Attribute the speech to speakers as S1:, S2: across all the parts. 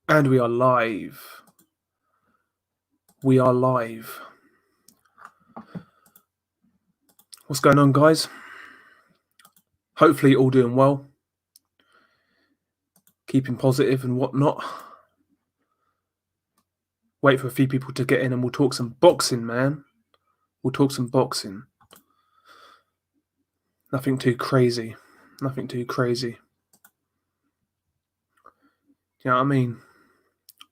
S1: And we are live. We are live. What's going on, guys? Hopefully all doing well. Keeping positive and whatnot. Wait for a few people to get in and we'll talk some boxing, man. We'll talk some boxing. Nothing too crazy. Nothing too crazy. You know what I mean?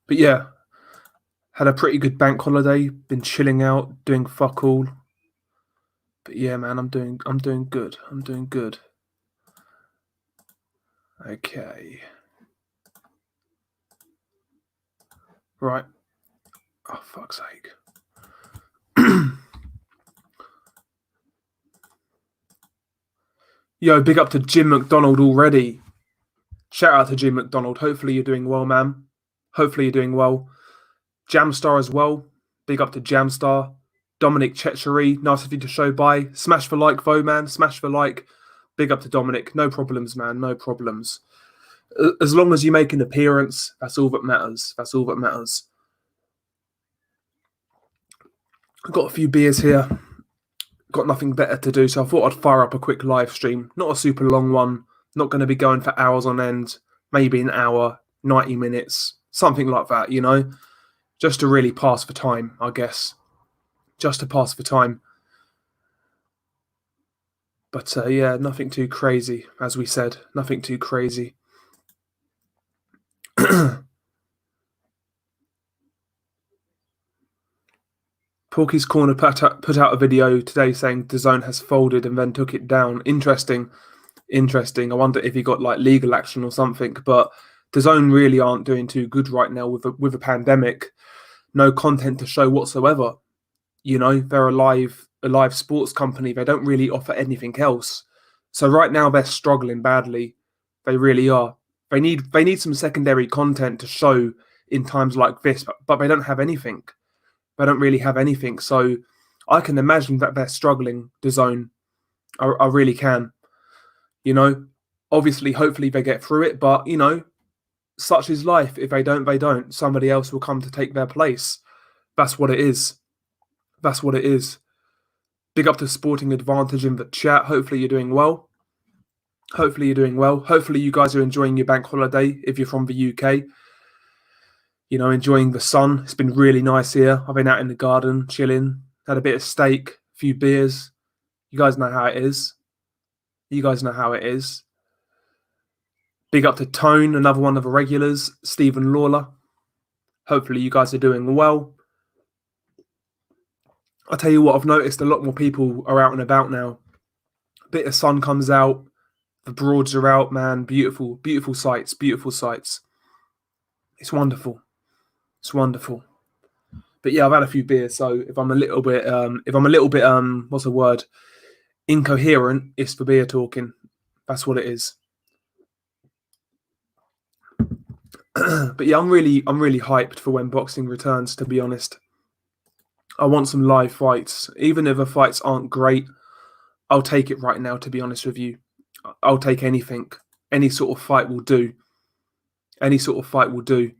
S1: But yeah, had a pretty good bank holiday. Been chilling out, doing fuck all. But yeah, man, I'm doing good. I'm doing good. Okay. Right. Oh, fuck's sake. Yo, big up to Jim McDonald already. Shout out to Jim McDonald. Hopefully you're doing well, man. Hopefully you're doing well. Jamstar as well. Big up to Jamstar. Dominic Chechery. Nice of you to show by. Smash for like, though, man. Smash for like. Big up to Dominic. No problems, man. No problems. As long as you make an appearance, that's all that matters. That's all that matters. I've got a few beers here. Got nothing better to do, so I thought I'd fire up a quick live stream. Not a super long one. Not going to be going for hours on end. Maybe an hour, 90 minutes, something like that, you know? Just to really pass for time, I guess. Just to pass for time. But yeah, nothing too crazy, as we said. Nothing too crazy. Porky's Corner put out a video today saying DAZN has folded and then took it down. Interesting. I wonder if he got like legal action or something. But DAZN really aren't doing too good right now with a pandemic. No content to show whatsoever. You know, they're a live sports company. They don't really offer anything else. So right now they're struggling badly. They really are. They need some secondary content to show in times like this, but they don't have anything. They don't really have anything. So I can imagine that they're struggling, DAZN. I really can. You know, obviously, hopefully they get through it. But, you know, such is life. If they don't, they don't. Somebody else will come to take their place. That's what it is. That's what it is. Big up to Sporting Advantage in the chat. Hopefully you're doing well. Hopefully you're doing well. Hopefully you guys are enjoying your bank holiday if you're from the UK. You know, enjoying the sun. It's been really nice here. I've been out in the garden, chilling. Had a bit of steak, a few beers. You guys know how it is. You guys know how it is. Big up to Toney, another one of the regulars. Stephen Lawler. Hopefully you guys are doing well. I'll tell you what, I've noticed a lot more people are out and about now. A bit of sun comes out. The Broads are out, man. Beautiful, beautiful sights, beautiful sights. It's wonderful. It's wonderful. But yeah, I've had a few beers, so if I'm a little bit what's the word? Incoherent, it's the beer talking. That's what it is. But yeah, I'm really hyped for when boxing returns, to be honest. I want some live fights. Even if the fights aren't great, I'll take it right now, to be honest with you. I'll take anything. Any sort of fight will do. Any sort of fight will do.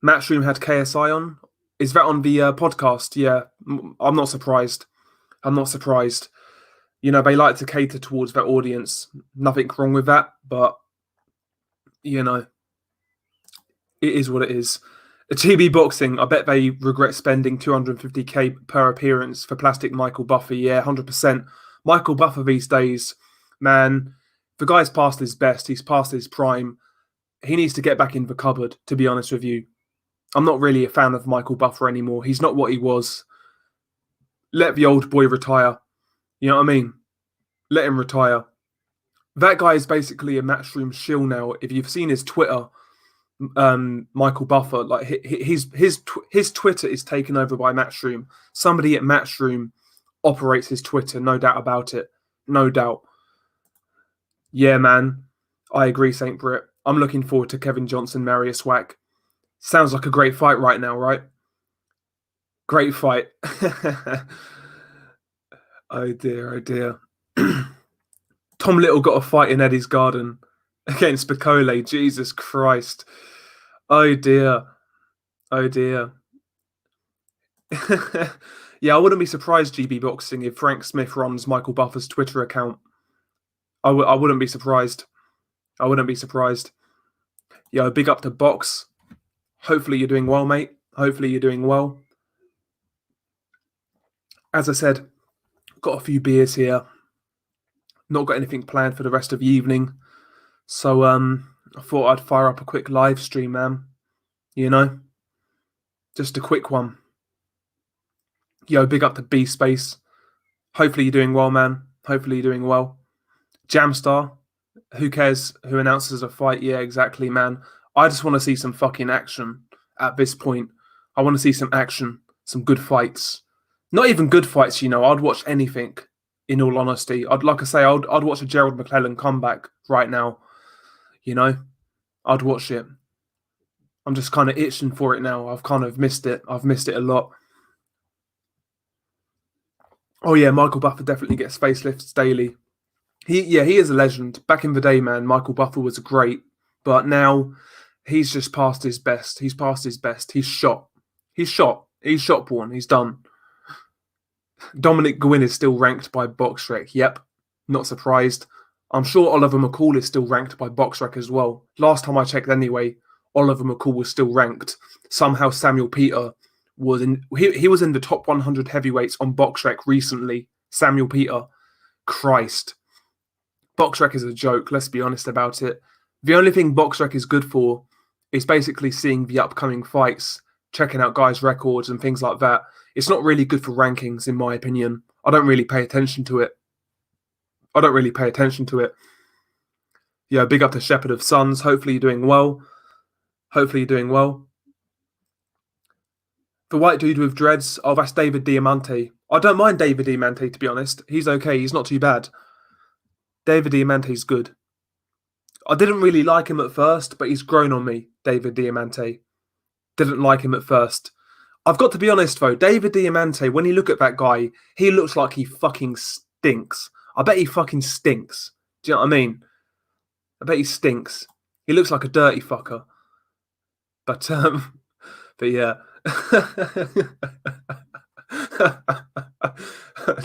S1: Matchroom had KSI on. Is that on the podcast? Yeah, I'm not surprised. I'm not surprised. You know, they like to cater towards their audience. Nothing wrong with that, but, you know, it is what it is. TB Boxing, I bet they regret spending $250k per appearance for Plastic Michael Buffer. Yeah, 100%. Michael Buffer these days, man, the guy's past his best. He's past his prime. He needs to get back in the cupboard, to be honest with you. I'm not really a fan of Michael Buffer anymore. He's not what he was. Let the old boy retire. You know what I mean? Let him retire. That guy is basically a Matchroom shill now. If you've seen his Twitter, Michael Buffer, like his Twitter is taken over by Matchroom. Somebody at Matchroom operates his Twitter, no doubt about it. No doubt. Yeah, man. I agree, St. Britt. I'm looking forward to Kevin Johnson, Marius Wack. Sounds like a great fight right now, right? Great fight. Oh dear, oh dear. Tom Little got a fight in Eddie's Garden against Bacole. Jesus Christ. Oh dear. Oh dear. Yeah, I wouldn't be surprised, GB Boxing, if Frank Smith runs Michael Buffer's Twitter account. I wouldn't be surprised. I wouldn't be surprised. Yo, big up to Box. Hopefully you're doing well, mate. Hopefully you're doing well. As I said, got a few beers here. Not got anything planned for the rest of the evening. So I thought I'd fire up a quick live stream, man. You know? Just a quick one. Yo, big up to B Space. Hopefully you're doing well, man. Hopefully you're doing well. Jamstar, who cares who announces a fight? Yeah, exactly, man. I just want to see some fucking action at this point. I want to see some action, some good fights. Not even good fights, you know. I'd watch anything, in all honesty. I'd watch a Gerald McClellan comeback right now. You know? I'd watch it. I'm just kind of itching for it now. I've kind of missed it. I've missed it a lot. Oh yeah, Michael Buffer definitely gets facelifts daily. He is a legend. Back in the day, man, Michael Buffer was great. But now he's just past his best. He's past his best. He's shot. He's shot. He's shot born. He's done. Dominic Gwynn is still ranked by Boxrec. Yep. Not surprised. I'm sure Oliver McCall is still ranked by Boxrec as well. Last time I checked anyway, Oliver McCall was still ranked. Somehow Samuel Peter was in he was in the top 100 heavyweights on Boxrec recently. Samuel Peter. Christ. Boxrec is a joke, let's be honest about it. The only thing Boxrec is good for is basically seeing the upcoming fights, checking out guys' records and things like that. It's not really good for rankings, in my opinion. I don't really pay attention to it. Yeah, big up to Shepherd of Sons. Hopefully you're doing well. The white dude with dreads, oh, that's David Diamante. I don't mind David Diamante, to be honest. He's okay. He's not too bad. David Diamante's good. I didn't really like him at first, but he's grown on me, David Diamante. Didn't like him at first. I've got to be honest, though. David Diamante, when you look at that guy, he looks like he fucking stinks. I bet he fucking stinks. Do you know what I mean? I bet he stinks. He looks like a dirty fucker. But yeah.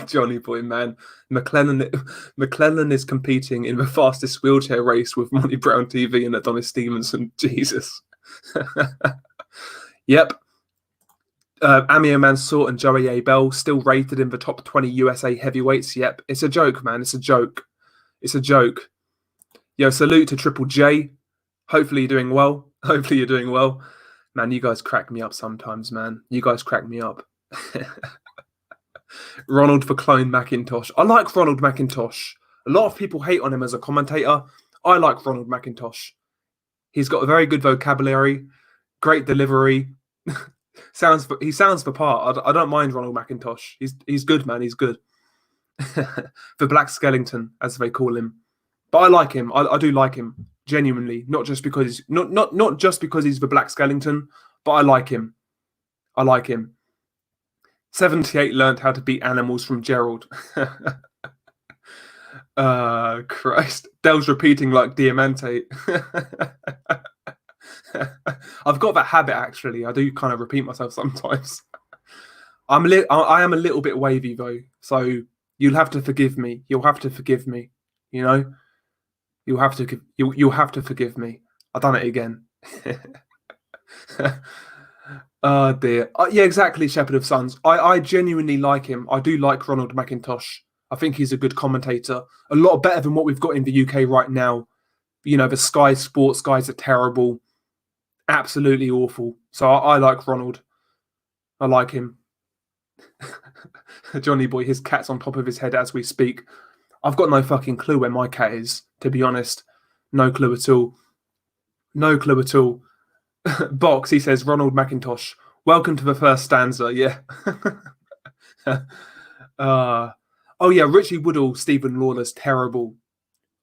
S1: Johnny boy, man. McClellan is competing in the fastest wheelchair race with Monty Brown TV and Adonis Stevenson. Jesus. Yep. Amir Mansour and Joey A. Bell still rated in the top 20 USA heavyweights. Yep. It's a joke, man. It's a joke. It's a joke. Yo, salute to Triple J. Hopefully you're doing well. Hopefully you're doing well. Man, you guys crack me up sometimes, man. You guys crack me up. Ronald for Clone McIntosh. I like Ronald McIntosh. A lot of people hate on him as a commentator. I like Ronald McIntosh. He's got a very good vocabulary, great delivery. He sounds the part. I don't mind Ronald McIntosh. He's good, man. He's good. The Black Skellington, as they call him. But I like him. I do like him. Genuinely. Not just because not just because he's the Black Skellington, but I like him. I like him. 78 learned how to beat animals from Gerald. Christ. Dell's repeating like Diamante. I've got that habit, actually. I do kind of repeat myself sometimes. I am a little bit wavy, though. So you'll have to forgive me. You'll have to forgive me. You know? You'll have to forgive me. I've done it again. Oh dear. Yeah, exactly, Shepherd of Sons. I genuinely like him. I do like Ronald McIntosh. I think he's a good commentator. A lot better than what we've got in the UK right now. You know, the Sky Sports guys are terrible. Absolutely awful. So I like Ronald. I like him. Johnny boy, his cat's on top of his head as we speak. I've got no fucking clue where my cat is, to be honest. No clue at all. No clue at all. Box, he says, Ronald McIntosh. Welcome to the first stanza. Yeah. Oh, yeah, Richie Woodall, Stephen Lawler's terrible.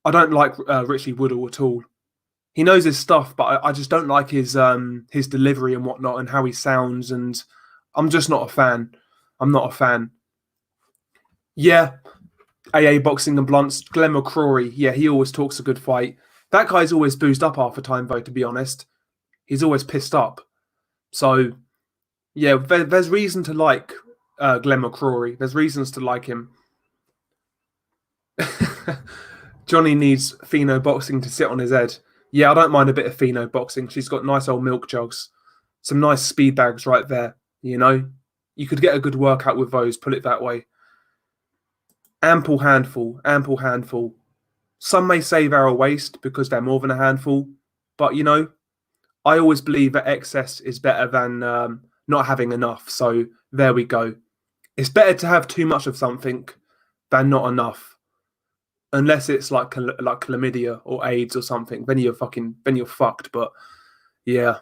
S1: I don't like Richie Woodall at all. He knows his stuff, but I just don't like his delivery and whatnot and how he sounds. And I'm just not a fan. I'm not a fan. Yeah. AA Boxing and Blunts, Glenn McCrory. Yeah, he always talks a good fight. That guy's always boozed up half the time, though, to be honest. He's always pissed up. So, yeah, there's reason to like Glenn McCrory. There's reasons to like him. Johnny needs Pheno boxing to sit on his head. Yeah, I don't mind a bit of Pheno boxing. She's got nice old milk jugs. Some nice speed bags right there, you know? You could get a good workout with those, put it that way. Ample handful, ample handful. Some may say they're a waste because they're more than a handful. But, you know, I always believe that excess is better than not having enough. So there we go. It's better to have too much of something than not enough. Unless it's like chlamydia or AIDS or something. Then you're fucked. But, yeah.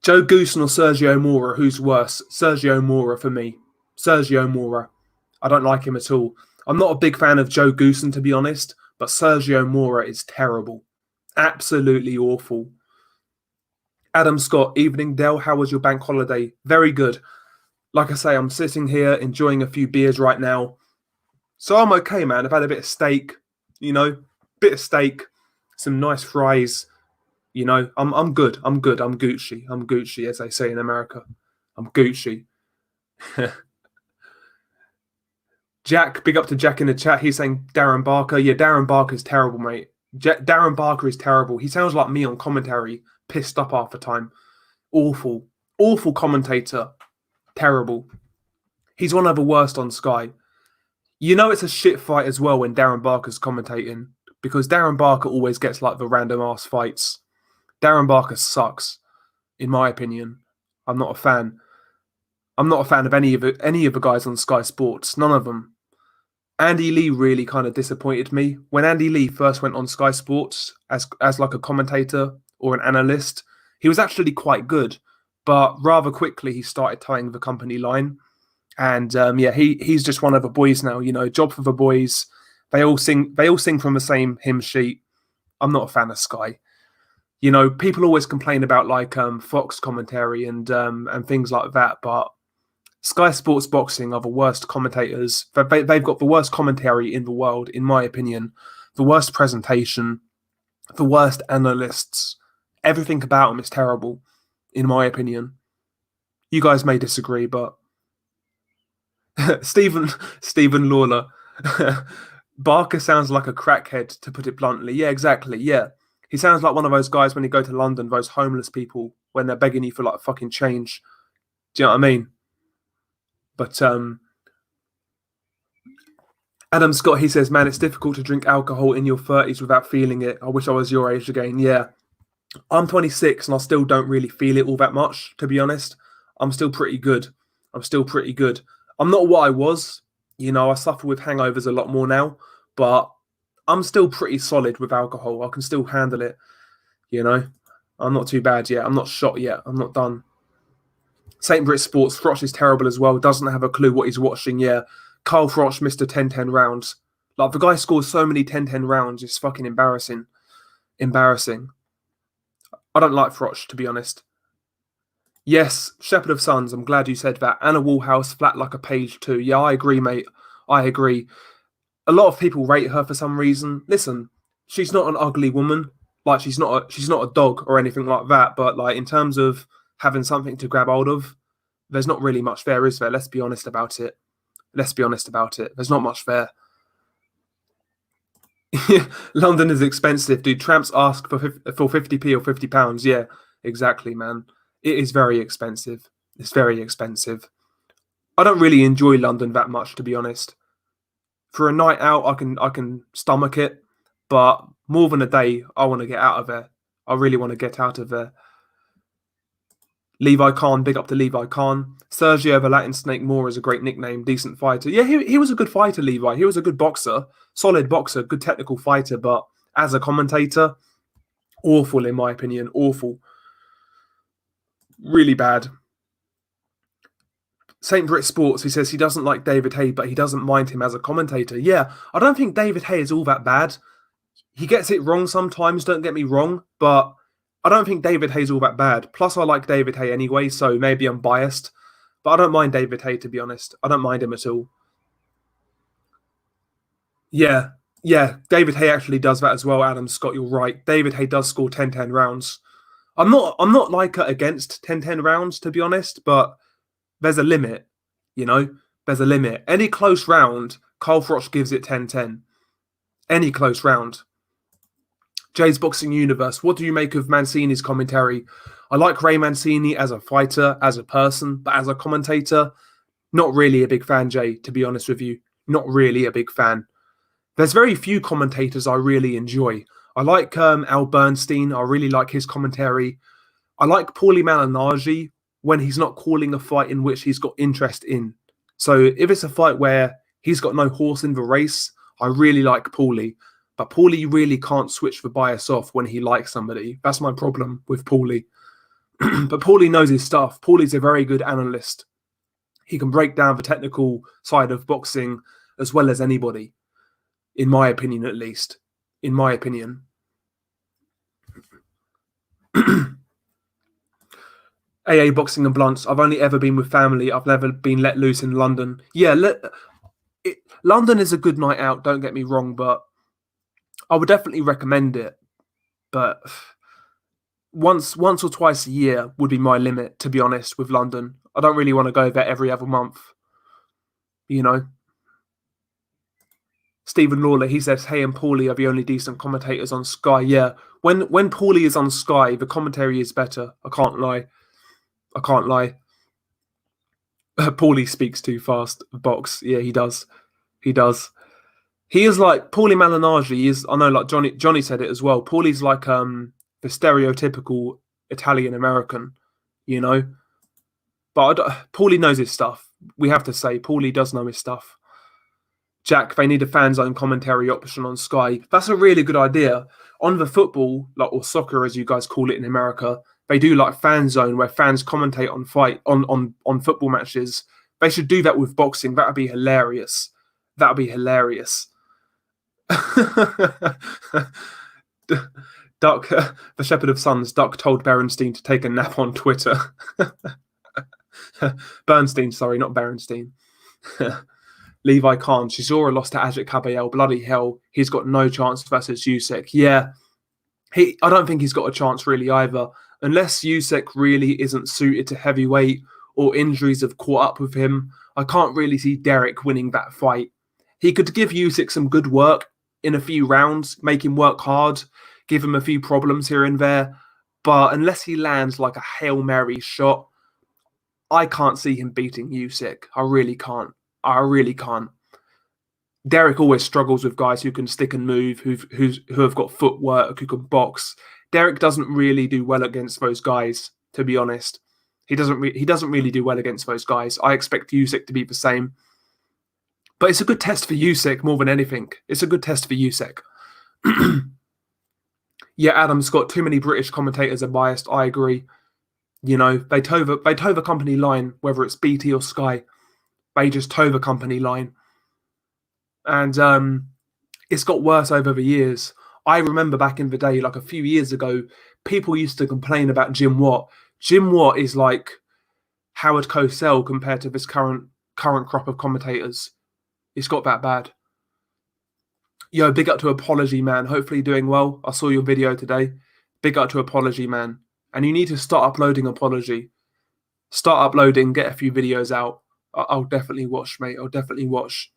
S1: Joe Goosen or Sergio Mora, who's worse? Sergio Mora for me. Sergio Mora. I don't like him at all. I'm not a big fan of Joe Goosen, to be honest, but Sergio Mora is terrible. Absolutely awful. Adam Scott, evening, Dell. How was your bank holiday? Very good. Like I say, I'm sitting here enjoying a few beers right now. So I'm okay, man. I've had a bit of steak, you know, bit of steak, some nice fries. You know, I'm good. I'm good. I'm Gucci. I'm Gucci, as they say in America. I'm Gucci. Jack, big up to Jack in the chat. He's saying Darren Barker. Yeah, Darren Barker's terrible, mate. Darren Barker is terrible. He sounds like me on commentary, pissed up half the time. Awful. Awful commentator. Terrible. He's one of the worst on Sky. You know it's a shit fight as well when Darren Barker's commentating, because Darren Barker always gets like the random ass fights. Darren Barker sucks, in my opinion. I'm not a fan. I'm not a fan of any of the guys on Sky Sports. None of them. Andy Lee really kind of disappointed me. When Andy Lee first went on Sky Sports as like a commentator or an analyst, he was actually quite good. But rather quickly, he started tying the company line. And yeah, he's just one of the boys now. You know, job for the boys. They all sing from the same hymn sheet. I'm not a fan of Sky. You know, people always complain about like Fox commentary and things like that, but Sky Sports Boxing are the worst commentators. They've got the worst commentary in the world, in my opinion. The worst presentation, the worst analysts. Everything about them is terrible, in my opinion. You guys may disagree, but Stephen Lawler. Barker sounds like a crackhead, to put it bluntly. Yeah, exactly. Yeah. He sounds like one of those guys when you go to London, those homeless people, when they're begging you for like fucking change. Do you know what I mean? But Adam Scott, he says, man, it's difficult to drink alcohol in your 30s without feeling it. I wish I was your age again. Yeah. I'm 26 and I still don't really feel it all that much, to be honest. I'm still pretty good. I'm not what I was. You know, I suffer with hangovers a lot more now, but I'm still pretty solid with alcohol. I can still handle it, you know. I'm not too bad yet. I'm not shot yet. I'm not done. St. Brit Sports, Froch is terrible as well. Doesn't have a clue what he's watching. Yeah, Carl Froch missed a 10-10 rounds. Like, the guy scores so many 10-10 rounds. It's fucking embarrassing. Embarrassing. I don't like Froch, to be honest. Yes, Shepherd of Sons. I'm glad you said that. Anna Woolhouse, flat like a page too. Yeah, I agree, mate. I agree. A lot of people rate her for some reason. Listen, she's not an ugly woman. Like, she's not a dog or anything like that. But like, in terms of having something to grab hold of, there's not really much there, is there? Let's be honest about it. There's not much there. London is expensive, dude. Tramps ask for 50p or £50. Yeah, exactly, man. It is very expensive. It's very expensive. I don't really enjoy London that much, to be honest. For a night out, I can stomach it, but more than a day, I want to get out of there. I really want to get out of there. Levi Khan, big up to Levi Khan. Sergio the Latin Snake Moore is a great nickname, decent fighter. Yeah, he was a good fighter, Levi. He was a good boxer, solid boxer, good technical fighter, but as a commentator, awful in my opinion, awful. Really bad. St. Brit Sports, he says he doesn't like David Haye, but he doesn't mind him as a commentator. Yeah, I don't think David Haye is all that bad. He gets it wrong sometimes, don't get me wrong, but I don't think David Haye's all that bad. Plus, I like David Haye anyway, so maybe I'm biased. But I don't mind David Haye, to be honest. I don't mind him at all. Yeah, Yeah, David Hay actually does that as well. Adam Scott, you're right. David Hay does score 10-10 rounds. I'm not like against 10-10 rounds, to be honest, but there's a limit, you know? There's a limit. Any close round, Carl Froch gives it 10-10. Any close round. Jay's Boxing Universe, what do you make of Mancini's commentary? I like Ray Mancini as a fighter, as a person, but as a commentator, not really a big fan, Jay, to be honest with you. Not really a big fan. There's very few commentators I really enjoy. I like Al Bernstein. I really like his commentary. I like Paulie Malignaggi when he's not calling a fight in which he's got interest in. So if it's a fight where he's got no horse in the race, I really like Paulie. But Paulie really can't switch the bias off when he likes somebody. That's my problem with Paulie. But Paulie knows his stuff. Paulie's a very good analyst. He can break down the technical side of boxing as well as anybody. In my opinion, at least. In my opinion. AA Boxing and Blunts. I've only ever been with family. I've never been let loose in London. Yeah, London is a good night out, don't get me wrong, but I would definitely recommend it. But once or twice a year would be my limit, to be honest, with London. I don't really want to go there every other month. You know? Stephen Lawler, he says, Hay and Paulie are the only decent commentators on Sky. Yeah, when Paulie is on Sky, the commentary is better. I can't lie. Paulie speaks too fast. Box. Yeah, he does. He is like, Paulie Malignaggi is, I know, like Johnny said it as well. Paulie's like the stereotypical Italian American, you know? But Paulie knows his stuff. We have to say, Paulie does know his stuff. Jack, they need a fan zone commentary option on Sky. That's a really good idea. On the football, like, or soccer as you guys call it in America, they do like fan zone where fans commentate on football matches. They should do that with boxing. That'd be hilarious. Duck, the Shepherd of Sons, Duck told Berenstein to take a nap on Twitter. Bernstein, sorry, not Berenstein. Levi Khan, Chisora lost to Ajit Caballel. Bloody hell, he's got no chance versus Usyk. Yeah, I don't think he's got a chance really either. Unless Usyk really isn't suited to heavyweight or injuries have caught up with him, I can't really see Derek winning that fight. He could give Usyk some good work in a few rounds, make him work hard, give him a few problems here and there. But unless he lands like a Hail Mary shot, I can't see him beating Usyk. I really can't. Derek always struggles with guys who can stick and move, who have got footwork, who can box. Derek doesn't really do well against those guys, to be honest. He doesn't really do well against those guys. I expect Usyk to be the same. But it's a good test for Usyk more than anything. It's a good test for Usyk. Yeah, Adam's got too many British commentators are biased. I agree. You know, they toe the company line, whether it's BT or Sky. They just toe the company line. And it's got worse over the years. I remember back in the day, like a few years ago, people used to complain about Jim Watt. Jim Watt is like Howard Cosell compared to this current crop of commentators. It's got that bad. Yo, big up to Apology Man. Hopefully you're doing well. I saw your video today. Big up to Apology Man. And you need to start uploading Apology. Start uploading, get a few videos out. I'll definitely watch, mate. I'll definitely watch.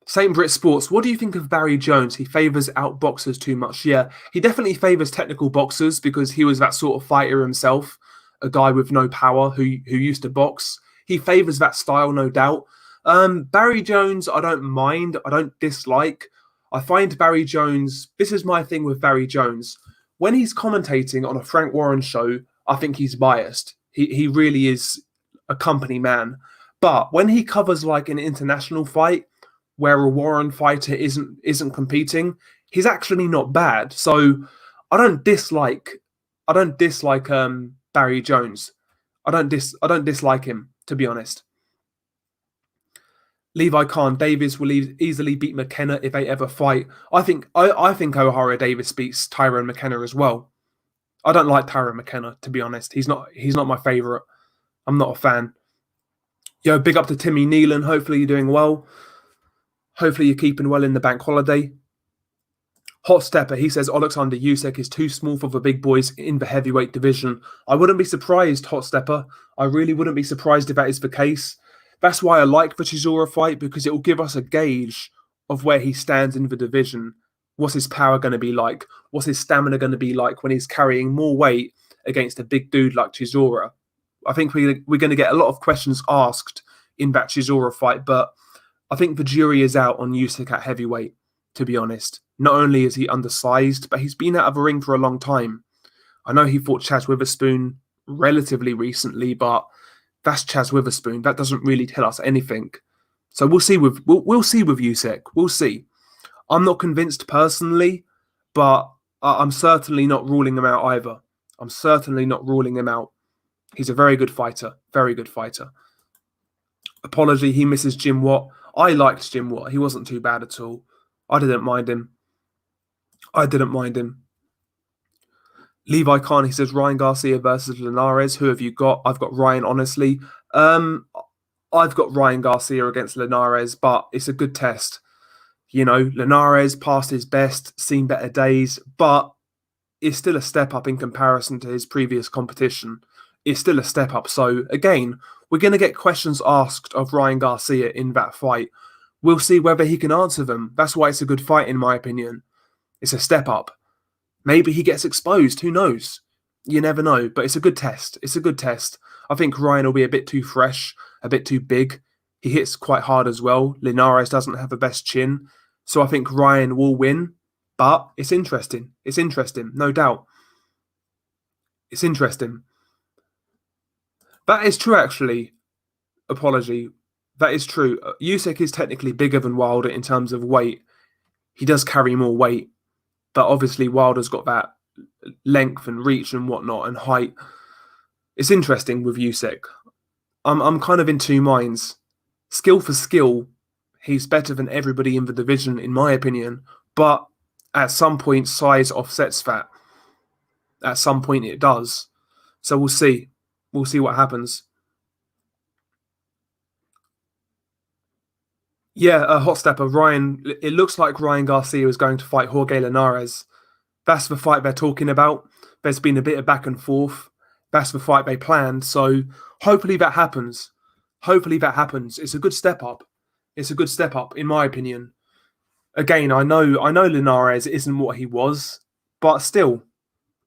S1: St. Brit Sports, what do you think of Barry Jones? He favours out boxers too much. Yeah, he definitely favours technical boxers because he was that sort of fighter himself, a guy with no power who used to box. He favours that style, no doubt. Barry Jones, I don't mind. I don't dislike. I find Barry Jones, this is my thing with Barry Jones. When he's commentating on a Frank Warren show, I think he's biased. He really is a company man. But when he covers like an international fight, where a Warren fighter isn't competing, he's actually not bad. So I don't dislike Barry Jones. I don't dislike him, to be honest. Levi Khan, Davis will easily beat McKenna if they ever fight. I think O'Hara Davis beats Tyrone McKenna as well. I don't like Tyrone McKenna, to be honest. He's not my favourite. I'm not a fan. Yo, big up to Timmy Nealon. Hopefully you're doing well. Hopefully you're keeping well in the bank holiday. Hot Stepper, he says Alexander Usyk is too small for the big boys in the heavyweight division. I wouldn't be surprised, Hot Stepper. I really wouldn't be surprised if that is the case. That's why I like the Chisora fight, because it will give us a gauge of where he stands in the division. What's his power going to be like? What's his stamina going to be like when he's carrying more weight against a big dude like Chisora? I think we're going to get a lot of questions asked in that Chisora fight, but I think the jury is out on Usyk at heavyweight, to be honest. Not only is he undersized, but he's been out of the ring for a long time. I know he fought Chaz Witherspoon relatively recently, but that's Chaz Witherspoon. That doesn't really tell us anything. So we'll see with Usyk. We'll see. I'm not convinced personally, but I'm certainly not ruling him out either. I'm certainly not ruling him out. He's a very good fighter. Very good fighter. Apology, he misses Jim Watt. I liked Jim Watt. He wasn't too bad at all. I didn't mind him. Levi Khan, he says, Ryan Garcia versus Linares. Who have you got? I've got Ryan, honestly. I've got Ryan Garcia against Linares, but it's a good test. You know, Linares passed his best, seen better days, but it's still a step up in comparison to his previous competition. It's still a step up. So, again, we're going to get questions asked of Ryan Garcia in that fight. We'll see whether he can answer them. That's why it's a good fight, in my opinion. It's a step up. Maybe he gets exposed. Who knows? You never know. But it's a good test. It's a good test. I think Ryan will be a bit too fresh, a bit too big. He hits quite hard as well. Linares doesn't have the best chin. So I think Ryan will win. But it's interesting. It's interesting. No doubt. It's interesting. That is true, actually. Apology. That is true. Usyk is technically bigger than Wilder in terms of weight. He does carry more weight. But obviously Wilder's got that length and reach and whatnot and height. It's interesting with Usyk. I'm kind of in two minds. Skill for skill, he's better than everybody in the division, in my opinion. But at some point, size offsets that. At some point, it does. So we'll see. We'll see what happens. Yeah, Hot Stepper, Ryan. It looks like Ryan Garcia is going to fight Jorge Linares. That's the fight they're talking about. There's been a bit of back and forth. That's the fight they planned. So hopefully that happens. Hopefully that happens. It's a good step up. It's a good step up, in my opinion. Again, I know Linares isn't what he was, but still,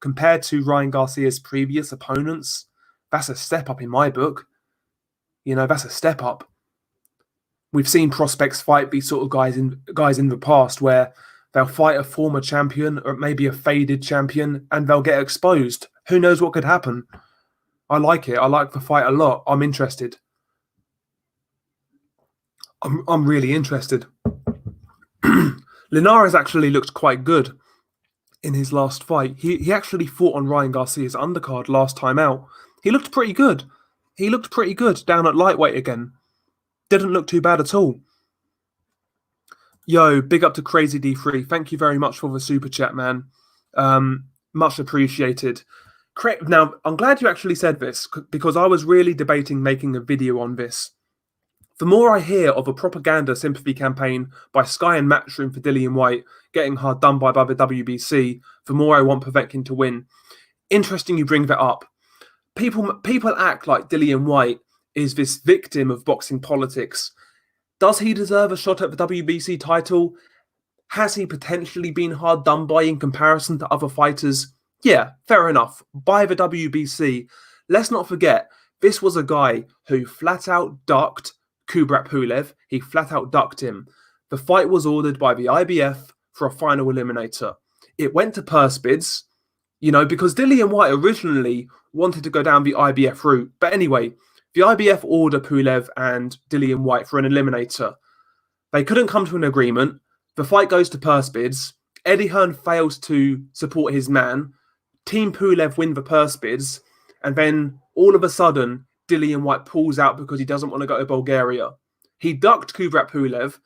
S1: compared to Ryan Garcia's previous opponents, that's a step up in my book. You know, that's a step up. We've seen prospects fight these sort of guys in the past where they'll fight a former champion or maybe a faded champion and they'll get exposed. Who knows what could happen? I like it. I like the fight a lot. I'm interested. I'm really interested. Linares actually looked quite good in his last fight. He actually fought on Ryan Garcia's undercard last time out. He looked pretty good. He looked pretty good down at lightweight again. Didn't look too bad at all. Yo, big up to Crazy D3. Thank you very much for the super chat, man. Much appreciated. Now, I'm glad you actually said this because I was really debating making a video on this. The more I hear of a propaganda sympathy campaign by Sky and Matchroom for Dillian White getting hard done by the WBC, the more I want Povetkin to win. Interesting you bring that up. People act like Dillian White is this victim of boxing politics. Does he deserve a shot at the WBC title? Has he potentially been hard done by in comparison to other fighters? Yeah, fair enough. By the WBC. Let's not forget, this was a guy who flat out ducked Kubrat Pulev. He flat out ducked him. The fight was ordered by the IBF for a final eliminator. It went to purse bids, you know, because Dillian White originally wanted to go down the IBF route. But anyway, the IBF ordered Pulev and Dillian White for an eliminator. They couldn't come to an agreement. The fight goes to purse bids. Eddie Hearn fails to support his man. Team Pulev win the purse bids. And then all of a sudden, Dillian White pulls out because he doesn't want to go to Bulgaria. He ducked Kubrat Pulev.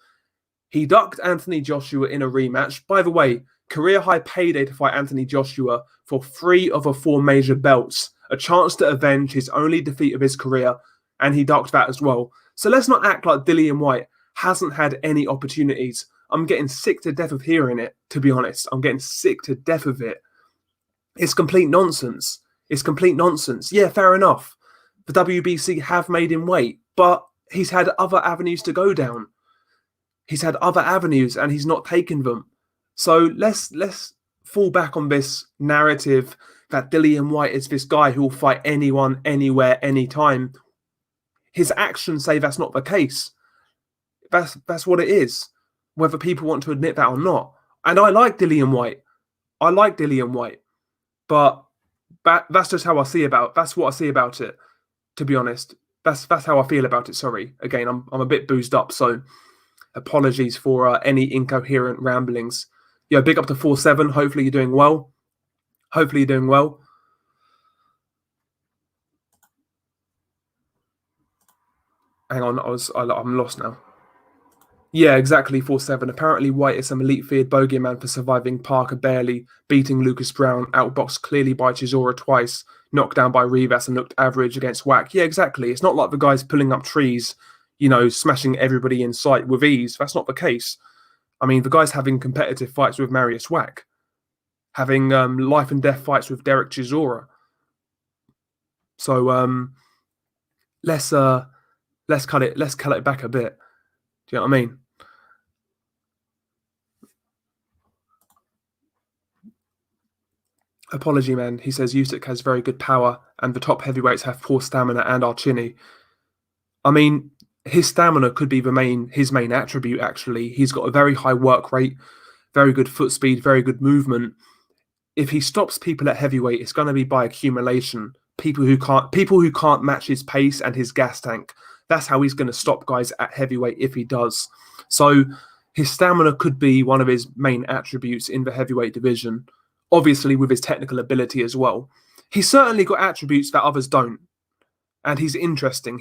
S1: He ducked Anthony Joshua in a rematch. By the way, career high payday to fight Anthony Joshua for 3 of the 4 major belts. A chance to avenge his only defeat of his career, and he ducked that as well. So let's not act like Dillian White hasn't had any opportunities. I'm getting sick to death of hearing it, to be honest. I'm getting sick to death of it. It's complete nonsense. It's complete nonsense. Yeah, fair enough. The WBC have made him wait, but he's had other avenues to go down. He's had other avenues and he's not taken them. So let's fall back on this narrative that Dillian White is this guy who will fight anyone, anywhere, anytime. His actions say that's not the case. That's what it is, whether people want to admit that or not. And I like Dillian White. But that's just how I see that's what I see about it, to be honest. That's how I feel about it. Sorry. Again, I'm a bit boozed up, so apologies for any incoherent ramblings. Yeah, big up to 4-7. Hopefully you're doing well. Hang on, I'm lost now. Yeah, exactly, 4-7. Apparently White is some elite feared bogeyman for surviving Parker barely, beating Lucas Brown, outboxed clearly by Chisora twice, knocked down by Rivas and looked average against Wack. Yeah, exactly. It's not like the guy's pulling up trees, smashing everybody in sight with ease. That's not the case. I mean, the guy's having competitive fights with Marius Wack, having life and death fights with Derek Chisora. So let's cut it back a bit. Do you know what I mean? Apology, man. He says Usyk has very good power and the top heavyweights have poor stamina and are chinny. I mean, his stamina could be his main attribute, actually. He's got a very high work rate, very good foot speed, very good movement. If he stops people at heavyweight, it's going to be by accumulation. People who can't match his pace and his gas tank. That's how he's going to stop guys at heavyweight if he does. So his stamina could be one of his main attributes in the heavyweight division. Obviously, with his technical ability as well. He's certainly got attributes that others don't. And he's interesting.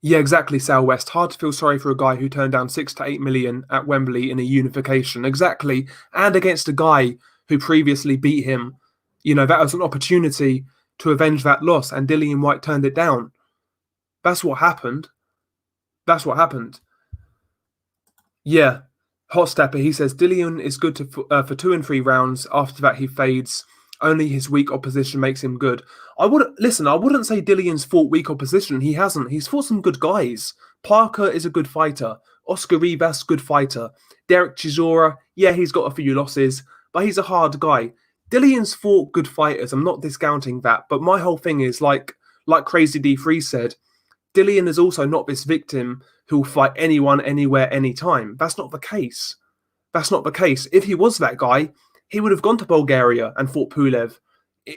S1: Yeah, exactly, Sal West. Hard to feel sorry for a guy who turned down 6 to 8 million at Wembley in a unification. Exactly. And against a guy who previously beat him. That was an opportunity to avenge that loss, and Dillian White turned it down. That's what happened. Yeah. Hot Stepper, he says, Dillian is good for 2 and 3 rounds. After that, he fades. Only his weak opposition makes him good. I wouldn't say Dillian's fought weak opposition. He hasn't. He's fought some good guys. Parker is a good fighter. Oscar Rivas, good fighter. Derek Chisora, yeah, he's got a few losses, but he's a hard guy. Dillian's fought good fighters. I'm not discounting that, but my whole thing is like Crazy D3 said, Dillian is also not this victim who'll fight anyone, anywhere, anytime. That's not the case. If he was that guy, he would have gone to Bulgaria and fought Pulev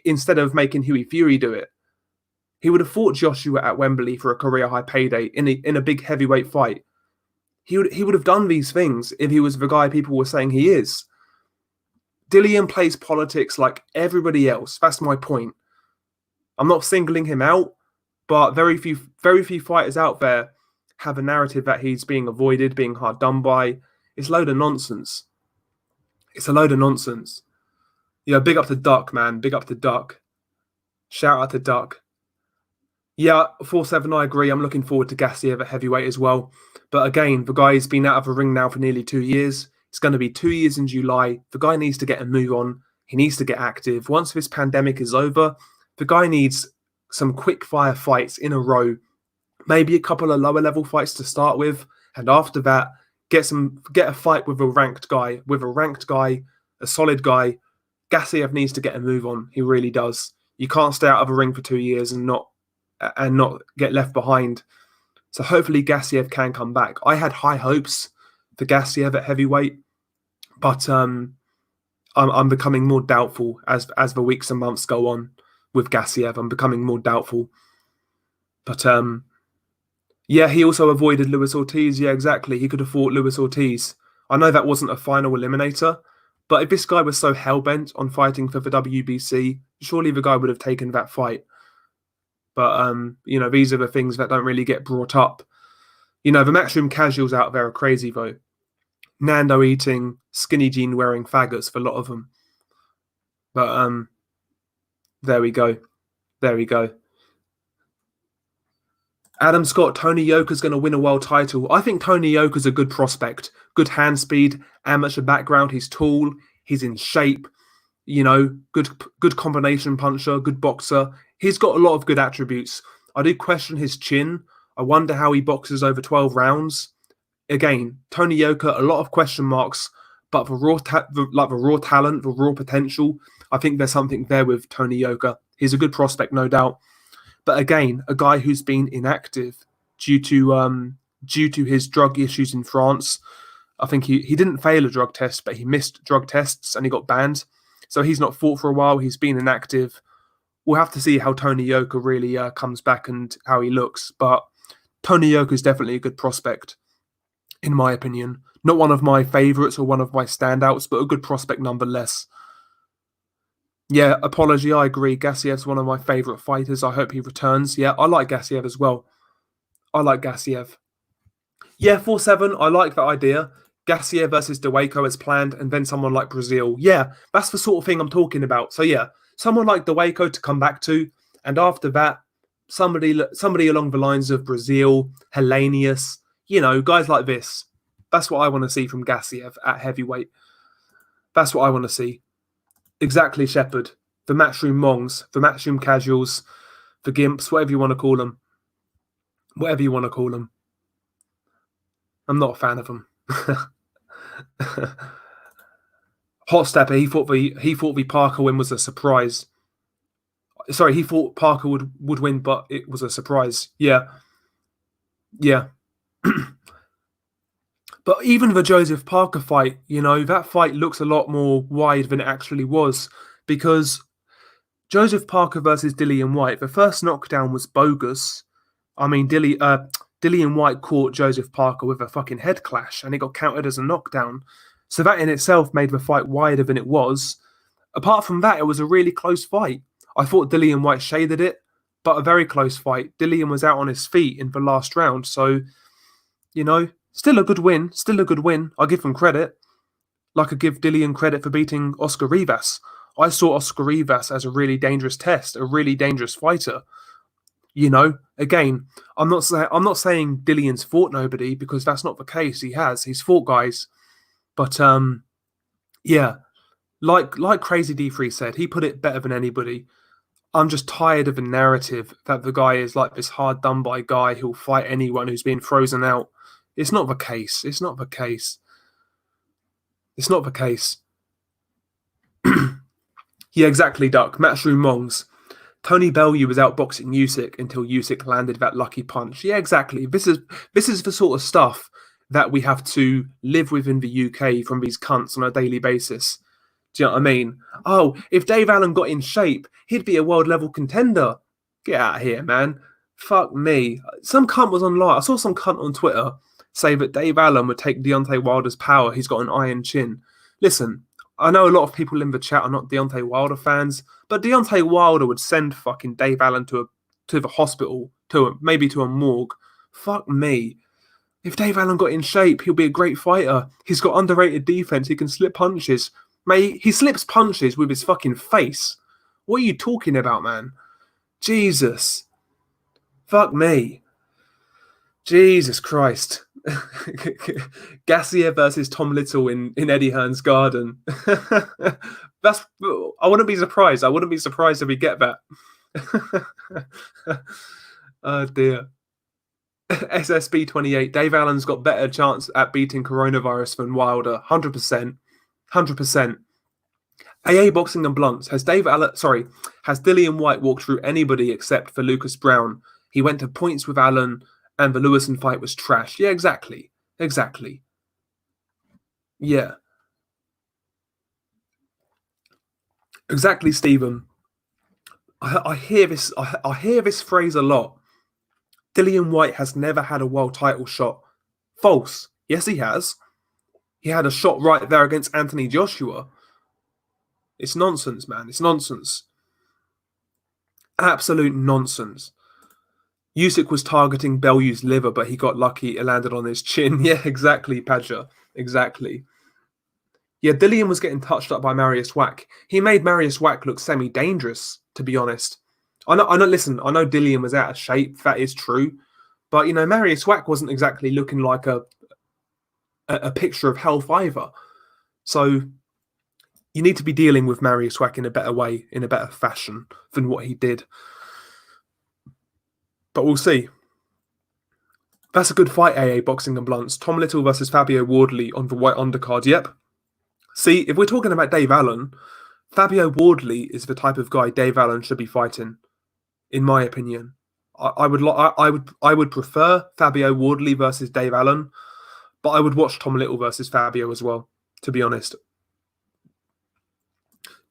S1: instead of making Huey Fury do it. He would have fought Joshua at Wembley for a career high payday in a big heavyweight fight. He would have done these things if he was the guy people were saying he is. Dillian plays politics like everybody else. That's my point. I'm not singling him out, but very few fighters out there have a narrative that he's being avoided, being hard done by. It's a load of nonsense. Yeah, big up to Duck, man. Big up to Duck. Shout out to Duck. Yeah, 4-7, I agree. I'm looking forward to Garcia at heavyweight as well. But again, the guy's been out of the ring now for nearly 2 years. It's going to be 2 years in July. The guy needs to get a move on. He needs to get active. Once this pandemic is over, the guy needs some quick fire fights in a row. Maybe a couple of lower level fights to start with. And after that, get a fight with a ranked guy, a solid guy. Gassiev needs to get a move on. He really does. You can't stay out of a ring for 2 years and not get left behind. So hopefully Gassiev can come back. I had high hopes for Gassiev at heavyweight, but I'm becoming more doubtful as the weeks and months go on with Gassiev. I'm becoming more doubtful. But yeah, he also avoided Luis Ortiz. Yeah, exactly. He could have fought Luis Ortiz. I know that wasn't a final eliminator, but if this guy was so hell-bent on fighting for the WBC, surely the guy would have taken that fight. But, these are the things that don't really get brought up. The Matchroom casuals out there are crazy, though. Nando eating, skinny jean wearing faggots for a lot of them. But, there we go. Adam Scott, Tony Yoka's going to win a world title. I think Tony Yoka's a good prospect. Good hand speed, amateur background. He's tall. He's in shape. Good combination puncher, good boxer. He's got a lot of good attributes. I do question his chin. I wonder how he boxes over 12 rounds. Again, Tony Yoka, a lot of question marks, but the raw talent, the raw potential, I think there's something there with Tony Yoka. He's a good prospect, no doubt. But again, a guy who's been inactive due to his drug issues in France. I think he didn't fail a drug test, but he missed drug tests and he got banned. So he's not fought for a while. He's been inactive. We'll have to see how Tony Yoka really comes back and how he looks. But Tony Yoka is definitely a good prospect, in my opinion. Not one of my favourites or one of my standouts, but a good prospect nonetheless. Yeah, apology, I agree. Gassiev's one of my favourite fighters. I hope he returns. Yeah, I like Gassiev as well. I like Gassiev. Yeah, 4-7, I like that idea. Garcia versus Dubois as planned, and then someone like Brazil. Yeah, that's the sort of thing I'm talking about. So yeah, someone like Dubois to come back to, and after that, somebody along the lines of Brazil, Hellenius, guys like this. That's what I want to see from Gassiev at heavyweight. That's what I want to see. Exactly, Shepard. The Matchroom Mongs, the Matchroom Casuals, the Gimps, whatever you want to call them. Whatever you want to call them. I'm not a fan of them. Hot Stepper, he thought the Parker win was a surprise. Sorry, he thought Parker would win, but it was a surprise. Yeah. But even the Joseph Parker fight, that fight looks a lot more wide than it actually was, because Joseph Parker versus Dillian White, the first knockdown was bogus. I mean, Dillian White caught Joseph Parker with a fucking head clash and it got counted as a knockdown. So that in itself made the fight wider than it was. Apart from that, it was a really close fight. I thought Dillian White shaded it, but a very close fight. Dillian was out on his feet in the last round. So, still a good win. Still a good win. I give him credit. Like I give Dillian credit for beating Oscar Rivas. I saw Oscar Rivas as a really dangerous test, a really dangerous fighter. Again, I'm not saying Dillian's fought nobody, because that's not the case. He's fought guys, but yeah, like Crazy D3 said, he put it better than anybody. I'm just tired of the narrative that the guy is like this hard done by guy who'll fight anyone who's been frozen out. It's not the case. It's not the case. It's not the case. Yeah, exactly, Duck. Matchroom Mongs. Tony Bellew was outboxing Usyk until Usyk landed that lucky punch. Yeah, exactly. This is the sort of stuff that we have to live with in the UK from these cunts on a daily basis. Do you know what I mean? Oh, if Dave Allen got in shape, he'd be a world level contender. Get out of here, man. Fuck me. Some cunt was online. I saw some cunt on Twitter say that Dave Allen would take Deontay Wilder's power. He's got an iron chin. Listen, I know a lot of people in the chat are not Deontay Wilder fans, but Deontay Wilder would send fucking Dave Allen to the hospital, maybe to a morgue. Fuck me. If Dave Allen got in shape, he'll be a great fighter. He's got underrated defense. He can slip punches. He slips punches with his fucking face. What are you talking about, man? Jesus. Fuck me. Jesus Christ. Garcia versus Tom Little in Eddie Hearn's garden. I wouldn't be surprised. I wouldn't be surprised if we get that. Oh dear. SSB 28. Dave Allen's got better chance at beating coronavirus than Wilder. 100%. 100%. AA Boxing and Blunts. Has Dillian White walked through anybody except for Lucas Brown? He went to points with Allen, and the Lewison fight was trash. Yeah, exactly. Exactly. Yeah. Exactly, Stephen. I hear this phrase a lot. Dillian White has never had a world title shot. False. Yes, he has. He had a shot right there against Anthony Joshua. It's nonsense, man. It's nonsense. Absolute nonsense. Usyk was targeting Bellew's liver, but he got lucky. It landed on his chin. Yeah, exactly, Padja. Exactly. Yeah, Dillian was getting touched up by Marius Wack. He made Marius Wack look semi-dangerous, to be honest. I know. Listen, I know Dillian was out of shape. That is true. But, Marius Wack wasn't exactly looking like a picture of health either. So you need to be dealing with Marius Wack in a better way, in a better fashion than what he did. But we'll see. That's a good fight, AA Boxing and Blunts. Tom Little versus Fabio Wardley on the white undercard. Yep. See, if we're talking about Dave Allen, Fabio Wardley is the type of guy Dave Allen should be fighting, in my opinion. I would prefer Fabio Wardley versus Dave Allen, but I would watch Tom Little versus Fabio as well, to be honest.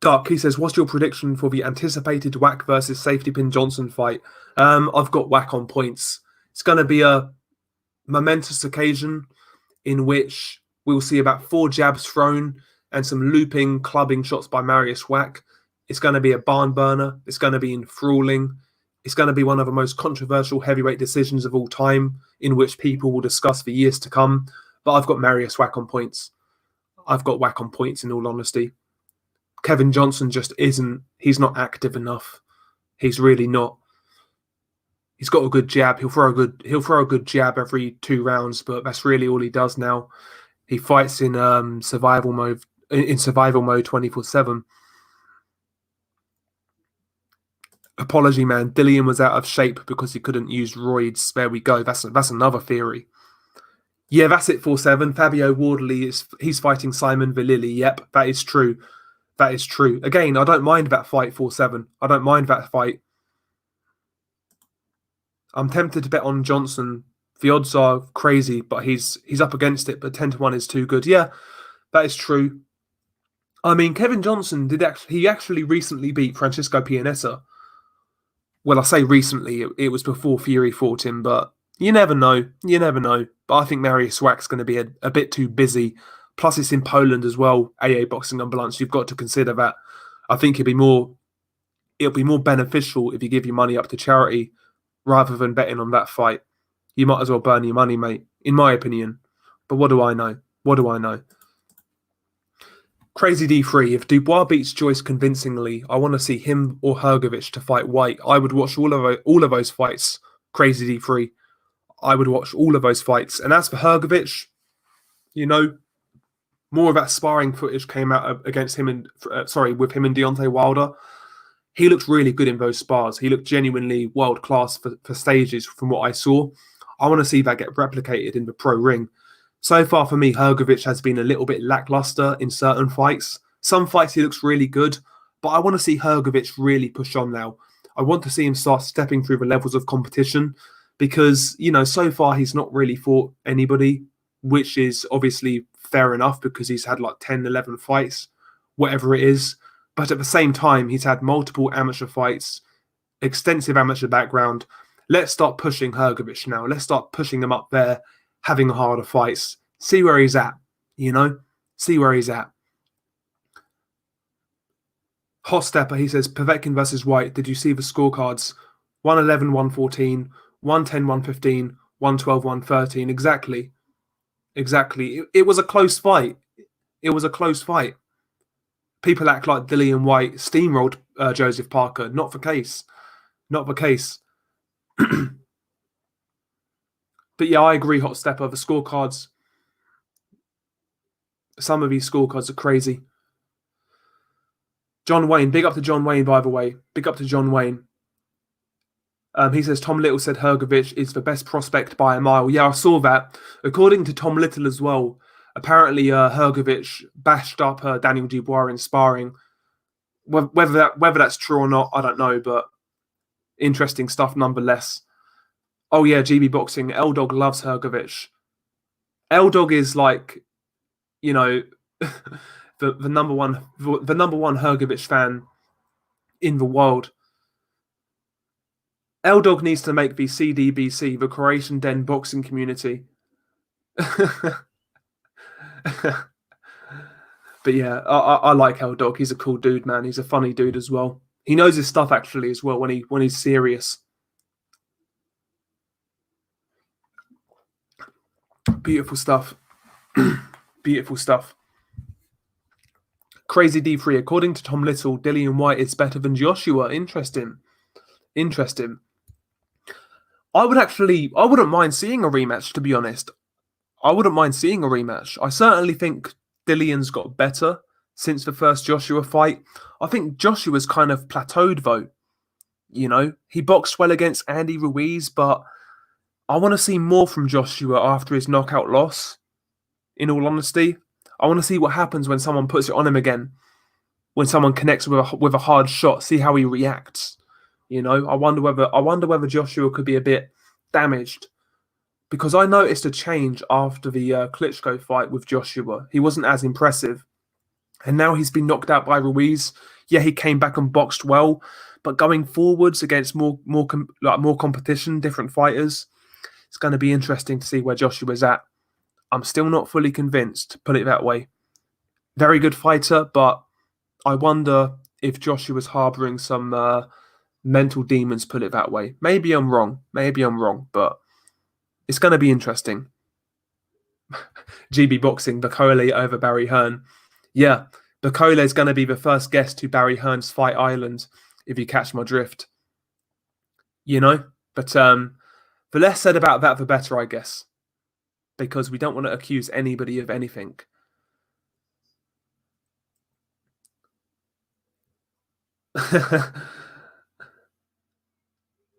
S1: Dark, he says, what's your prediction for the anticipated Wack versus Safety Pin Johnson fight? I've got Wack on points. It's going to be a momentous occasion in which we'll see about 4 jabs thrown and some looping, clubbing shots by Marius Wack. It's going to be a barn burner. It's going to be enthralling. It's going to be one of the most controversial heavyweight decisions of all time, in which people will discuss for years to come. But I've got Marius Wack on points. I've got Wack on points, in all honesty. Kevin Johnson just isn't. He's not active enough. He's really not. He's got a good jab. He'll throw a good jab every 2 rounds, but that's really all he does now. He fights in survival mode 24/7. Apology, man. Dillian was out of shape because he couldn't use roids. There we go. That's another theory. Yeah, that's it. 4-7. Fabio Wardley he's fighting Simon Vallily. Yep, that is true. That is true. Again, I don't mind that fight. 4-7. I don't mind that fight. I'm tempted to bet on Johnson. The odds are crazy, but he's up against it. But 10-1 is too good. Yeah, that is true. I mean, Kevin Johnson actually recently beat Francisco Pianesa. Well, I say recently, it was before Fury fought him, but you never know. You never know. But I think Marius Wack's going to be a bit too busy. Plus, it's in Poland as well, AA Boxing and Blunts. You've got to consider that. I think it'll be more beneficial if you give your money up to charity rather than betting on that fight. You might as well burn your money, mate, in my opinion. But what do I know? What do I know? Crazy D3, if Dubois beats Joyce convincingly, I want to see him or Hrgovic to fight White. I would watch all of those fights. Crazy D3. I would watch all of those fights. And as for Hrgovic, more of that sparring footage came out against him with him and Deontay Wilder. He looked really good in those spars. He looked genuinely world class for stages from what I saw. I want to see that get replicated in the pro ring. So far for me, Hrgovic has been a little bit lackluster in certain fights. Some fights he looks really good, but I want to see Hrgovic really push on now. I want to see him start stepping through the levels of competition because, so far he's not really fought anybody, which is obviously fair enough because he's had like 10, 11 fights, whatever it is. But at the same time, he's had multiple amateur fights, extensive amateur background. Let's start pushing Hrgovic now. Let's start pushing him up there, having harder fights. See where he's at, See where he's at. Hot Stepper, he says, Povetkin versus White. Did you see the scorecards? 111, 114, 110, 115, 112, 113. Exactly. It was a close fight. It was a close fight. People act like Dillian White steamrolled Joseph Parker. Not the case. Not the case. But yeah, I agree, Hot Stepper. The scorecards, some of these scorecards are crazy. John Wayne, big up to John Wayne, by the way. Big up to John Wayne. He says, Tom Little said Hrgovic is the best prospect by a mile. Yeah, I saw that. According to Tom Little as well, apparently Hrgovic bashed up Daniel Dubois in sparring. Whether that's true or not, I don't know, but interesting stuff nonetheless. Oh yeah, GB Boxing. L-Dog loves Hrgovic. L-Dog is like, the number one Hrgovic fan in the world. L-Dog needs to make the CDBC, the Croatian Den Boxing Community. But yeah, I like L-Dog. He's a cool dude, man. He's a funny dude as well. He knows his stuff actually as well when he's serious. Beautiful stuff. Beautiful stuff. Crazy D3. According to Tom Little, Dillian White is better than Joshua. Interesting. I wouldn't mind seeing a rematch, to be honest. I wouldn't mind seeing a rematch. I certainly think Dillian's got better since the first Joshua fight. I think Joshua's kind of plateaued, though. You know, he boxed well against Andy Ruiz, but I want to see more from Joshua after his knockout loss, in all honesty. I want to see what happens when someone puts it on him again, when someone connects with a hard shot, see how he reacts. You know, I wonder whether Joshua could be a bit damaged, because I noticed a change after the Klitschko fight with Joshua. He wasn't as impressive, and now he's been knocked out by Ruiz. Yeah, he came back and boxed well, but going forwards against more competition, different fighters, it's going to be interesting to see where Joshua's at. I'm still not fully convinced, put it that way. Very good fighter, but I wonder if Joshua's harbouring some mental demons, put it that way. Maybe I'm wrong, but it's going to be interesting. GB Boxing, Bakole over Barry Hearn. Yeah, Bakole is going to be the first guest to Barry Hearn's Fight Island, if you catch my drift. You know? But the less said about that, the better, I guess. Because we don't want to accuse anybody of anything.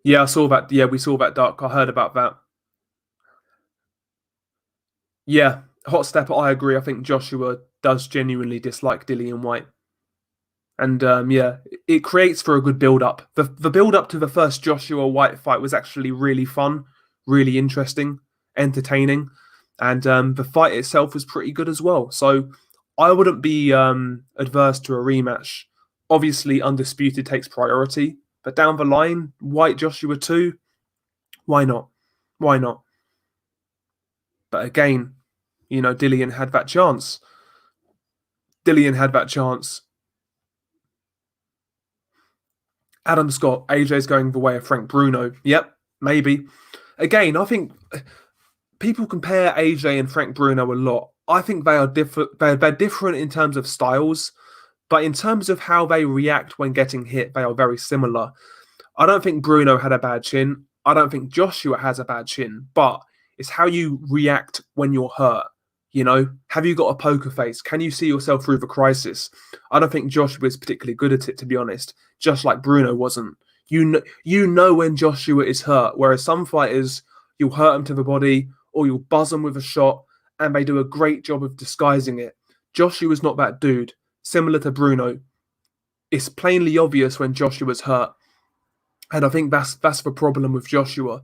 S1: Yeah, I saw that. Yeah, we saw that, Dark. I heard about that. Yeah, Hot Stepper, I agree. I think Joshua does genuinely dislike Dillian White. And yeah, it creates for a good build-up. The build-up to the first Joshua White fight was actually really fun, really interesting, entertaining. And the fight itself was pretty good as well. So I wouldn't be adverse to a rematch. Obviously, Undisputed takes priority. But down the line, White Joshua 2, why not? Why not? But again, you know, Dillian had that chance. Adam Scott, AJ's going the way of Frank Bruno. Yep, maybe. Again, I think people compare AJ and Frank Bruno a lot. I think they are different. They're different in terms of styles, but in terms of how they react when getting hit, they are very similar. I don't think Bruno had a bad chin. I don't think Joshua has a bad chin, but it's how you react when you're hurt. You know, have you got a poker face? Can you see yourself through the crisis? I don't think Joshua is particularly good at it, to be honest, just like Bruno wasn't. You know when Joshua is hurt, whereas some fighters, you'll hurt them to the body or you'll buzz them with a shot and they do a great job of disguising it. Joshua's not that dude. Similar to Bruno, it's plainly obvious when Joshua's hurt. And I think that's the problem with Joshua.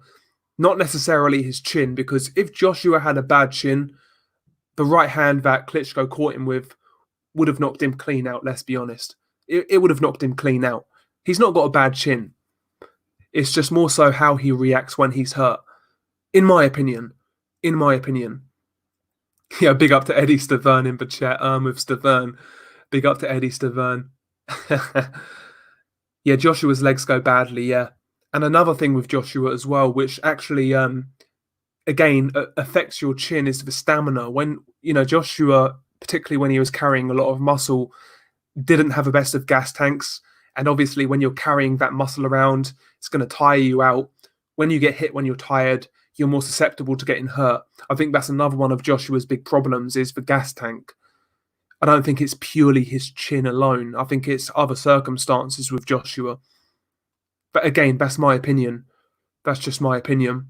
S1: Not necessarily his chin, because if Joshua had a bad chin, the right hand that Klitschko caught him with would have knocked him clean out, let's be honest. It would have knocked him clean out. He's not got a bad chin. It's just more so how he reacts when he's hurt. In my opinion. Yeah, big up to Eddie Stavern in the chat. With Stavern. Big up to Eddie Stavern. Yeah, Joshua's legs go badly, yeah. And another thing with Joshua as well, which actually again affects your chin, is the stamina. When, you know, Joshua, particularly when he was carrying a lot of muscle, didn't have the best of gas tanks. And obviously when you're carrying that muscle around, it's going to tire you out. When you get hit when you're tired, you're more susceptible to getting hurt. I think that's another one of Joshua's big problems, is the gas tank. I don't think it's purely his chin alone. I think it's other circumstances with Joshua. But again, that's my opinion. That's just my opinion.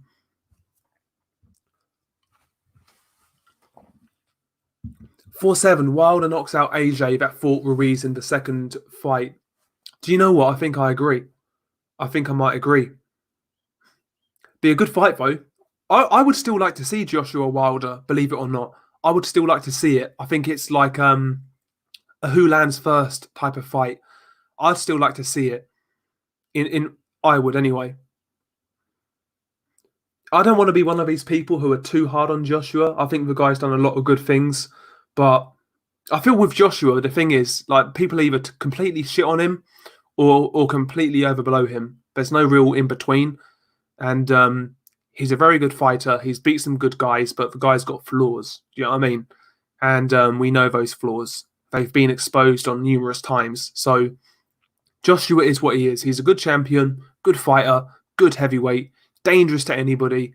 S1: 4-7, Wilder knocks out AJ that fought Ruiz in the second fight. Do you know what? I think I agree. I think I might agree. Be a good fight, though. I would still like to see Joshua Wilder, believe it or not. I would still like to see it. I think it's like a who lands first type of fight. I'd still like to see it. I would anyway. I don't want to be one of these people who are too hard on Joshua. I think the guy's done a lot of good things, but I feel with Joshua, the thing is, like, people either completely shit on him or completely overblow him. There's no real in between, and he's a very good fighter. He's beat some good guys, but the guy's got flaws. Do you know what I mean? And we know those flaws. They've been exposed on numerous times. So Joshua is what he is. He's a good champion, good fighter, good heavyweight. dangerous to anybody,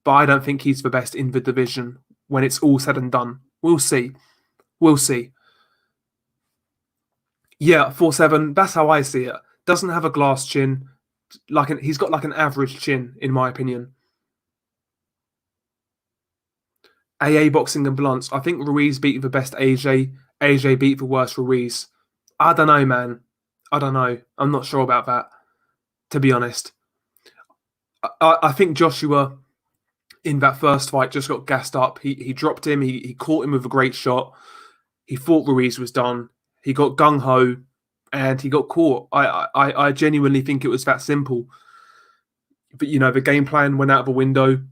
S1: but I don't think he's the best in the division when it's all said and done. We'll see. We'll see. Yeah, 4'7", that's how I see it. Doesn't have a glass chin. He's got like an average chin, in my opinion. AA boxing and blunts. I think Ruiz beat the best AJ. AJ beat the worst Ruiz. I don't know, man. I don't know. I'm not sure about that, to be honest. I think Joshua, in that first fight, just got gassed up. He dropped him. He caught him with a great shot. He thought Ruiz was done. He got gung-ho, and he got caught. I genuinely think it was that simple. But, the game plan went out of the window.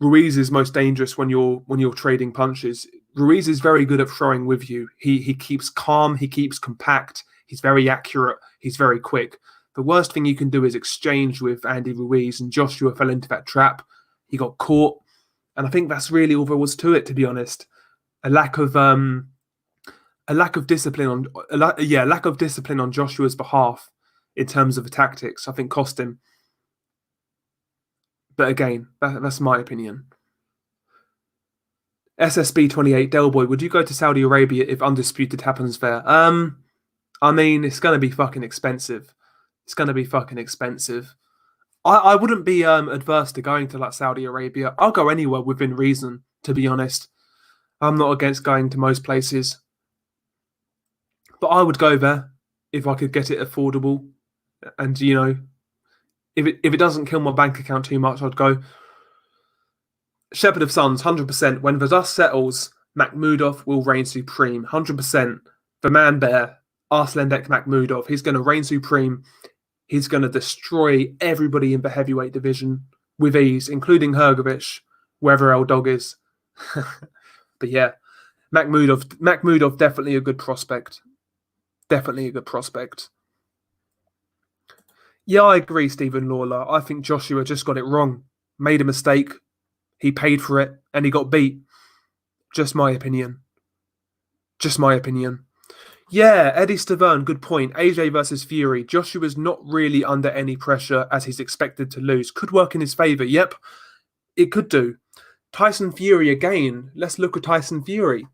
S1: Ruiz is most dangerous when you're trading punches. Ruiz is very good at throwing with you. He keeps calm. He keeps compact. He's very accurate. He's very quick. The worst thing you can do is exchange with Andy Ruiz, and Joshua fell into that trap. He got caught, and I think that's really all there was to it, to be honest. A lack of discipline on Joshua's behalf in terms of the tactics, I think cost him. But again, that's my opinion. SSB 28, Delboy, would you go to Saudi Arabia if Undisputed happens there? I mean, it's going to be fucking expensive. It's going to be fucking expensive. I wouldn't be adverse to going to like Saudi Arabia. I'll go anywhere within reason, to be honest. I'm not against going to most places. But I would go there if I could get it affordable. And, if it doesn't kill my bank account too much, I'd go. Shepherd of Sons, 100%. When the dust settles, Makhmudov will reign supreme. 100%. The man bear, Arslanbek Makhmudov, he's going to reign supreme. He's going to destroy everybody in the heavyweight division with ease, including Hrgovic, wherever El Dog is. But yeah, Makhmudov, definitely a good prospect. Definitely a good prospect. Yeah, I agree, Stephen Lawler. I think Joshua just got it wrong. Made a mistake. He paid for it, and he got beat. Just my opinion. Just my opinion. Yeah, Eddie Stavern, good point. AJ versus Fury. Joshua's not really under any pressure as he's expected to lose. Could work in his favour. Yep, it could do. Tyson Fury again. Let's look at Tyson Fury.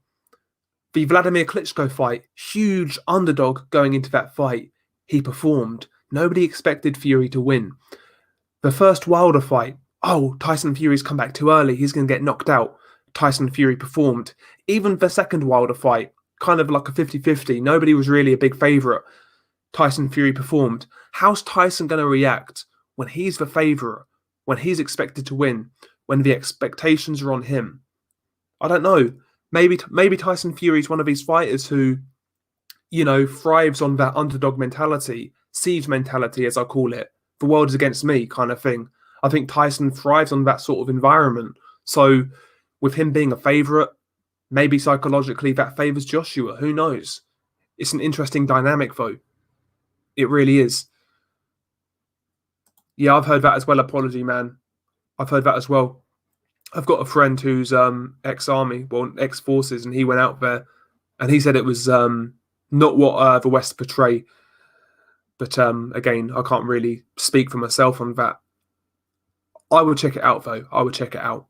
S1: The Vladimir Klitschko fight. Huge underdog going into that fight. He performed. Nobody expected Fury to win. The first Wilder fight. Oh, Tyson Fury's come back too early. He's going to get knocked out. Tyson Fury performed. Even the second Wilder fight, kind of like a 50-50. Nobody was really a big favourite. Tyson Fury performed. How's Tyson going to react when he's the favourite, when he's expected to win, when the expectations are on him? I don't know. Maybe Tyson Fury's one of these fighters who, thrives on that underdog mentality, siege mentality, as I call it. The world is against me kind of thing. I think Tyson thrives on that sort of environment. So with him being a favourite, maybe psychologically that favours Joshua. Who knows? It's an interesting dynamic, though. It really is. Yeah, I've heard that as well. Apology, man. I've heard that as well. I've got a friend who's ex-army, well, ex-forces, and he went out there, and he said it was not what the West portray. But again, I can't really speak for myself on that. I would check it out, though. I would check it out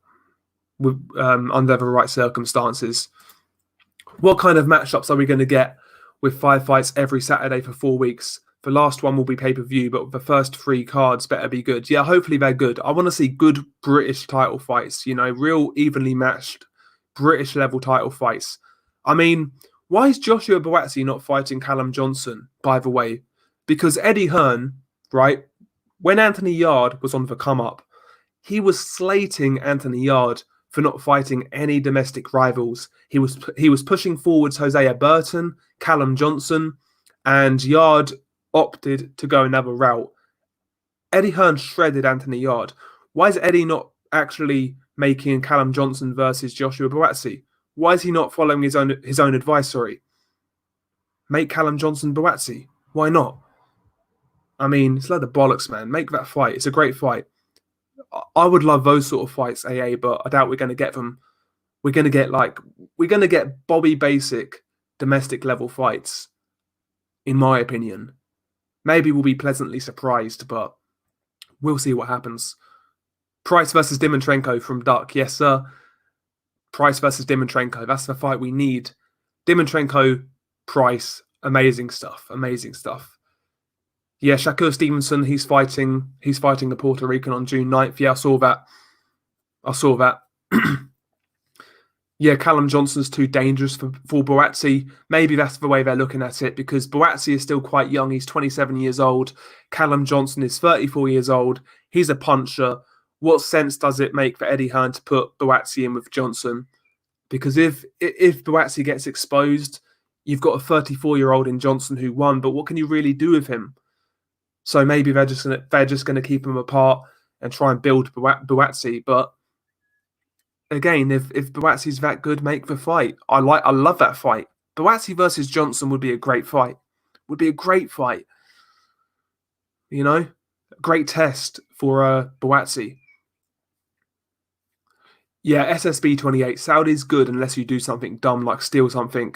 S1: with, under the right circumstances. What kind of matchups are we going to get with 5 fights every Saturday for 4 weeks? The last one will be pay-per-view, but the first 3 cards better be good. Yeah, hopefully they're good. I want to see good British title fights, real evenly matched British-level title fights. I mean, why is Joshua Buatsi not fighting Callum Johnson, by the way? Because Eddie Hearn, right, when Anthony Yarde was on the come-up, he was slating Anthony Yarde for not fighting any domestic rivals. He was pushing forwards Hosea Burton, Callum Johnson, and Yarde opted to go another route. Eddie Hearn shredded Anthony Yarde. Why is Eddie not actually making Callum Johnson versus Joshua Buatsi? Why is he not following his own advice? Sorry, make Callum Johnson Buatsi. Why not? I mean, it's a load of bollocks, man. Make that fight. It's a great fight. I would love those sort of fights, AA, but I doubt we're going to get them. We're going to get Bobby Basic domestic level fights, in my opinion. Maybe we'll be pleasantly surprised, but we'll see what happens. Price versus Dimitrenko from Duck. Yes, sir. Price versus Dimitrenko. That's the fight we need. Dimitrenko, Price. Amazing stuff. Amazing stuff. Yeah, Shakur Stevenson, he's fighting the Puerto Rican on June 9th. Yeah, I saw that. Yeah, Callum Johnson's too dangerous for Buatsi. Maybe that's the way they're looking at it, because Buatsi is still quite young. He's 27 years old. Callum Johnson is 34 years old. He's a puncher. What sense does it make for Eddie Hearn to put Buatsi in with Johnson? Because if Buatsi gets exposed, you've got a 34-year-old in Johnson who won, but what can you really do with him? So maybe they're just gonna keep him apart and try and build Buatsi. But again, if Buatsi's that good, make the fight. I love that fight. Buatsi versus Johnson would be a great fight. Would be a great fight. You know, a great test for Buatsi. Yeah, SSB 28. Saudi's good unless you do something dumb like steal something,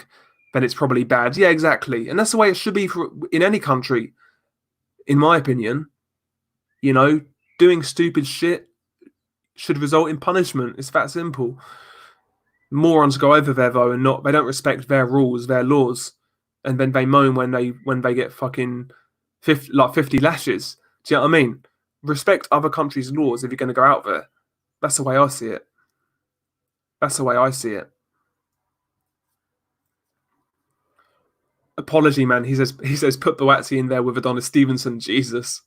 S1: then it's probably bad. Yeah, exactly. And that's the way it should be in any country, in my opinion. You know, doing stupid shit should result in punishment. It's that simple. Morons go over there though, and they don't respect their rules, their laws, and then they moan when they get fucking 50 lashes. Do you know what I mean? Respect other countries' laws if you're going to go out there. That's the way I see it. That's the way I see it. Apology, man. He says put Buatsi in there with Adonis Stevenson. Jesus.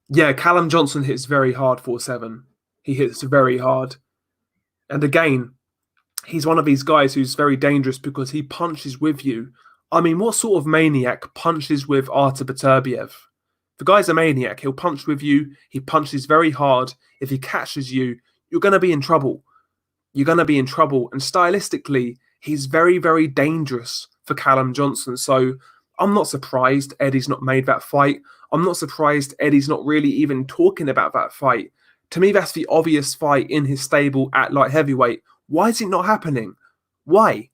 S1: Yeah, Callum Johnson hits very hard 4-7. He hits very hard. And again, he's one of these guys who's very dangerous because he punches with you. I mean, what sort of maniac punches with Artur Beterbiev? The guy's a maniac. He'll punch with you. He punches very hard. If he catches you, you're going to be in trouble. You're going to be in trouble. And stylistically, he's very, very dangerous for Callum Johnson. So I'm not surprised Eddie's not made that fight. I'm not surprised Eddie's not really even talking about that fight. To me, that's the obvious fight in his stable at light heavyweight. Why is it not happening? Why?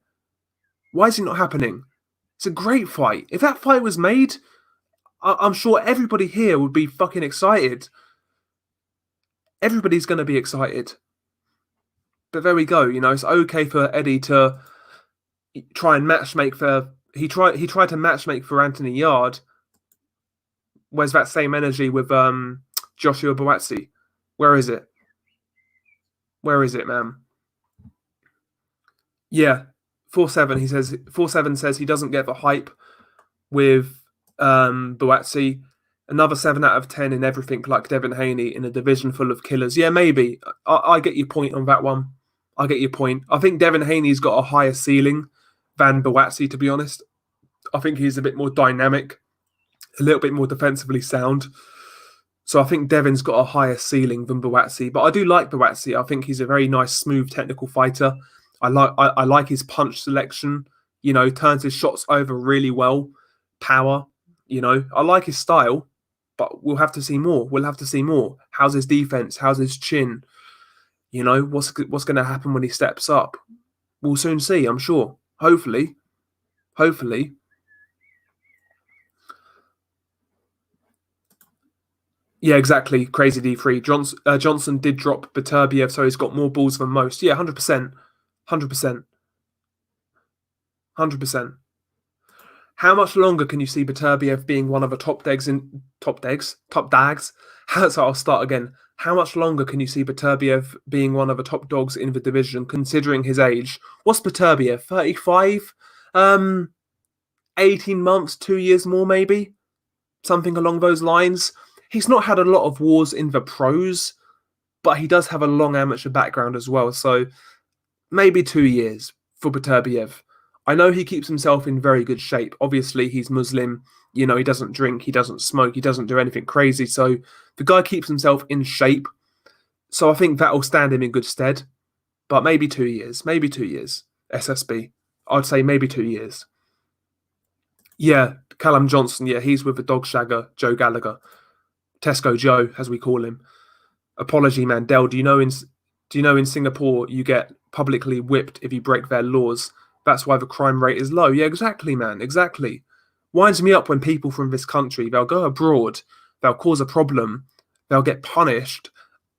S1: Why is it not happening? It's a great fight. If that fight was made, I'm sure everybody here would be fucking excited. Everybody's going to be excited. But there we go. You know, it's okay for Eddie to try and matchmake for... He tried to matchmake for Anthony Yard. Where's that same energy with Joshua Buatsi? Where is it? Where is it, man? Yeah, 4-7. He says 4-7 says he doesn't get the hype with Buatsi. Another 7 out of 10 in everything like Devin Haney in a division full of killers. Yeah, maybe. I get your point on that one. I get your point. I think Devin Haney's got a higher ceiling than Buatsi, to be honest. I think he's a bit more dynamic, a little bit more defensively sound. So I think Devin's got a higher ceiling than Buatsi. But I do like Buatsi. I think he's a very nice, smooth, technical fighter. I like his punch selection. You know, turns his shots over really well. Power. You know, I like his style. But we'll have to see more. We'll have to see more. How's his defense? How's his chin? You know, what's going to happen when he steps up? We'll soon see, I'm sure. Hopefully. Hopefully. Yeah, exactly. Crazy D3. Johnson did drop Beterbiev, so he's got more balls than most. Yeah, 100%. 100%. 100%. How much longer can you see Beterbiev being one of the top dags? So I'll start again. How much longer can you see Beterbiev being one of the top dogs in the division, considering his age? What's Beterbiev? 35? 18 months, 2 years more, maybe? Something along those lines. He's not had a lot of wars in the pros, but he does have a long amateur background as well. So maybe 2 years for Beterbiev. I know he keeps himself in very good shape. Obviously, he's Muslim. You know, he doesn't drink, he doesn't smoke, he doesn't do anything crazy. So the guy keeps himself in shape. So I think that will stand him in good stead. But maybe 2 years. Maybe 2 years. SSB. I'd say maybe 2 years. Yeah, Callum Johnson. Yeah, he's with the dog shagger, Joe Gallagher. Tesco Joe, as we call him. Apology, Mandel. Do you know in Singapore you get publicly whipped if you break their laws? That's why the crime rate is low. Yeah, exactly, man. Exactly. Winds me up when people from this country, they'll go abroad, they'll cause a problem, they'll get punished,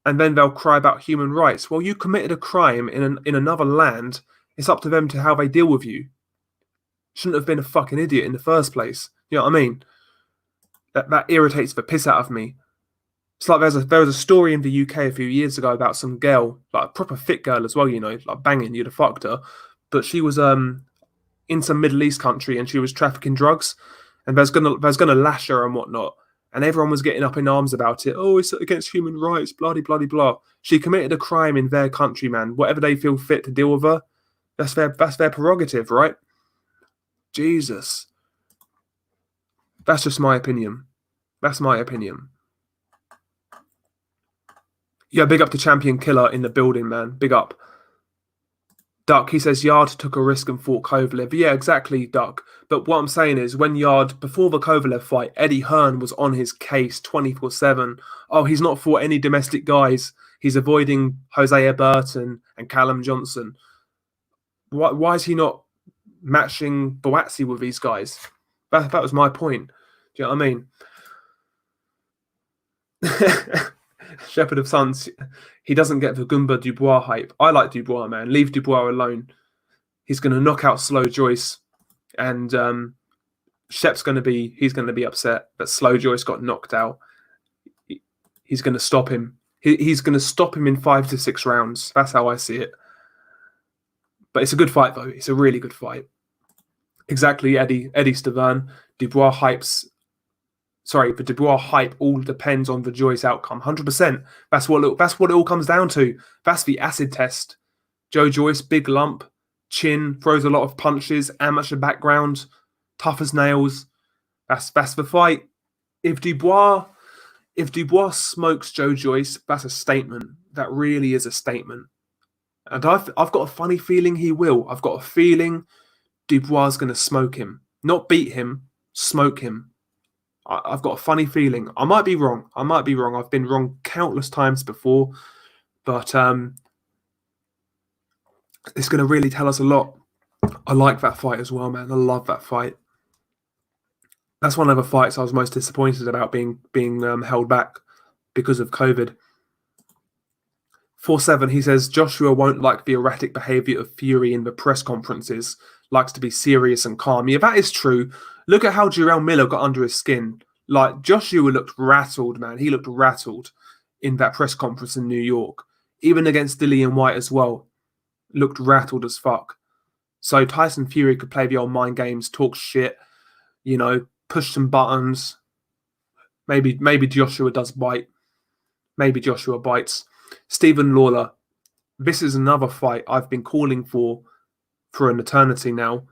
S1: and then they'll cry about human rights. Well, you committed a crime in another land. It's up to them to how they deal with you. Shouldn't have been a fucking idiot in the first place. You know what I mean? That irritates the piss out of me. It's like there was a story in the UK a few years ago about some girl, like a proper fit girl as well, you know, like banging, you'd have fucked her. But she was in some Middle East country and she was trafficking drugs, and there's gonna lash her and whatnot. And everyone was getting up in arms about it. Oh, it's against human rights, bloody bloody blah. She committed a crime in their country, man. Whatever they feel fit to deal with her, that's their prerogative, right? Jesus. That's just my opinion. That's my opinion. Yeah, big up to Champion Killer in the building, man. Big up. Duck, he says Yard took a risk and fought Kovalev. Yeah, exactly, Duck. But what I'm saying is, when Yard, before the Kovalev fight, Eddie Hearn was on his case 24/7. Oh, he's not fought any domestic guys. He's avoiding Hosea Burton and Callum Johnson. Why is he not matching Boazzi with these guys? That was my point. Do you know what I mean? Shepherd of Sons, he doesn't get the Goomba Dubois hype. I like Dubois, man. Leave Dubois alone. He's going to knock out Slow Joyce, and Shep's going to be upset that Slow Joyce got knocked out. He's going to stop him. He's going to stop him in 5 to 6 rounds. That's how I see it. But it's a good fight, though. It's a really good fight. Exactly, Eddie Stavern. Dubois hypes. Sorry, the Dubois hype all depends on the Joyce outcome. 100%. That's what it all comes down to. That's the acid test. Joe Joyce, big lump, chin, throws a lot of punches, amateur background, tough as nails. That's the fight. If Dubois smokes Joe Joyce, that's a statement. That really is a statement. And I've got a funny feeling he will. I've got a feeling Dubois is going to smoke him. Not beat him, smoke him. I've got a funny feeling. I might be wrong. I've been wrong countless times before. But it's going to really tell us a lot. I like that fight as well, man. I love that fight. That's one of the fights I was most disappointed about being held back because of COVID. 4-7, he says, Joshua won't like the erratic behaviour of Fury in the press conferences. Likes to be serious and calm. Yeah, that is true. Look at how Jarrell Miller got under his skin. Like, Joshua looked rattled, man. He looked rattled in that press conference in New York. Even against Dillian White as well. Looked rattled as fuck. So Tyson Fury could play the old mind games, talk shit, you know, push some buttons. Maybe Joshua does bite. Maybe Joshua bites. Stephen Lawler. This is another fight I've been calling for an eternity now.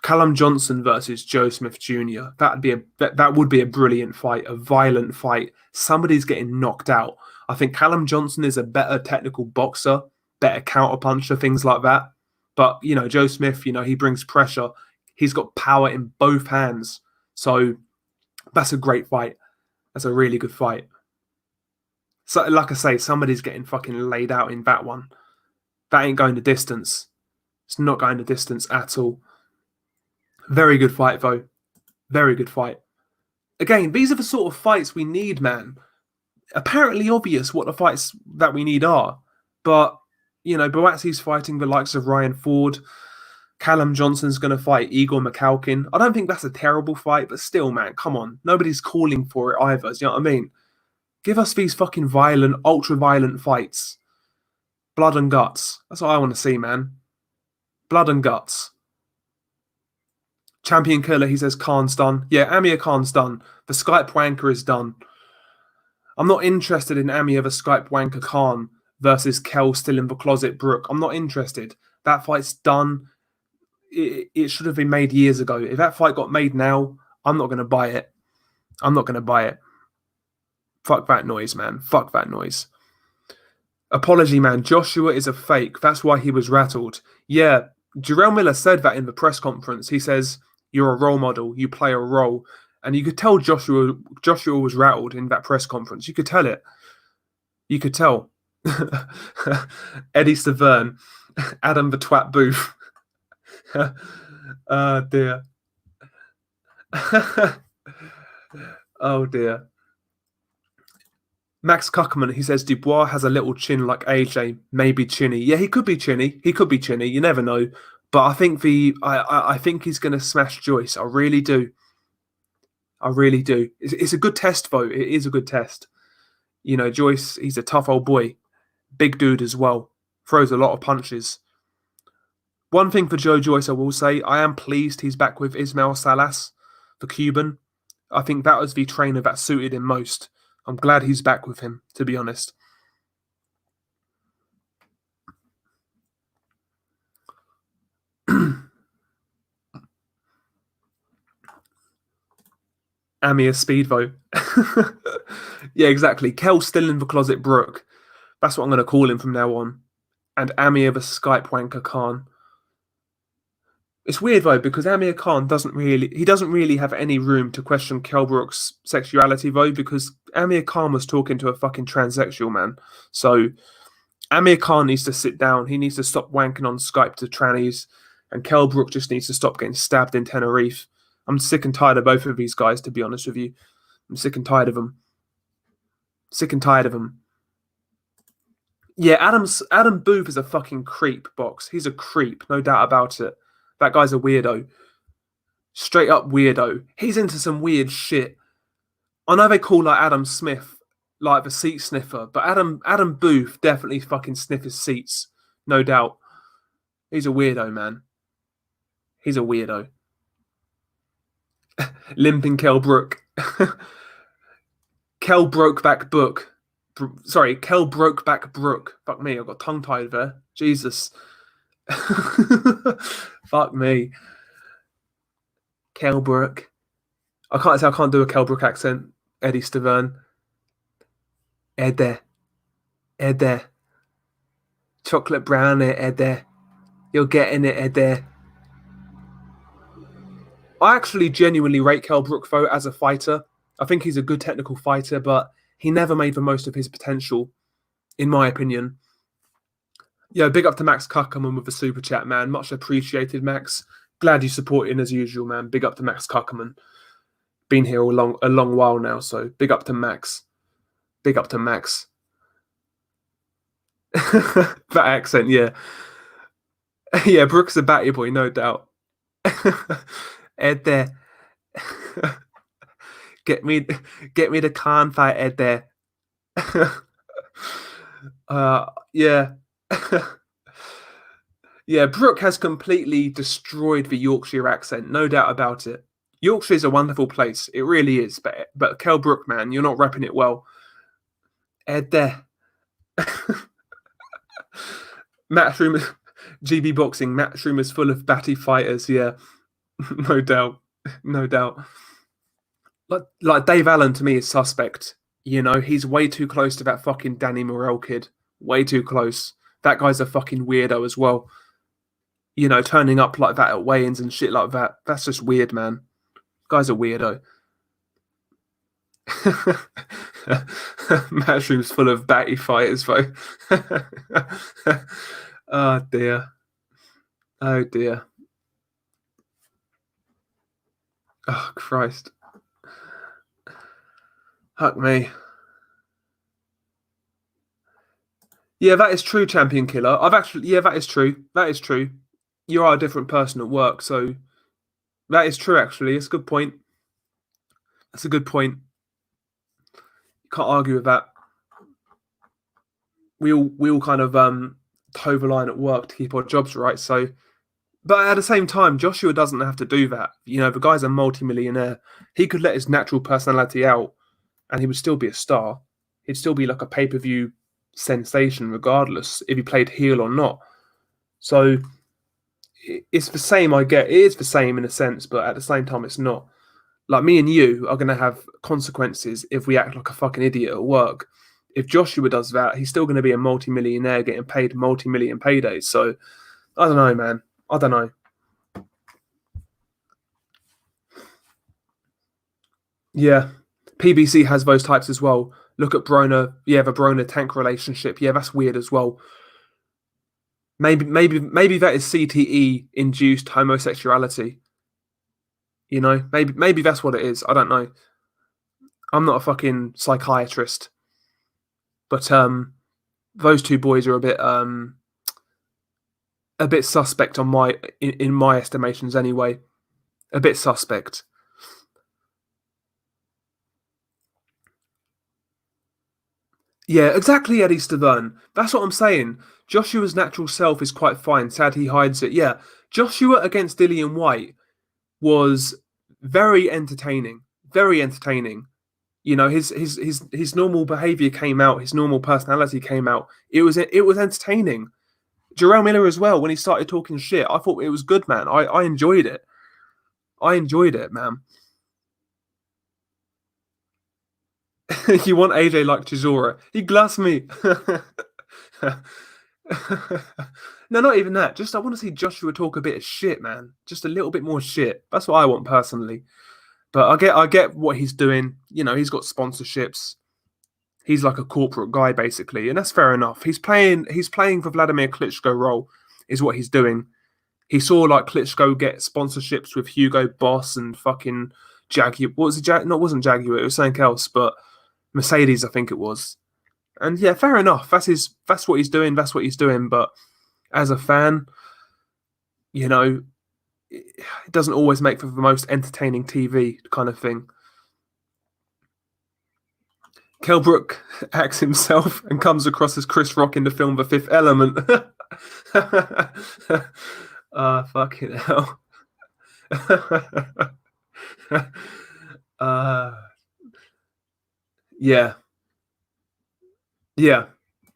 S1: Callum Johnson versus Joe Smith Jr. That would be a brilliant fight, a violent fight. Somebody's getting knocked out. I think Callum Johnson is a better technical boxer, better counterpuncher, things like that. But, you know, Joe Smith, you know, he brings pressure. He's got power in both hands. So that's a great fight. That's a really good fight. So, like I say, somebody's getting fucking laid out in that one. That ain't going the distance. It's not going the distance at all. Very good fight, though. Very good fight. Again, these are the sort of fights we need, man. Apparently obvious what the fights that we need are. But, you know, Boazzi's fighting the likes of Ryan Ford. Callum Johnson's going to fight Igor McCalkin. I don't think that's a terrible fight, but still, man, come on. Nobody's calling for it either. Do you know what I mean? Give us these fucking violent, ultra-violent fights. Blood and guts. That's what I want to see, man. Blood and guts. Champion Killer, he says Khan's done. Yeah, Amir Khan's done. The Skype wanker is done. I'm not interested in Amir the Skype wanker Khan versus Kel still in the closet Brooke. I'm not interested. That fight's done. It should have been made years ago. If that fight got made now, I'm not going to buy it. I'm not going to buy it. Fuck that noise, man. Fuck that noise. Apology, man. Joshua is a fake. That's why he was rattled. Yeah, Jarrell Miller said that in the press conference. He says, you're a role model. You play a role. And you could tell Joshua was rattled in that press conference. You could tell it. You could tell. Eddie Stavern. Adam the Twat Booth. Oh, dear. Oh, dear. Max Kuckerman, he says Dubois has a little chin like AJ, maybe chinny. Yeah, he could be chinny. He could be chinny. You never know. But I think I think he's going to smash Joyce. I really do. I really do. It's a good test, though. It is a good test. You know, Joyce, he's a tough old boy. Big dude as well. Throws a lot of punches. One thing for Joe Joyce, I will say, I am pleased he's back with Ismael Salas, the Cuban. I think that was the trainer that suited him most. I'm glad he's back with him, to be honest. Amir Speedvo. Yeah, exactly. Kel's still in the closet Brooke. That's what I'm going to call him from now on. And Amir the Skype wanker Khan. It's weird though, because Amir Khan doesn't really have any room to question Kell Brook's sexuality though, because Amir Khan was talking to a fucking transsexual man. So Amir Khan needs to sit down. He needs to stop wanking on Skype to trannies, and Kell Brook just needs to stop getting stabbed in Tenerife. I'm sick and tired of both of these guys, to be honest with you. I'm sick and tired of them. Sick and tired of them. Yeah, Adam Booth is a fucking creep, Box. He's a creep, no doubt about it. That guy's a weirdo. Straight up weirdo. He's into some weird shit. I know they call like Adam Smith like the seat sniffer, but Adam Booth definitely fucking sniffs seats. No doubt. He's a weirdo, man. He's a weirdo. Limping Kell Brook. Kell broke back book. Sorry, Kell broke back Brook. Fuck me, I got tongue tied there. Jesus. Fuck me. Kell Brook. I can't do a Kell Brook accent. Eddie Stavern. Edde. Chocolate brownie, Edde. You're getting it, Edde. I actually genuinely rate Kell Brook though as a fighter. I think he's a good technical fighter, but he never made the most of his potential, in my opinion. Yeah, big up to Max Kuckerman with the super chat, man. Much appreciated, Max. Glad you supporting as usual, man. Big up to Max Kuckerman. Been here a long while now, so big up to Max. Big up to Max. That accent, yeah. Yeah, Brooks a batty boy, no doubt. Ed there. Get me the Khan fight, Ed there. Yeah. Yeah, Brooke has completely destroyed the Yorkshire accent, no doubt about it. Yorkshire is a wonderful place, it really is. But Kell Brook, man, you're not repping it well. Ed there. Matchroom, GB Boxing. Matchroom is full of batty fighters. Yeah, no doubt, no doubt. Like Dave Allen to me is suspect. You know, he's way too close to that fucking Danny Morrell kid. Way too close. That guy's a fucking weirdo as well. You know, turning up like that at weigh-ins and shit like that. That's just weird, man. Guy's a weirdo. Matchroom's full of batty fighters, though. Oh, dear. Oh, dear. Oh, Christ. Fuck me. Yeah, that is true, Champion Killer. That is true. That is true. You are a different person at work, so that is true, actually. It's a good point. That's a good point. You can't argue with that. We all kind of toe the line at work to keep our jobs right, so... But at the same time, Joshua doesn't have to do that. You know, the guy's a multi-millionaire. He could let his natural personality out and he would still be a star. He'd still be like a pay-per-view sensation regardless if he played heel or not. So it's the same, I get. It is the same in a sense, but at the same time it's not. Like me and you are going to have consequences if we act like a fucking idiot at work. If Joshua does that, he's still going to be a multi-millionaire getting paid multi-million paydays. So I don't know, man. I don't know. Yeah. PBC has those types as well. Look at Broner. Yeah, the Broner Tank relationship. Yeah, that's weird as well. Maybe that is CTE induced homosexuality. You know, maybe that's what it is. I don't know. I'm not a fucking psychiatrist. But those two boys are a bit suspect in my estimations anyway. A bit suspect. Yeah, exactly, Eddie Stavern. That's what I'm saying. Joshua's natural self is quite fine. Sad he hides it. Yeah, Joshua against Dillian White was very entertaining. Very entertaining. You know, his normal behavior came out. His normal personality came out. It was entertaining. Jarrell Miller as well. When he started talking shit, I thought it was good, man. I enjoyed it. I enjoyed it, man. You want AJ like Chisora? He glassed me. No, not even that. Just I want to see Joshua talk a bit of shit, man. Just a little bit more shit. That's what I want personally. But I get what he's doing. You know, he's got sponsorships. He's like a corporate guy basically, and that's fair enough. He's playing for Vladimir Klitschko role, is what he's doing. He saw like Klitschko get sponsorships with Hugo Boss and fucking Jaguar. What was it? No, it wasn't Jaguar. It was something else, but Mercedes, I think it was. And yeah, fair enough. That's what he's doing. That's what he's doing. But as a fan, you know, it doesn't always make for the most entertaining TV kind of thing. Kelbrook acts himself and comes across as Chris Rock in the film The Fifth Element. Fucking hell. Yeah. Yeah.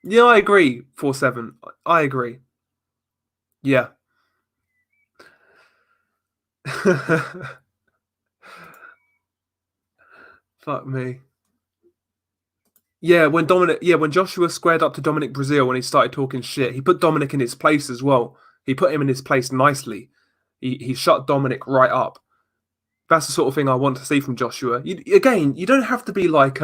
S1: Yeah, I agree, 4-7. I agree. Yeah. Fuck me. Yeah, when Joshua squared up to Dominic Brazil when he started talking shit, he put Dominic in his place as well. He put him in his place nicely. He shut Dominic right up. That's the sort of thing I want to see from Joshua. You don't have to be like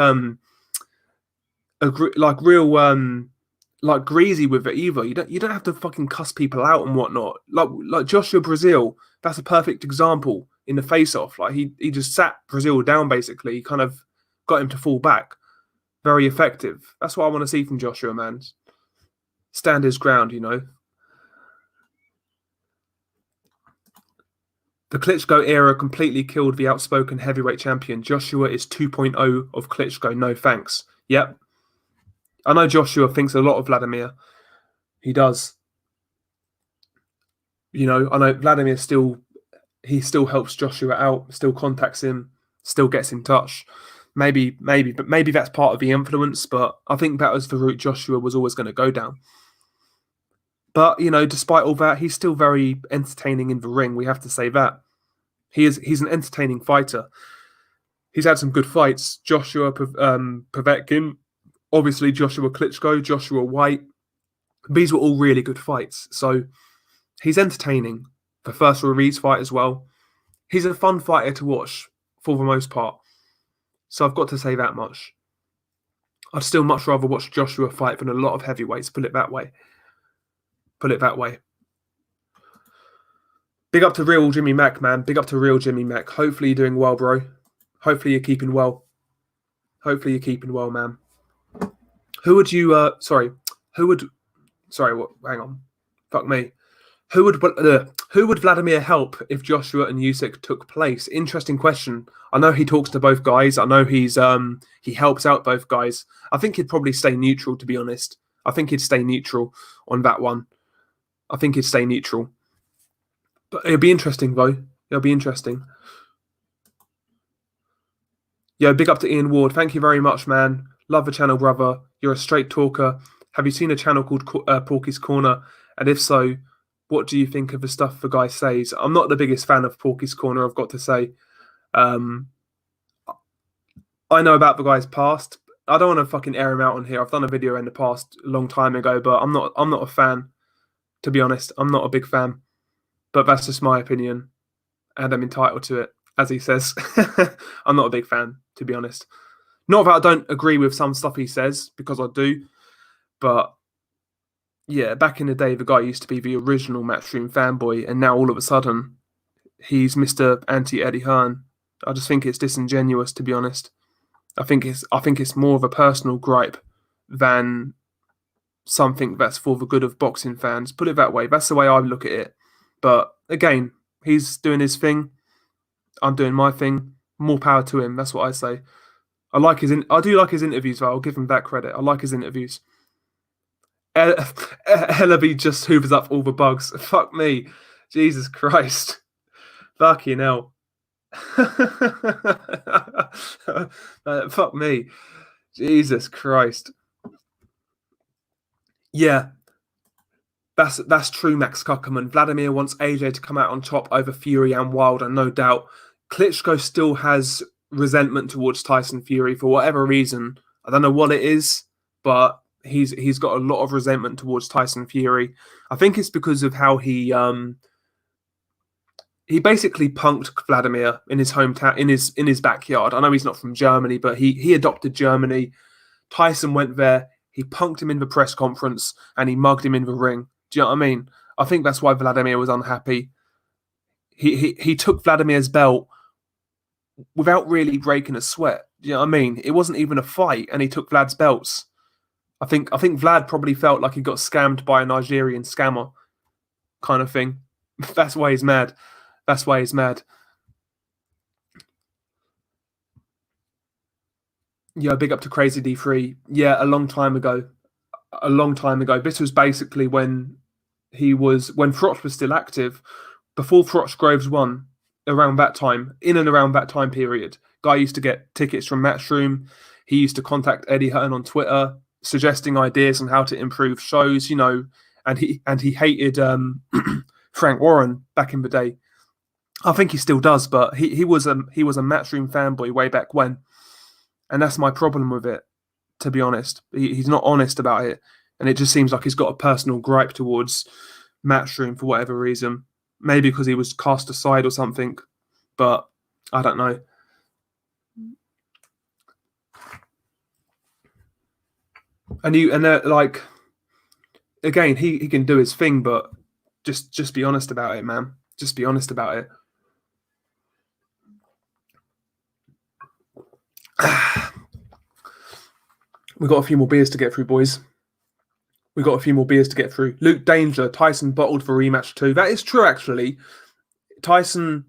S1: greasy with it either. You don't have to fucking cuss people out and whatnot. Like Joshua Brazil, that's a perfect example in the face-off. Like he just sat Brazil down basically. He kind of got him to fall back. Very effective. That's what I want to see from Joshua, man. Stand his ground, you know. The Klitschko era completely killed the outspoken heavyweight champion. Joshua is 2.0 of Klitschko. No thanks. Yep. I know Joshua thinks a lot of Vladimir. He does. You know, I know Vladimir still helps Joshua out, still contacts him, still gets in touch. Maybe that's part of the influence, but I think that was the route Joshua was always going to go down. But, you know, despite all that, he's still very entertaining in the ring. We have to say that. He's an entertaining fighter. He's had some good fights. Joshua Povetkin, obviously Joshua Klitschko, Joshua White. These were all really good fights. So he's entertaining. The first Ruiz fight as well. He's a fun fighter to watch for the most part. So I've got to say that much. I'd still much rather watch Joshua fight than a lot of heavyweights, put it that way. Big up to real Jimmy Mack, man. Big up to real Jimmy Mack. Hopefully you're doing well, bro. Hopefully you're keeping well. Man. Hang on. Fuck me. Who would Vladimir help if Joshua and Usyk took place? Interesting question. I know he talks to both guys. I know he helps out both guys. I think he'd probably stay neutral, to be honest. I think he'd stay neutral on that one. I think he'd stay neutral. But it'll be interesting, though. It'll be interesting. Yo, big up to Ian Ward. Thank you very much, man. Love the channel, brother. You're a straight talker. Have you seen a channel called Porky's Corner? And if so, what do you think of the stuff the guy says? I'm not the biggest fan of Porky's Corner, I've got to say. I know about the guy's past. I don't want to fucking air him out on here. I've done a video in the past a long time ago, but I'm not a fan, to be honest. I'm not a big fan. But that's just my opinion. And I'm entitled to it, as he says. I'm not a big fan, to be honest. Not that I don't agree with some stuff he says, because I do. But yeah, back in the day, the guy used to be the original Matchroom fanboy, and now all of a sudden, he's Mr. Anti-Eddie Hearn. I just think it's disingenuous, to be honest. I think it's more of a personal gripe than something that's for the good of boxing fans. Put it that way. That's the way I look at it. But again, he's doing his thing. I'm doing my thing. More power to him. That's what I say. I do like his interviews, though. I'll give him that credit. I like his interviews. Ellaby just hoovers up all the bugs. Fuck me. Jesus Christ. Fucking hell. Fuck me. Jesus Christ. Yeah. That's true, Max Kuckerman. Vladimir wants AJ to come out on top over Fury and Wilder, no doubt. Klitschko still has resentment towards Tyson Fury for whatever reason. I don't know what it is, but he's got a lot of resentment towards Tyson Fury. I think it's because of how he basically punked Vladimir in his hometown, in his backyard. I know he's not from Germany, but he adopted Germany. Tyson went there, he punked him in the press conference, and he mugged him in the ring. Do you know what I mean? I think that's why Vladimir was unhappy. He took Vladimir's belt without really breaking a sweat. Do you know what I mean? It wasn't even a fight, and he took Vlad's belts. I think Vlad probably felt like he got scammed by a Nigerian scammer, kind of thing. That's why he's mad. That's why he's mad. Yeah, big up to Crazy D3. Yeah, a long time ago. This was basically when Froch was still active, before Froch Groves won, around that time period. Guy used to get tickets from Matchroom. He used to contact Eddie Hearn on Twitter, suggesting ideas on how to improve shows, and he hated Frank Warren back in the day. I think he still does, but he was a Matchroom fanboy way back when, and that's my problem with it. To be honest, he's not honest about it, and it just seems like he's got a personal gripe towards Matchroom for whatever reason. Maybe because he was cast aside or something, but I don't know. And like, again, he can do his thing, but just be honest about it, man. Just be honest about it. We got a few more beers to get through, boys. Luke Danger, Tyson bottled for rematch too. That is true, actually. Tyson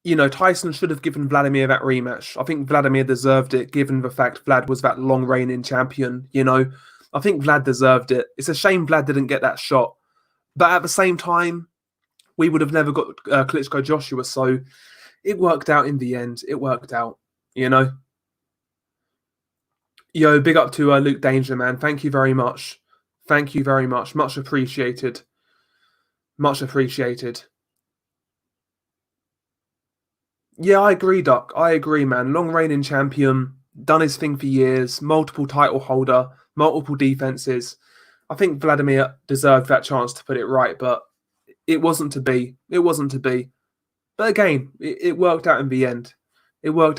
S1: should have given Vladimir that rematch. I think Vladimir deserved it, given the fact Vlad was that long reigning champion. I think Vlad deserved it. It's a shame Vlad didn't get that shot. But at the same time, we would have never got Klitschko Joshua, so it worked out in the end. It worked out, Yo, big up to Luke Danger, man. Thank you very much. Much appreciated. Yeah, I agree, Duck. I agree, man. Long reigning champion, done his thing for years, multiple title holder, multiple defenses. I think Vladimir deserved that chance to put it right, but it wasn't to be. But again, it worked out in the end. We got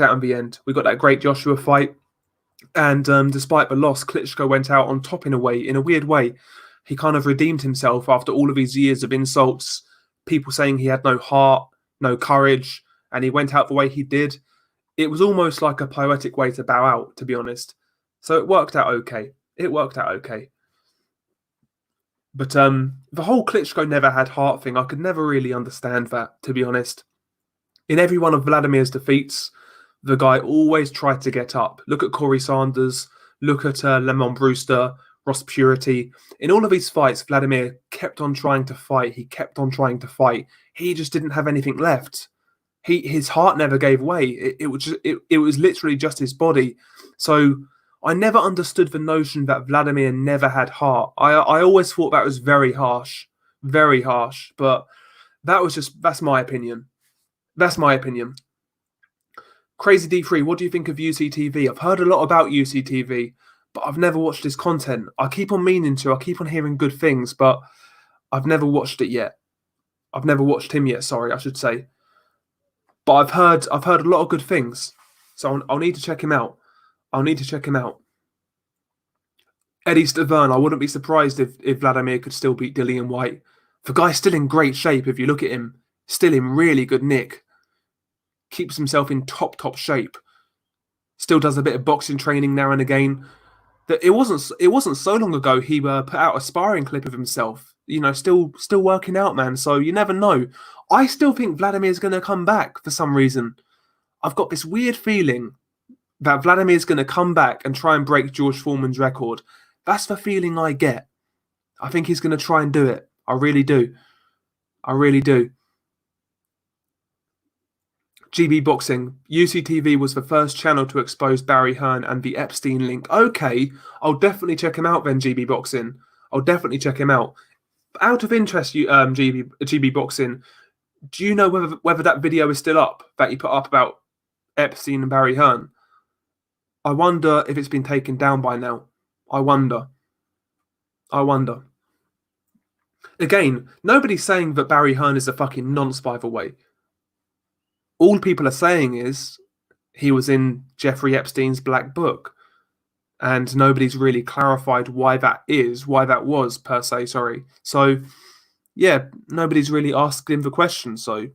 S1: that great Joshua fight. And despite the loss, Klitschko went out on top in a weird way. He kind of redeemed himself after all of his years of insults, people saying he had no heart, no courage, and he went out the way he did. It was almost like a poetic way to bow out, to be honest. So it worked out okay. But the whole Klitschko never had heart thing, I could never really understand that, to be honest. In every one of Vladimir's defeats, the guy always tried to get up. Look at Corey Sanders. Look at Lemon Brewster, Ross Purity. In all of these fights, Vladimir kept on trying to fight. He just didn't have anything left. His heart never gave way. It was literally just his body. So I never understood the notion that Vladimir never had heart. I always thought that was very harsh. But that's my opinion. Crazy D3, what do you think of UCTV? I've heard a lot about UCTV, but I've never watched his content. I keep on meaning to. I keep on hearing good things, but I've never watched it yet. I've never watched him yet, sorry, I should say. But I've heard a lot of good things. So I'll need to check him out. Eddie Stavern, I wouldn't be surprised if Vladimir could still beat Dillian White. The guy's still in great shape if you look at him. Still in really good nick. Keeps himself in top shape. Still does a bit of boxing training now and again. That it wasn't so long ago he put out a sparring clip of himself. You know, still working out, man. So you never know. I still think Vladimir's going to come back for some reason. I've got this weird feeling that Vladimir's going to come back and try and break George Foreman's record. That's the feeling I get. I think he's going to try and do it. I really do. I really do. GB Boxing. UCTV was the first channel to expose Barry Hearn and the Epstein link. Okay, I'll definitely check him out then, GB Boxing. I'll definitely check him out. Out of interest, GB Boxing, do you know whether that video is still up that he put up about Epstein and Barry Hearn? I wonder if it's been taken down by now. I wonder. Again, nobody's saying that Barry Hearn is a fucking nonce, by the way. All people are saying is he was in Jeffrey Epstein's black book. And nobody's really clarified why that was, per se, sorry. So, yeah, nobody's really asked him the question. So,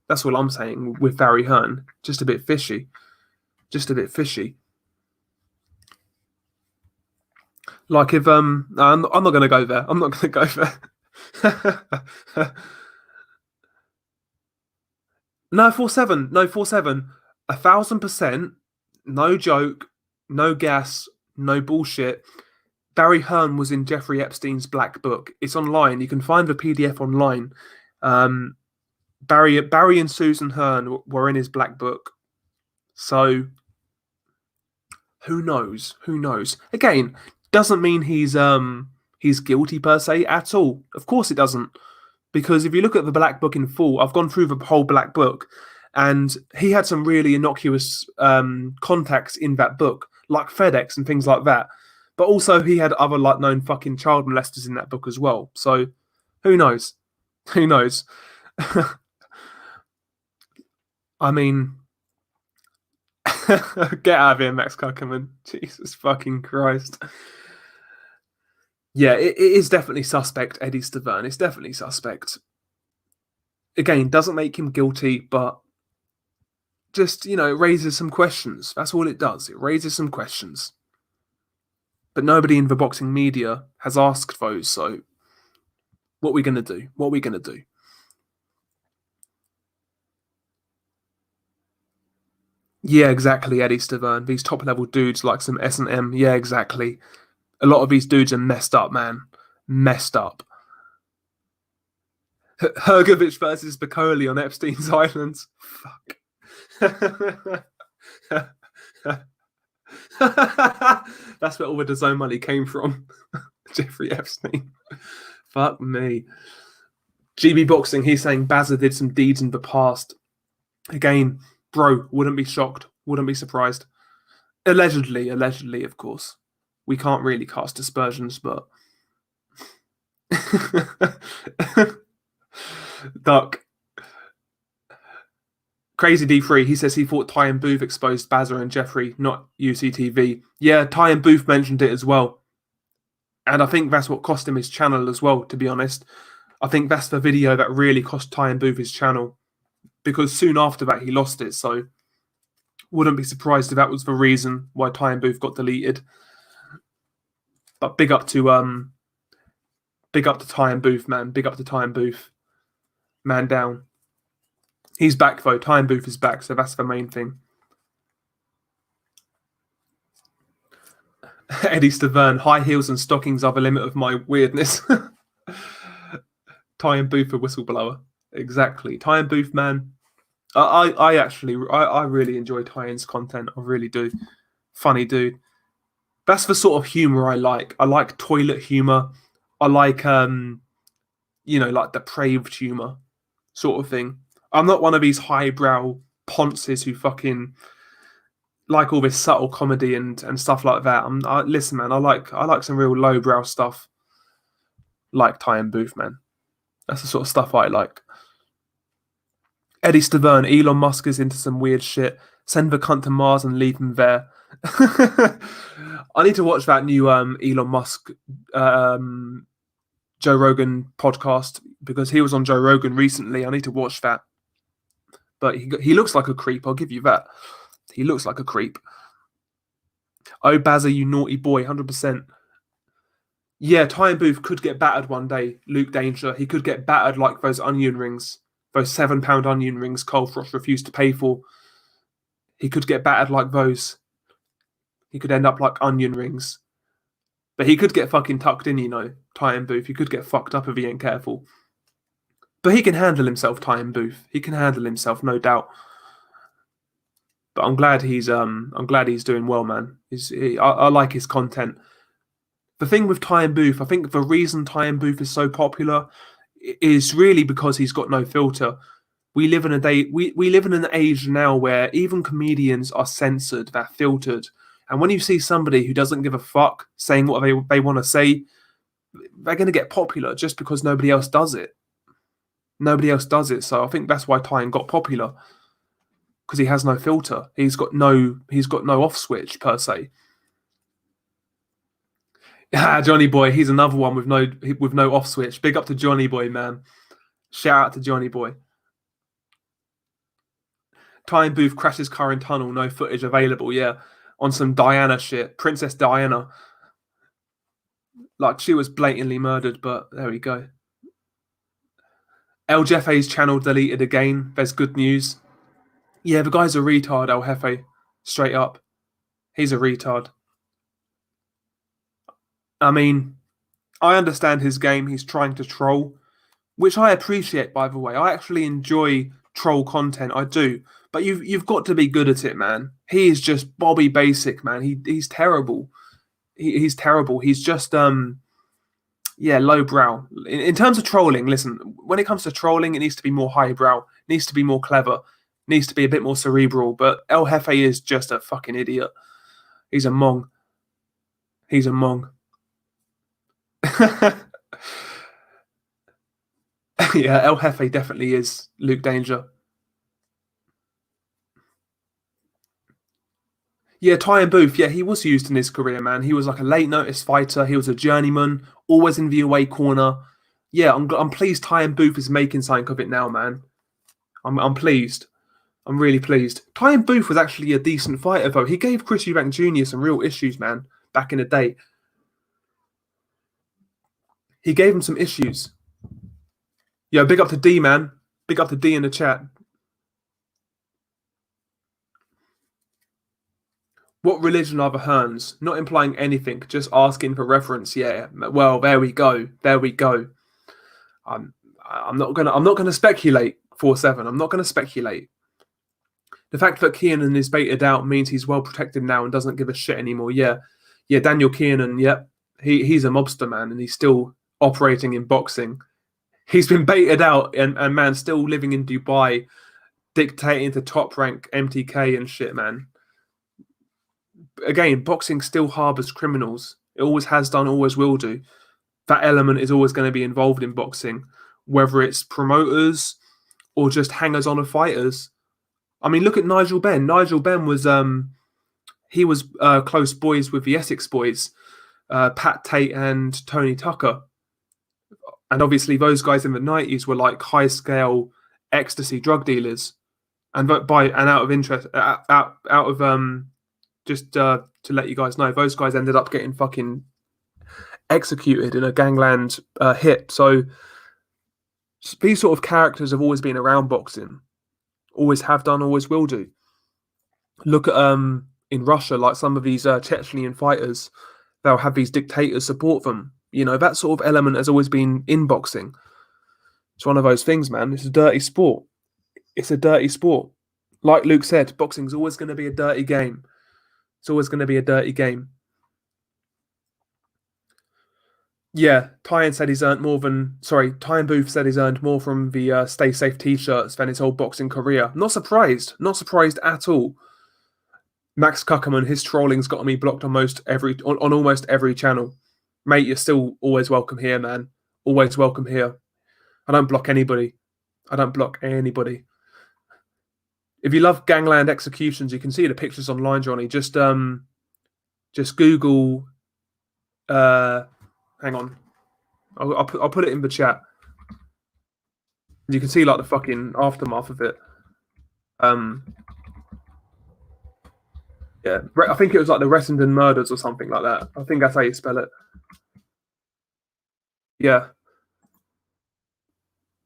S1: that's what I'm saying with Barry Hearn. Just a bit fishy. Like if, I'm not going to go there. I'm not going to go there. No, 4-7. 1,000%. No joke. No gas, no bullshit. Barry Hearn was in Jeffrey Epstein's black book. It's online. You can find the PDF online. Barry and Susan Hearn were in his black book. So who knows? Again, doesn't mean he's guilty per se at all. Of course it doesn't. Because if you look at the black book in full, I've gone through the whole black book, and he had some really innocuous contacts in that book, like FedEx and things like that. But also he had other like known fucking child molesters in that book as well. So who knows? I mean, get out of here, Max Kuckerman. Jesus fucking Christ. Yeah, it is definitely suspect, Eddie Stavern. It's definitely suspect. Again, doesn't make him guilty, but just, it raises some questions. That's all it does. It raises some questions. But nobody in the boxing media has asked those, so what are we going to do? Yeah, exactly, Eddie Stavern. These top-level dudes like some S&M. Yeah, exactly. A lot of these dudes are messed up, man. Messed up. Hergovich versus Bacoli on Epstein's Islands. Fuck. That's where all the DAZN money came from. Jeffrey Epstein. Fuck me. GB Boxing, he's saying Bazza did some deeds in the past. Again, bro, wouldn't be shocked. Wouldn't be surprised. Allegedly, of course. We can't really cast aspersions, but... Duck. Crazy D3, he says he thought Ty and Booth exposed Bazza and Jeffrey, not UCTV. Yeah, Ty and Booth mentioned it as well. And I think that's what cost him his channel as well, to be honest. I think that's the video that really cost Ty and Booth his channel. Because soon after that, he lost it. So, wouldn't be surprised if that was the reason why Ty and Booth got deleted. But big up to Ty and Booth, man. Big up to Ty and Booth. Man down. He's back, though. Ty and Booth is back, so that's the main thing. Eddie Stavern, high heels and stockings are the limit of my weirdness. Ty and Booth, a whistleblower. Exactly. Ty and Booth, man. I really enjoy Ty-In's content. I really do. Funny dude. That's the sort of humor I like. I like toilet humor. I like, like depraved humor sort of thing. I'm not one of these highbrow ponces who fucking like all this subtle comedy and stuff like that. Listen, man, I like some real lowbrow stuff. Like Ty and Booth, man. That's the sort of stuff I like. Eddie Stavern, Elon Musk is into some weird shit. Send the cunt to Mars and leave him there. I need to watch that new Elon Musk Joe Rogan podcast because he was on Joe Rogan recently. I need to watch that. But he looks like a creep, I'll give you that. He looks like a creep. Oh, Bazza, you naughty boy, 100%. Yeah, Ty and Booth could get battered one day. Luke Danger, he could get battered like those onion rings, those £7 onion rings Cole Frost refused to pay for. He could get battered like those. He could end up like onion rings. But he could get fucking tucked in, you know, Ty and Booth. He could get fucked up if he ain't careful. But he can handle himself, Ty and Booth. He can handle himself, no doubt. But I'm glad he's doing well, man. I like his content. The thing with Ty and Booth, I think the reason Ty and Booth is so popular is really because he's got no filter. We live in we live in an age now where even comedians are censored, they're filtered. And when you see somebody who doesn't give a fuck saying what they want to say, they're going to get popular just because nobody else does it. Nobody else does it. So I think that's why Ty got popular, because he has no filter. He's got no off switch per se. Johnny Boy, he's another one with no off switch. Big up to Johnny Boy, man. Shout out to Johnny Boy. Ty and Booth crashes car in tunnel, no footage available. Yeah, on some Diana shit, Princess Diana. Like, she was blatantly murdered, but there we go. El Jefe's channel deleted again. There's good news. Yeah, the guy's a retard, El Jefe. Straight up. He's a retard. I mean, I understand his game. He's trying to troll, which I appreciate, by the way. I actually enjoy troll content. I do. But you've got to be good at it, man. He is just Bobby Basic, man. He's terrible. He's terrible. He's just lowbrow. In terms of trolling, listen, when it comes to trolling, it needs to be more highbrow. It needs to be more clever. It needs to be a bit more cerebral. But El Jefe is just a fucking idiot. He's a mong. He's a mong. Yeah, El Jefe definitely is Luke Danger. Yeah, Ty and Booth, yeah, he was used in his career, man. He was like a late notice fighter. He was a journeyman, always in the away corner. Yeah, I'm pleased Ty and Booth is making something of it now, man. I'm pleased. I'm really pleased. Ty and Booth was actually a decent fighter, though. He gave Chris Eubank Jr. some real issues, man, back in the day. He gave him some issues. Yo, big up to D, man. Big up to D in the chat. What religion are the Hearns? Not implying anything, just asking for reference. Yeah, well, there we go. There we go. I'm not gonna speculate. 4-7. I'm not gonna speculate. The fact that Kiernan is baited out means he's well protected now and doesn't give a shit anymore. Yeah, Daniel Kiernan. Yep, he's a mobster, man, and he's still operating in boxing. He's been baited out, and man, still living in Dubai, dictating to top rank MTK and shit, man. Again, boxing still harbours criminals. It always has done, always will do. That element is always going to be involved in boxing, whether it's promoters or just hangers on of fighters. I mean, look at Nigel Benn. Nigel Benn was close boys with the Essex boys, Pat Tate and Tony Tucker. And obviously those guys in the 90s were like high scale ecstasy drug dealers. And out of interest, just to let you guys know, those guys ended up getting fucking executed in a gangland hit. So these sort of characters have always been around boxing. Always have done, always will do. Look at in Russia, like some of these Chechenian fighters, they'll have these dictators support them. You know, that sort of element has always been in boxing. It's one of those things, man. It's a dirty sport. It's a dirty sport. Like Luke said, boxing's always going to be a dirty game. It's always going to be a dirty game. Yeah, Ty and Booth said he's earned more from the Stay Safe t-shirts than his whole boxing career. Not surprised. Not surprised at all. Max Kuckerman, his trolling's got me blocked on almost every channel. Mate, you're still always welcome here, man. Always welcome here. I don't block anybody. If you love gangland executions, you can see the pictures online, Johnny. Just Google. Hang on, I'll put it in the chat. You can see like the fucking aftermath of it. Yeah, I think it was like the Ressendon Murders or something like that. I think that's how you spell it. Yeah.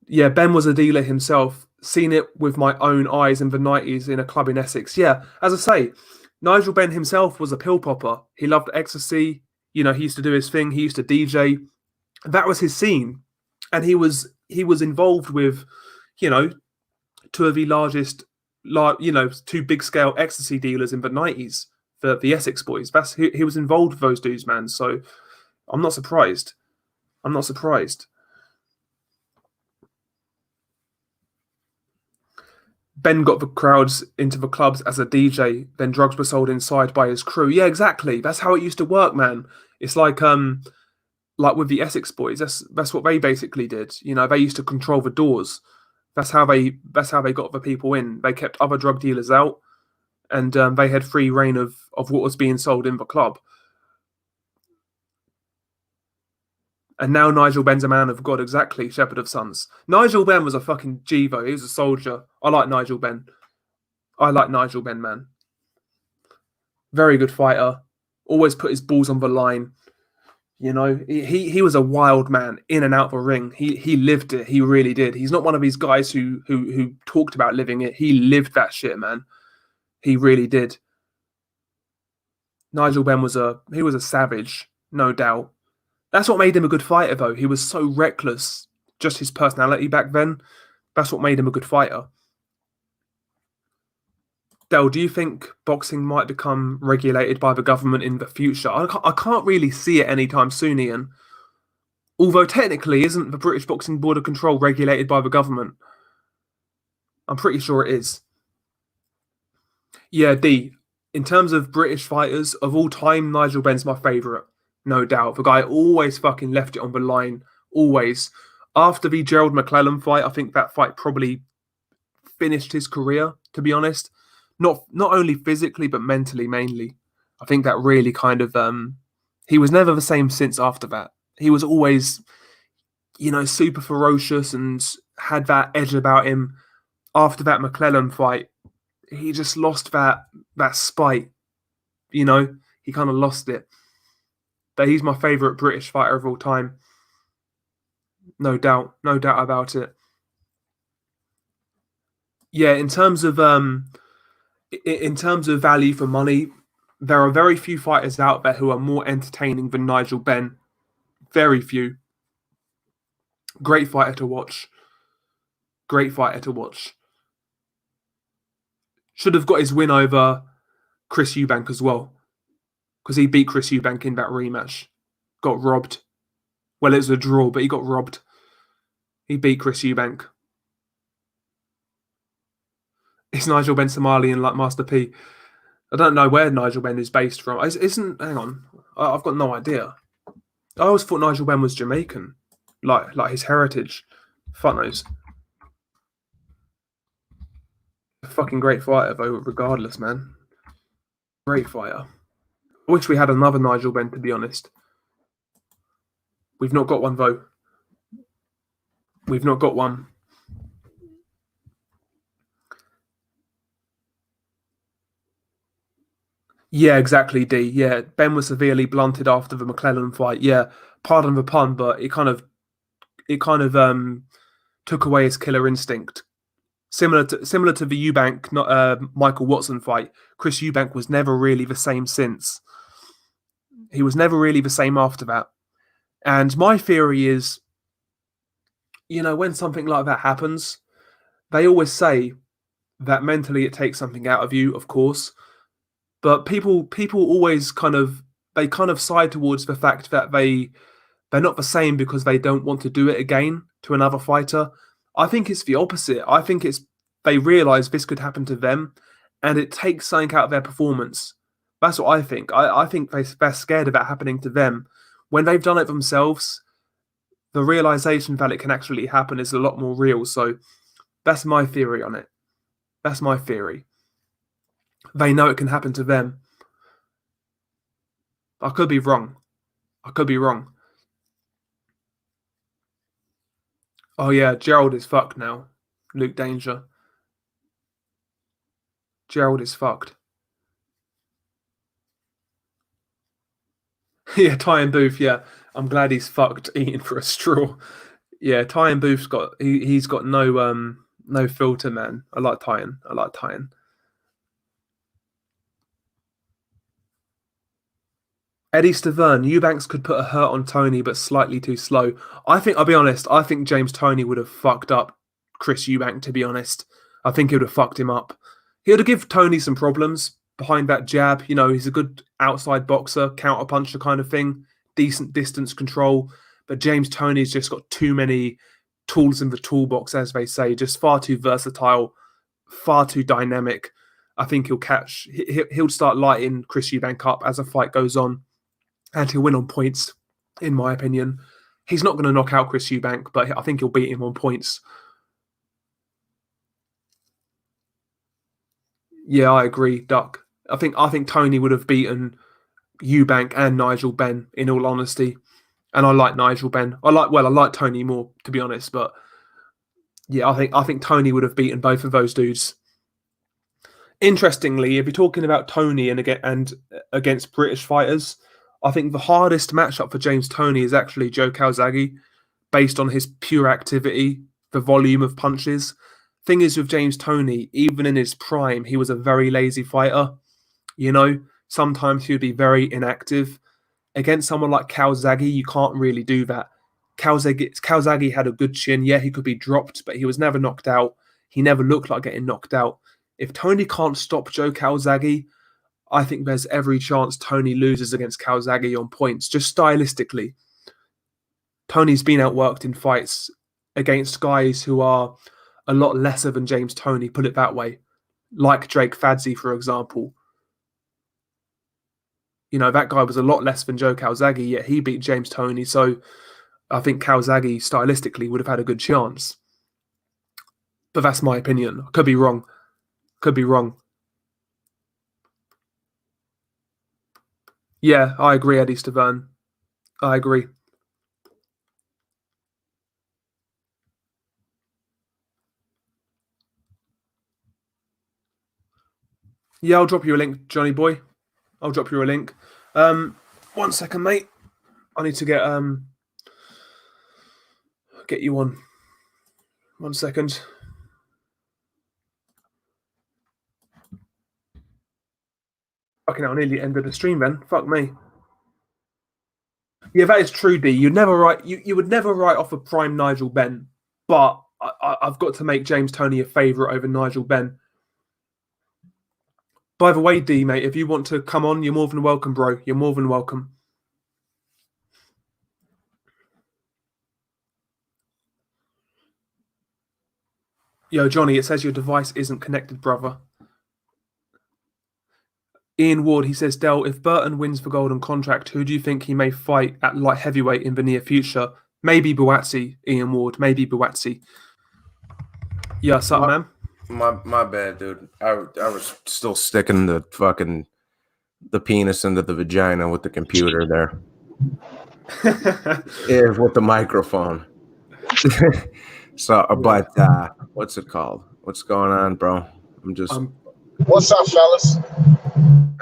S1: Yeah, Ben was a dealer himself. Seen it with my own eyes in the 90s in a club in Essex. Yeah, as I say, Nigel Benn himself was a pill popper. He loved ecstasy. You know, he used to do his thing. He used to DJ. That was his scene, and he was involved with, you know, two of the largest, two big scale ecstasy dealers in the 90s. The Essex boys. That's he was involved with those dudes, man. So I'm not surprised. I'm not surprised. Ben got the crowds into the clubs as a DJ, then drugs were sold inside by his crew. Yeah, exactly. That's how it used to work, man. It's like with the Essex boys. That's what they basically did. You know, they used to control the doors. That's how they got the people in. They kept other drug dealers out, and they had free reign of what was being sold in the club. And now Nigel Benn's a man of God, exactly, Shepherd of Sons. Nigel Benn was a fucking Givo. He was a soldier. I like Nigel Benn. I like Nigel Benn, man. Very good fighter. Always put his balls on the line. You know, he was a wild man in and out the ring. He lived it. He really did. He's not one of these guys who talked about living it. He lived that shit, man. He really did. Nigel Benn was a savage, no doubt. That's what made him a good fighter, though. He was so reckless. Just his personality back then. That's what made him a good fighter. Del, do you think boxing might become regulated by the government in the future? I can't really see it anytime soon, Ian. Although technically, isn't the British Boxing Board of Control regulated by the government? I'm pretty sure it is. Yeah, D. In terms of British fighters of all time, Nigel Benn's my favourite. No doubt. The guy always fucking left it on the line. Always. After the Gerald McClellan fight, I think that fight probably finished his career, to be honest. Not only physically, but mentally mainly. I think that really kind of he was never the same since after that. He was always, super ferocious and had that edge about him. After that McClellan fight, he just lost that spite. He kind of lost it. But he's my favourite British fighter of all time. No doubt about it. Yeah, in terms of value for money, there are very few fighters out there who are more entertaining than Nigel Benn. Very few. Great fighter to watch. Great fighter to watch. Should have got his win over Chris Eubank as well, because he beat Chris Eubank in that rematch. Got robbed. Well, it was a draw, but he got robbed. He beat Chris Eubank. Is Nigel Benn Somalian like Master P? I don't know where Nigel Benn is based from. Hang on, I've got no idea. I always thought Nigel Benn was Jamaican, like his heritage. Fuck knows. A fucking great fighter though, regardless, man. Great fighter. I wish we had another Nigel Benn, to be honest. We've not got one though. We've not got one. Yeah, exactly, D. Yeah, Ben was severely blunted after the McClellan fight. Yeah, pardon the pun, but it kind of took away his killer instinct. Similar to the Eubank, Michael Watson fight. Chris Eubank was never really the same since. He was never really the same after that. And my theory is, when something like that happens, they always say that mentally it takes something out of you, of course. But people always kind of side towards the fact that they're not the same because they don't want to do it again to another fighter. I think it's the opposite. I think it's they realise this could happen to them, and it takes something out of their performance. That's what I think. I think they're scared of that happening to them. When they've done it themselves, the realisation that it can actually happen is a lot more real. So that's my theory on it. That's my theory. They know it can happen to them. I could be wrong. Oh yeah, Gerald is fucked now. Luke Danger. Gerald is fucked. Yeah, Ty and Booth. Yeah, I'm glad he's fucked eating for a straw. Yeah, Ty and Booth's got he's got no filter, man. I like Tyan. I like Tyan. Eddie Stavern, Eubanks could put a hurt on Toney, but slightly too slow. I'll be honest, I think James Toney would have fucked up Chris Eubank, to be honest. I think he would have fucked him up. He would have given Toney some problems behind that jab. You know, he's a good outside boxer, counter puncher kind of thing, decent distance control. But James Toney's just got too many tools in the toolbox, as they say, just far too versatile, far too dynamic. I think he'll start lighting Chris Eubank up as the fight goes on, and he'll win on points, in my opinion. He's not going to knock out Chris Eubank, but I think he'll beat him on points. Yeah, I agree, Duck. I think Toney would have beaten Eubank and Nigel Benn, in all honesty. And I like Nigel Benn. I like Toney more, to be honest. But yeah, I think Toney would have beaten both of those dudes. Interestingly, if you're talking about Toney and against British fighters, I think the hardest matchup for James Toney is actually Joe Calzaghe, based on his pure activity, the volume of punches. Thing is with James Toney, even in his prime, he was a very lazy fighter. You know, sometimes he would be very inactive. Against someone like Calzaghe, you can't really do that. Calzaghe had a good chin. Yeah, he could be dropped, but he was never knocked out. He never looked like getting knocked out. If Toney can't stop Joe Calzaghe, I think there's every chance Toney loses against Calzaghe on points, just stylistically. Toney's been outworked in fights against guys who are a lot lesser than James Toney, put it that way. Like Drake Fadzi, for example. You know, that guy was a lot less than Joe Calzaghe, yet he beat James Toney. So I think Calzaghe, stylistically, would have had a good chance. But that's my opinion. Could be wrong. Could be wrong. Yeah, I agree, Eddie Stavern. I agree. Yeah, I'll drop you a link, Johnny boy. I'll drop you a link. 1 second, mate. I need to get you on. 1 second. Fucking hell, I nearly ended the stream then. Fuck me. Yeah, that is true, D. You would never write off a prime Nigel Benn, but I've got to make James Toney a favourite over Nigel Benn. By the way, D, mate, if you want to come on, you're more than welcome, bro. You're more than welcome. Yo, Johnny, it says your device isn't connected, brother. Ian Ward, he says, Del, if Burton wins the golden contract, who do you think he may fight at light heavyweight in the near future? Maybe Buatsi, Ian Ward. Maybe Buatsi. Yeah, what's up, man?
S2: My bad, dude. I was still sticking the penis into the vagina with the computer there. Yeah, with the microphone. So, but what's it called? What's going on, bro? I'm just.
S3: What's up, fellas?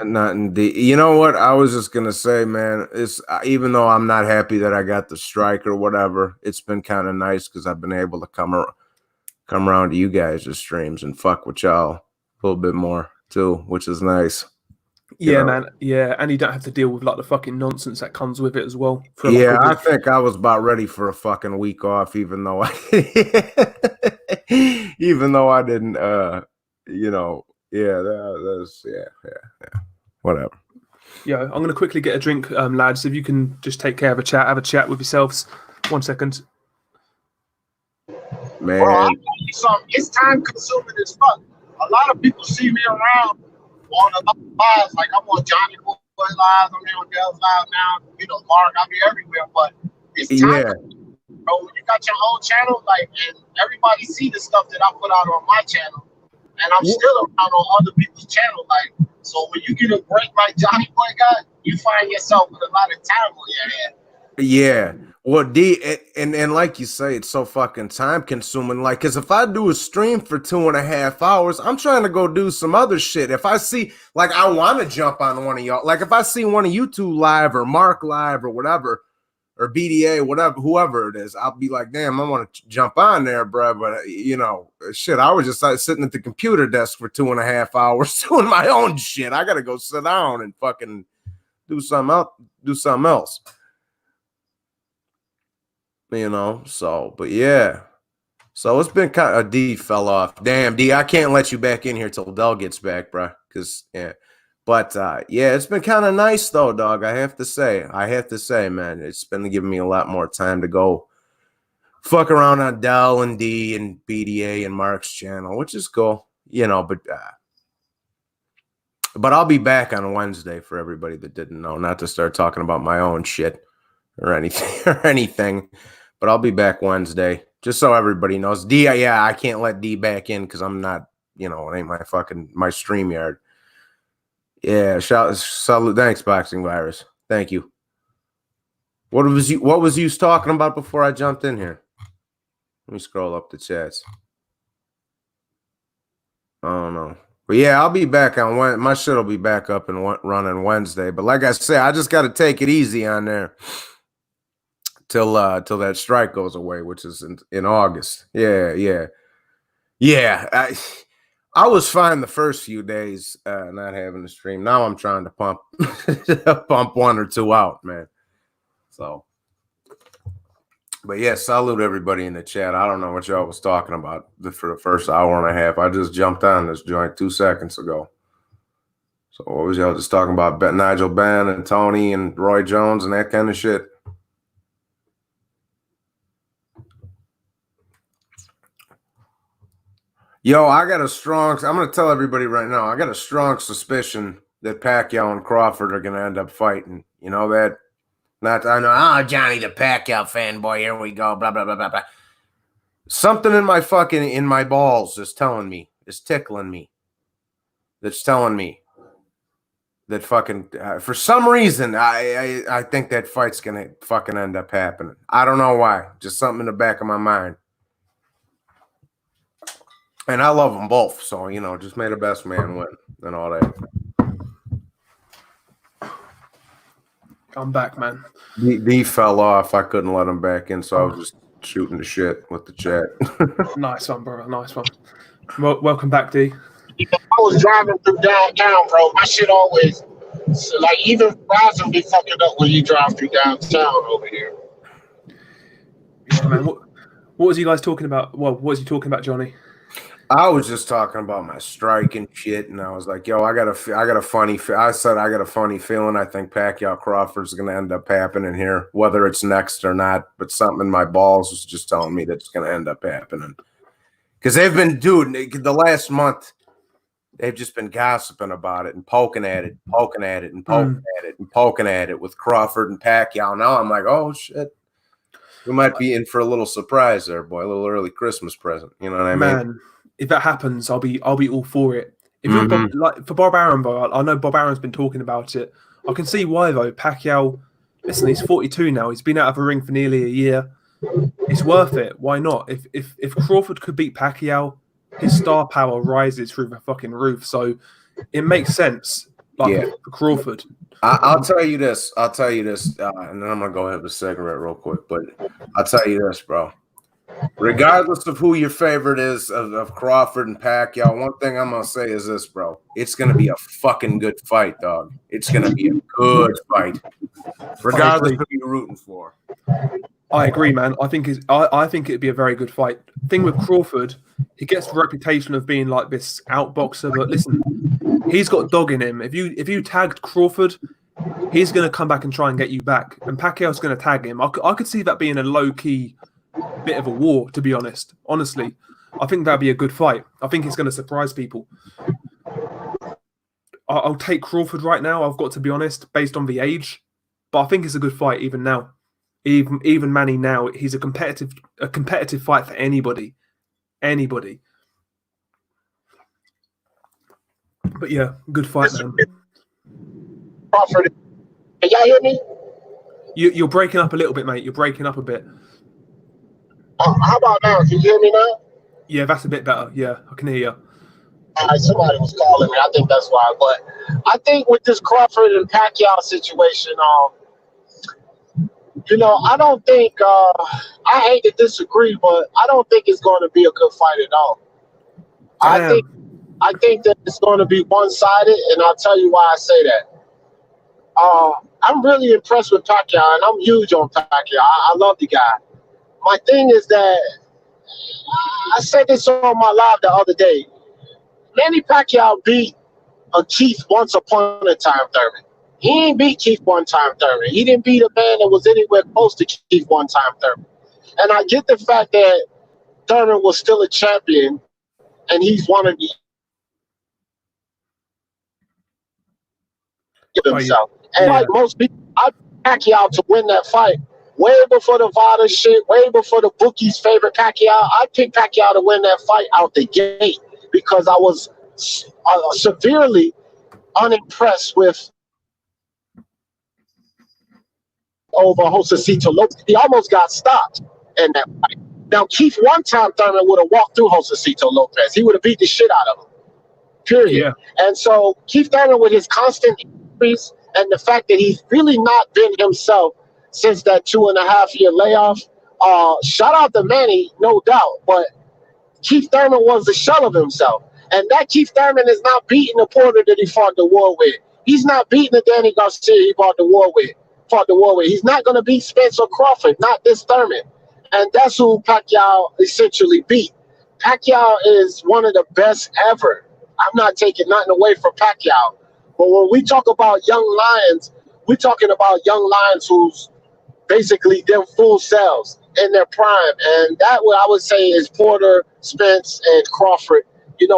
S2: Nothing. You know what? I was just gonna say, man. It's even though I'm not happy that I got the strike or whatever, it's been kind of nice because I've been able to come around to you guys' streams and fuck with y'all a little bit more too, which is nice.
S1: Yeah, man. Yeah, and you don't have to deal with like the fucking nonsense that comes with it as well.
S2: Yeah, I think I was about ready for a fucking week off, even though I didn't. You know, yeah, that's whatever.
S1: Yeah, I'm gonna quickly get a drink, lads. If you can just take care of have a chat with yourselves. 1 second.
S2: Man,
S3: bro, it's time consuming as fuck. A lot of people see me around on a lot of lives, like I'm on Johnny Boy lives, I'm here on Dell's live now. You know, Mark, I'll be everywhere, but it's time. Bro, you got your own channel, like, and everybody see the stuff that I put out on my channel, and I'm still around on other people's channel, like. So when you get a break like Johnny Boy got, you find yourself with a lot of time on your hand.
S2: Yeah. Well, and like you say, it's so fucking time consuming. Like, cause if I do a stream for 2.5 hours, I'm trying to go do some other shit. If I see, like, I want to jump on one of y'all, like if I see one of you two live or Mark live or whatever, or BDA, whatever, whoever it is, I'll be like, damn, I want to jump on there, bro. But you know, shit, I was just like sitting at the computer desk for 2.5 hours doing my own shit. I gotta go sit down and fucking do something else. You know, so, but yeah. So it's been kind of, D fell off. Damn, D, I can't let you back in here till Dell gets back, bro. Because, yeah. But, yeah, it's been kind of nice, though, dog. I have to say, man, it's been giving me a lot more time to go fuck around on Dell and D and BDA and Mark's channel, which is cool, you know, but I'll be back on Wednesday for everybody that didn't know, not to start talking about my own shit or anything. But I'll be back Wednesday, just so everybody knows. D, yeah, I can't let D back in because I'm not, you know, it ain't my StreamYard. Yeah, salute. Thanks, Boxing Virus. Thank you. What was you talking about before I jumped in here? Let me scroll up the chats. I don't know. But yeah, I'll be back on my shit will be back up and running Wednesday. But like I said, I just got to take it easy on there. Till that strike goes away, which is in August. Yeah. I was fine the first few days not having the stream. Now I'm trying to pump pump one or two out, man. So, but yeah, salute everybody in the chat. I don't know what y'all was talking about for the first hour and a half. I just jumped on this joint 2 seconds ago. So what was y'all just talking about? Nigel Benn and Toney and Roy Jones and that kind of shit. Yo, I'm going to tell everybody right now, I got a strong suspicion that Pacquiao and Crawford are going to end up fighting. You know that? I know, Johnny the Pacquiao fanboy, here we go, blah, blah, blah, blah, blah. Something in my balls is tickling me. That's telling me that fucking, for some reason, I think that fight's going to fucking end up happening. I don't know why. Just something in the back of my mind. And I love them both, so, you know, just may the best man win and all that.
S1: I'm back, man.
S2: D fell off. I couldn't let him back in, so I was just shooting the shit with the chat.
S1: Nice one, brother. Nice one. Welcome back, D.
S3: I was driving through downtown, bro. My shit always, like, even Verizon be fucking up when you drive through downtown over here.
S1: Yeah, man. What was you guys talking about? Well, what was you talking about, Johnny?
S2: I was just talking about my strike and shit, and I was like, "Yo, I got a funny feeling. I think Pacquiao Crawford's going to end up happening here, whether it's next or not. But something in my balls was just telling me that it's going to end up happening because they've been, dude, the last month they've just been gossiping about it and poking at it with Crawford and Pacquiao. Now I'm like, oh shit, we might be in for a little surprise there, boy, a little early Christmas present. You know what I mean?
S1: Man. If that happens, I'll be all for it. If you're for Bob Arum, though, I know Bob Arum's been talking about it. I can see why, though. Pacquiao, listen, he's 42 now. He's been out of a ring for nearly a year. It's worth it. Why not? If Crawford could beat Pacquiao, his star power rises through the fucking roof. So it makes sense. For Crawford.
S2: I'll tell you this, and then I'm gonna go have a cigarette real quick. But I'll tell you this, bro. Regardless of who your favorite is of Crawford and Pacquiao, one thing I'm going to say is this, bro. It's going to be a fucking good fight, dog. It's going to be a good fight. Regardless of who you're rooting for.
S1: I agree, man. I think it'd be a very good fight. Thing with Crawford, he gets the reputation of being like this outboxer, but listen, he's got dog in him. If you tagged Crawford, he's going to come back and try and get you back. And Pacquiao's going to tag him. I could see that being a low-key bit of a war, to be honest. Honestly, I think that'd be a good fight. I think it's going to surprise people. I'll take Crawford right now, I've got to be honest, based on the age. But I think it's a good fight even now. Even Manny now, he's a competitive fight for anybody. Anybody. But yeah, good fight, man.
S3: Crawford, can y'all hear me?
S1: You're breaking up a little bit, mate. You're breaking up a bit.
S3: How about now? Can you hear me now?
S1: Yeah, that's a bit better. Yeah, I can hear you.
S3: Somebody was calling me. I think that's why. But I think with this Crawford and Pacquiao situation, I don't think. I hate to disagree, but I don't think it's going to be a good fight at all.
S1: Damn.
S3: I think that it's going to be one-sided, and I'll tell you why I say that. I'm really impressed with Pacquiao, and I'm huge on Pacquiao. I love the guy. My thing is that I said this on my live the other day. Manny Pacquiao beat a Keith once upon a time, Thurman. He ain't beat Keith one time, Thurman. He didn't beat a man that was anywhere close to Keith one time, Thurman. And I get the fact that Thurman was still a champion, and he's one of the himself. And like most people, I picked Pacquiao to win that fight. Way before the VADA shit, way before the bookies' favorite Pacquiao, I picked Pacquiao to win that fight out the gate because I was severely unimpressed with over Josecito Lopez. He almost got stopped in that fight. Now, Keith one time Thurman would have walked through Josecito Lopez. He would have beat the shit out of him. Period. Yeah. And so Keith Thurman, with his constant injuries and the fact that he's really not been himself since that 2.5-year layoff, shout out to Manny, no doubt. But Keith Thurman was the shell of himself. And that Keith Thurman is not beating the Porter that he fought the war with. He's not beating the Danny Garcia he fought the war with. He's not going to beat Spencer Crawford, not this Thurman. And that's who Pacquiao essentially beat. Pacquiao is one of the best ever. I'm not taking nothing away from Pacquiao. But when we talk about young lions, we're talking about young lions who's basically them full selves in their prime. And that what I would say is Porter, Spence, and Crawford.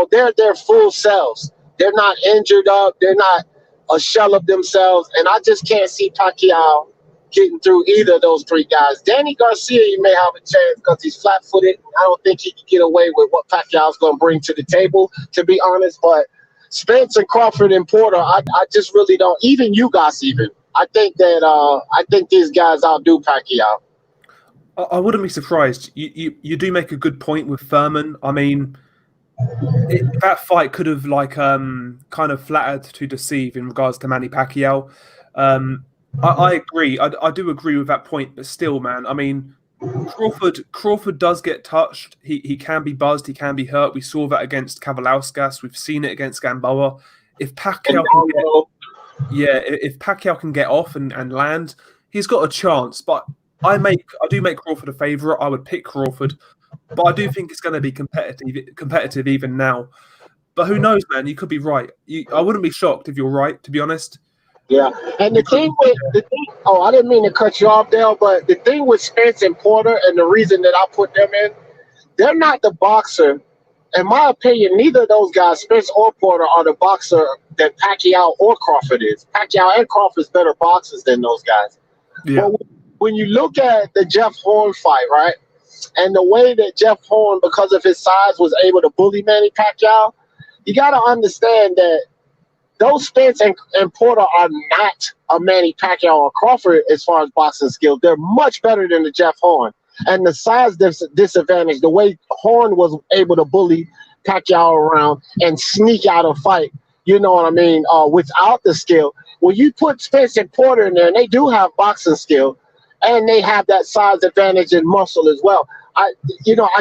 S3: They're their full selves. They're not injured up. They're not a shell of themselves. And I just can't see Pacquiao getting through either of those three guys. Danny Garcia, you may have a chance because he's flat-footed. I don't think he can get away with what Pacquiao's going to bring to the table, to be honest. But Spence and Crawford and Porter, I just really don't. Even you guys, I think that I think these guys outdo Pacquiao.
S1: I wouldn't be surprised. You do make a good point with Thurman. I mean, that fight could have kind of flattered to deceive in regards to Manny Pacquiao. I agree. I do agree with that point, but still, man. I mean, Crawford does get touched. He can be buzzed. He can be hurt. We saw that against Kavalauskas. We've seen it against Gamboa. If Pacquiao if Pacquiao can get off and land, he's got a chance. But I do make Crawford a favourite. I would pick Crawford, but I do think it's going to be competitive even now. But who knows, man? You could be right. I wouldn't be shocked if you're right, to be honest.
S3: Yeah, and I didn't mean to cut you off, Dale, but the thing with Spence and Porter, and the reason that I put them in, they're not the boxer. In my opinion, neither of those guys, Spence or Porter, are the boxer that Pacquiao or Crawford is. Pacquiao and Crawford's better boxers than those guys. Yeah. But when you look at the Jeff Horn fight, right, and the way that Jeff Horn, because of his size, was able to bully Manny Pacquiao, you got to understand that those Spence and Porter are not a Manny Pacquiao or Crawford as far as boxing skills. They're much better than the Jeff Horn. And the size disadvantage, the way Horn was able to bully Pacquiao around and sneak out a fight, you know what I mean, without the skill. When you put Spence and Porter in there, and they do have boxing skill, and they have that size advantage and muscle as well. I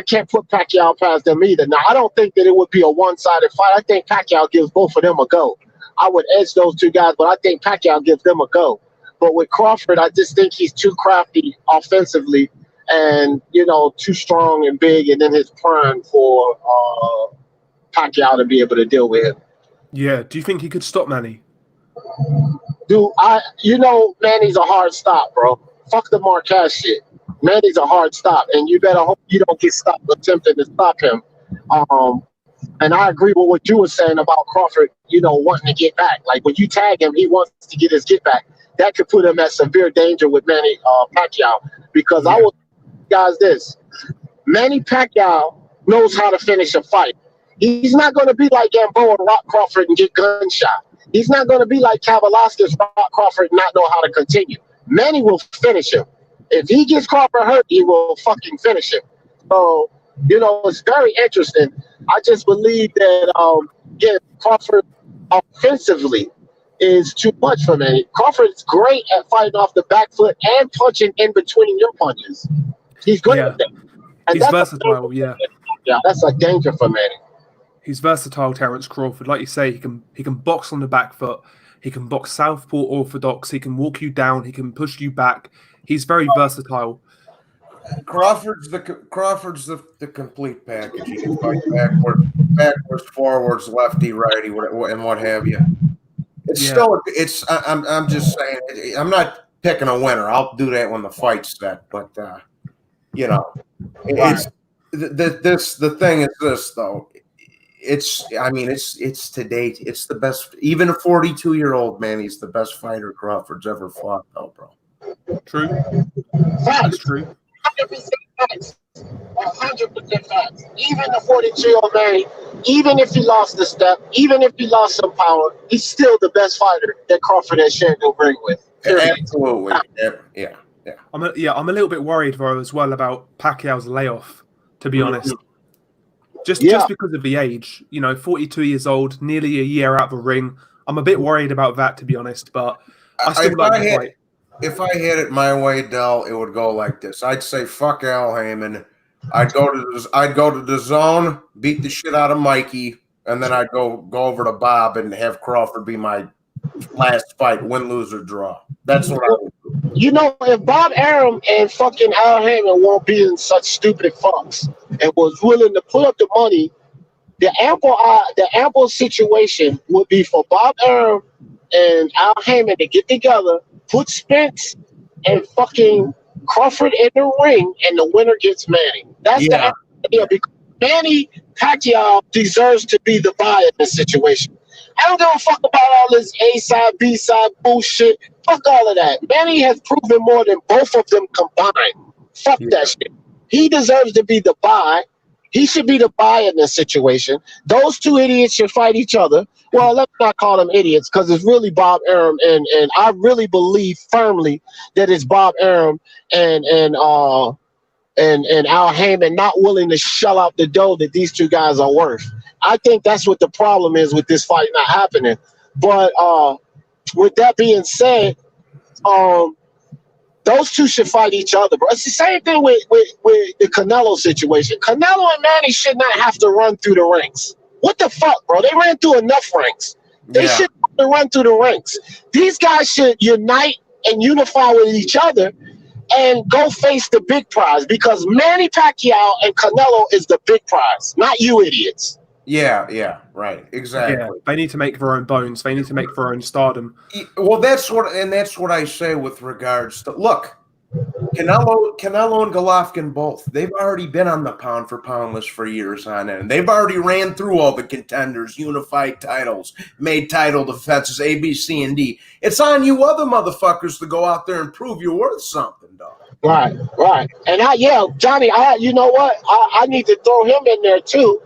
S3: can't put Pacquiao past them either. Now, I don't think that it would be a one-sided fight. I think Pacquiao gives both of them a go. I would edge those two guys, but I think Pacquiao gives them a go. But with Crawford, I just think he's too crafty offensively and, too strong and big and in his prime for Pacquiao to be able to deal with him.
S1: Yeah. Do you think he could stop Manny?
S3: Manny's a hard stop, bro. Fuck the Marquez shit. Manny's a hard stop, and you better hope you don't get stopped attempting to stop him. And I agree with what you were saying about Crawford, wanting to get back. Like, when you tag him, he wants to get his get back. That could put him at severe danger with Manny Pacquiao. Because I will guys this. Manny Pacquiao knows how to finish a fight. He's not going to be like Gamboa and rock Crawford and get gunshot. He's not going to be like Kavalauskas, rock Crawford, and not know how to continue. Manny will finish him. If he gets Crawford hurt, he will fucking finish him. So, it's very interesting. I just believe that, Crawford offensively is too much for Manny. Crawford's great at fighting off the back foot and punching in between your punches. He's great at that. And
S1: he's versatile, yeah.
S3: Yeah, that's a danger for Manny.
S1: He's versatile, Terence Crawford. Like you say, he can box on the back foot. He can box southpaw orthodox. He can walk you down. He can push you back. He's very versatile.
S2: Crawford's the complete package. He can fight backwards, forwards, lefty, righty, and what have you. I'm just saying. I'm not picking a winner. I'll do that when the fight's set. But the thing is this though. It's to date. It's the best. Even a 42-year-old man, he's the best fighter Crawford's ever fought, though, bro.
S1: True. That's true.
S3: 100% facts. 100% facts. Even the 42-year-old man, even if he lost the step, even if he lost some power, he's still the best fighter that Crawford has shared the ring with. Period.
S2: Absolutely. Yeah.
S1: I'm a little bit worried, though, as well about Pacquiao's layoff, to be honest. Just because of the age, 42 years old, nearly a year out of the ring. I'm a bit worried about that, to be honest, but I still like the fight.
S2: If I hit it my way, Del, it would go like this. I'd say fuck Al Heyman. I'd go to the DAZN, beat the shit out of Mikey, and then I'd go over to Bob and have Crawford be my last fight, win, lose, or draw. That's what I would do.
S3: If Bob Arum and fucking Al Heyman won't be in such stupid fucks and was willing to put up the money, the ample situation would be for Bob Arum and Al Heyman to get together, put Spence and fucking Crawford in the ring, and the winner gets Manny. That's the idea, because Manny Pacquiao deserves to be the buyer in this situation. I don't give a fuck about all this A-side, B-side bullshit. Fuck all of that. Manny has proven more than both of them combined. Fuck that shit. He deserves to be the buy. He should be the buy in this situation. Those two idiots should fight each other. Well, let's not call them idiots, because it's really Bob Arum, and I really believe firmly that it's Bob Arum and Al Heyman not willing to shell out the dough that these two guys are worth. I think that's what the problem is with this fight not happening. But with that being said, those two should fight each other, bro. It's the same thing with the Canelo situation. Canelo and Manny should not have to run through the ranks. What the fuck, bro? They ran through enough ranks. They shouldn't have to run through the ranks. These guys should unite and unify with each other and go face the big prize, because Manny Pacquiao and Canelo is the big prize, not you idiots.
S2: Yeah, right, exactly.
S1: Yeah, they need to make their own bones. They need to make their own stardom.
S2: Well, that's what I say with regards to, look, Canelo and Golovkin both, they've already been on the pound for pound list for years on end. They've already ran through all the contenders, unified titles, made title defenses, A, B, C, and D. It's on you other motherfuckers to go out there and prove you're worth something, dog.
S3: Right. And Johnny, you know what? I need to throw him in there too.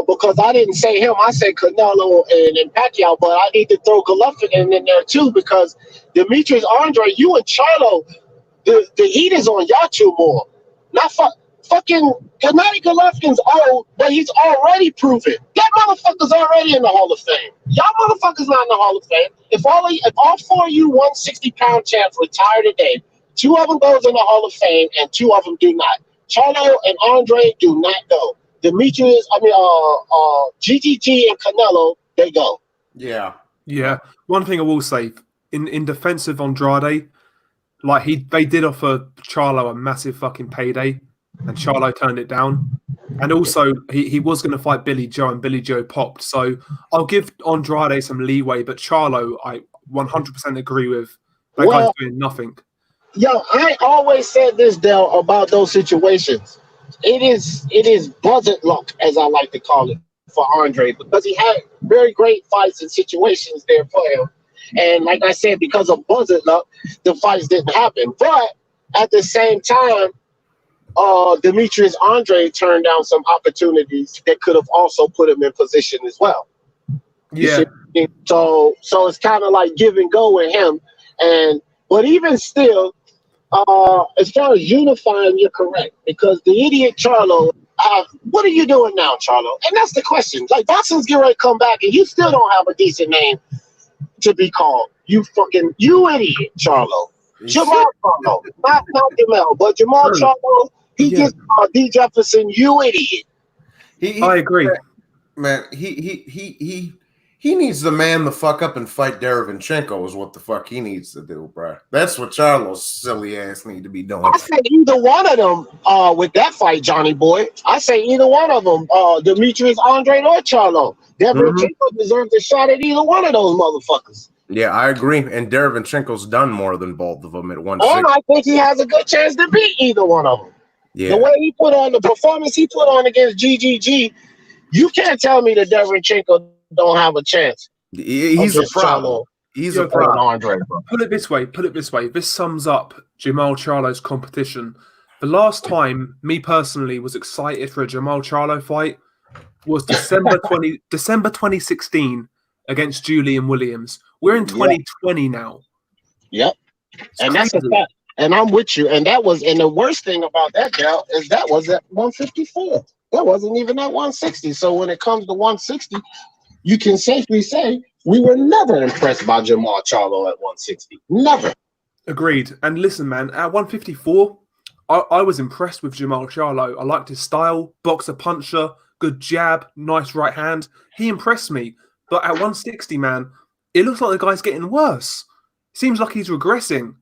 S3: Because I didn't say him, I said Canelo and Pacquiao, but I need to throw Golovkin in there too, because Demetrius Andre, you and Charlo, the heat is on y'all two more. Not fucking Gennady Golovkin's old, but he's already proven. That motherfucker's already in the Hall of Fame. Y'all motherfuckers not in the Hall of Fame. If all four of you 160-pound champs retire today, two of them goes in the Hall of Fame and two of them do not. Charlo and Andre do not go. Demetrius, GGG and Canelo, they go.
S2: Yeah.
S1: One thing I will say, in defense of Andrade, they did offer Charlo a massive fucking payday, and Charlo turned it down. And also, he was going to fight Billy Joe, and Billy Joe popped. So I'll give Andrade some leeway, but Charlo, I 100% agree with. That guy's doing nothing.
S3: I always said this, Del, about those situations. It is buzzard luck, as I like to call it, for Andre, because he had very great fights and situations there for him. And like I said, because of buzzard luck, the fights didn't happen. But at the same time, Demetrius Andre turned down some opportunities that could have also put him in position as well. Yeah. So it's kind of like give and go with him. And But even still, as far as unifying, you're correct. Because the idiot Charlo, what are you doing now, Charlo? And that's the question. Like, boxing's getting ready to come back, and you still don't have a decent name to be called. You idiot, Charlo. Jamal Charlo. Not Jamel, but Jamal Charlo. He gets D. Jefferson, you idiot.
S1: I agree.
S2: Man, he needs to man the fuck up and fight Derevyanchenko is what the fuck he needs to do, bro. That's what Charlo's silly ass need to be doing.
S3: I say either one of them with that fight, Johnny boy. I say either one of them, Demetrius Andre or Charlo. Derevyanchenko deserves a shot at either one of those motherfuckers.
S2: Yeah, I agree. And Derevyanchenko's done more than both of them at 160.
S3: And I think he has a good chance to beat either one of them.
S2: Yeah.
S3: The way he put on the performance he put on against GGG, you can't tell me that Derevyanchenko don't have a chance.
S2: He's a problem. He's a problem.
S3: Andre,
S1: Put it this way. This sums up Jamal Charlo's competition. The last time me personally was excited for a Jamal Charlo fight was December 2016 against Julian Williams. We're in 2020 now.
S3: Yep. And that's a fact. And I'm with you. And the worst thing about that, Gal, is that was at 154. That wasn't even at 160. So when it comes to 160, you can safely say we were never impressed by Jamal Charlo at 160. Never.
S1: Agreed. And listen, man, at 154, I was impressed with Jamal Charlo. I liked his style, boxer puncher, good jab, nice right hand. He impressed me. But at 160, man, it looks like the guy's getting worse. Seems like he's regressing.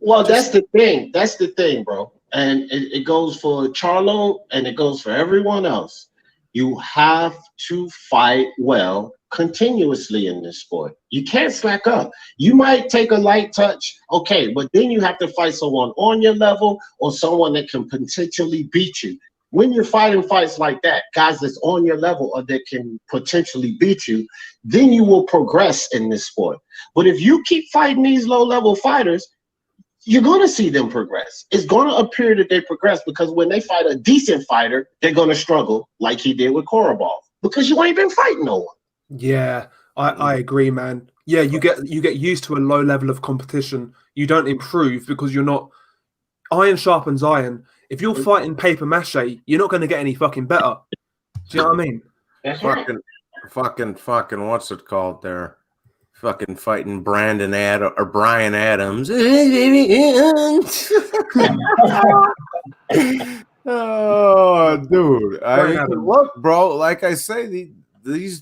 S3: Well, that's the thing. That's the thing, bro. And it goes for Charlo and it goes for everyone else. You have to fight well continuously in this sport. You can't slack up. You might take a light touch, okay, but then you have to fight someone on your level or someone that can potentially beat you. When you're fighting fights like that, guys that's on your level or that can potentially beat you, then you will progress in this sport. But if you keep fighting these low-level fighters, you're going to see them progress. It's going to appear that they progress because when they fight a decent fighter, they're going to struggle like he did with Korobov because you ain't been fighting no one.
S1: Yeah, I agree, man. Yeah, you get used to a low level of competition. You don't improve because you're not iron sharpens iron. If you're fighting paper mache, you're not going to get any fucking better. Do you know what I mean?
S2: Fucking what's it called there? Fucking fighting Brian Adams. Oh, dude. Look, bro, like I say,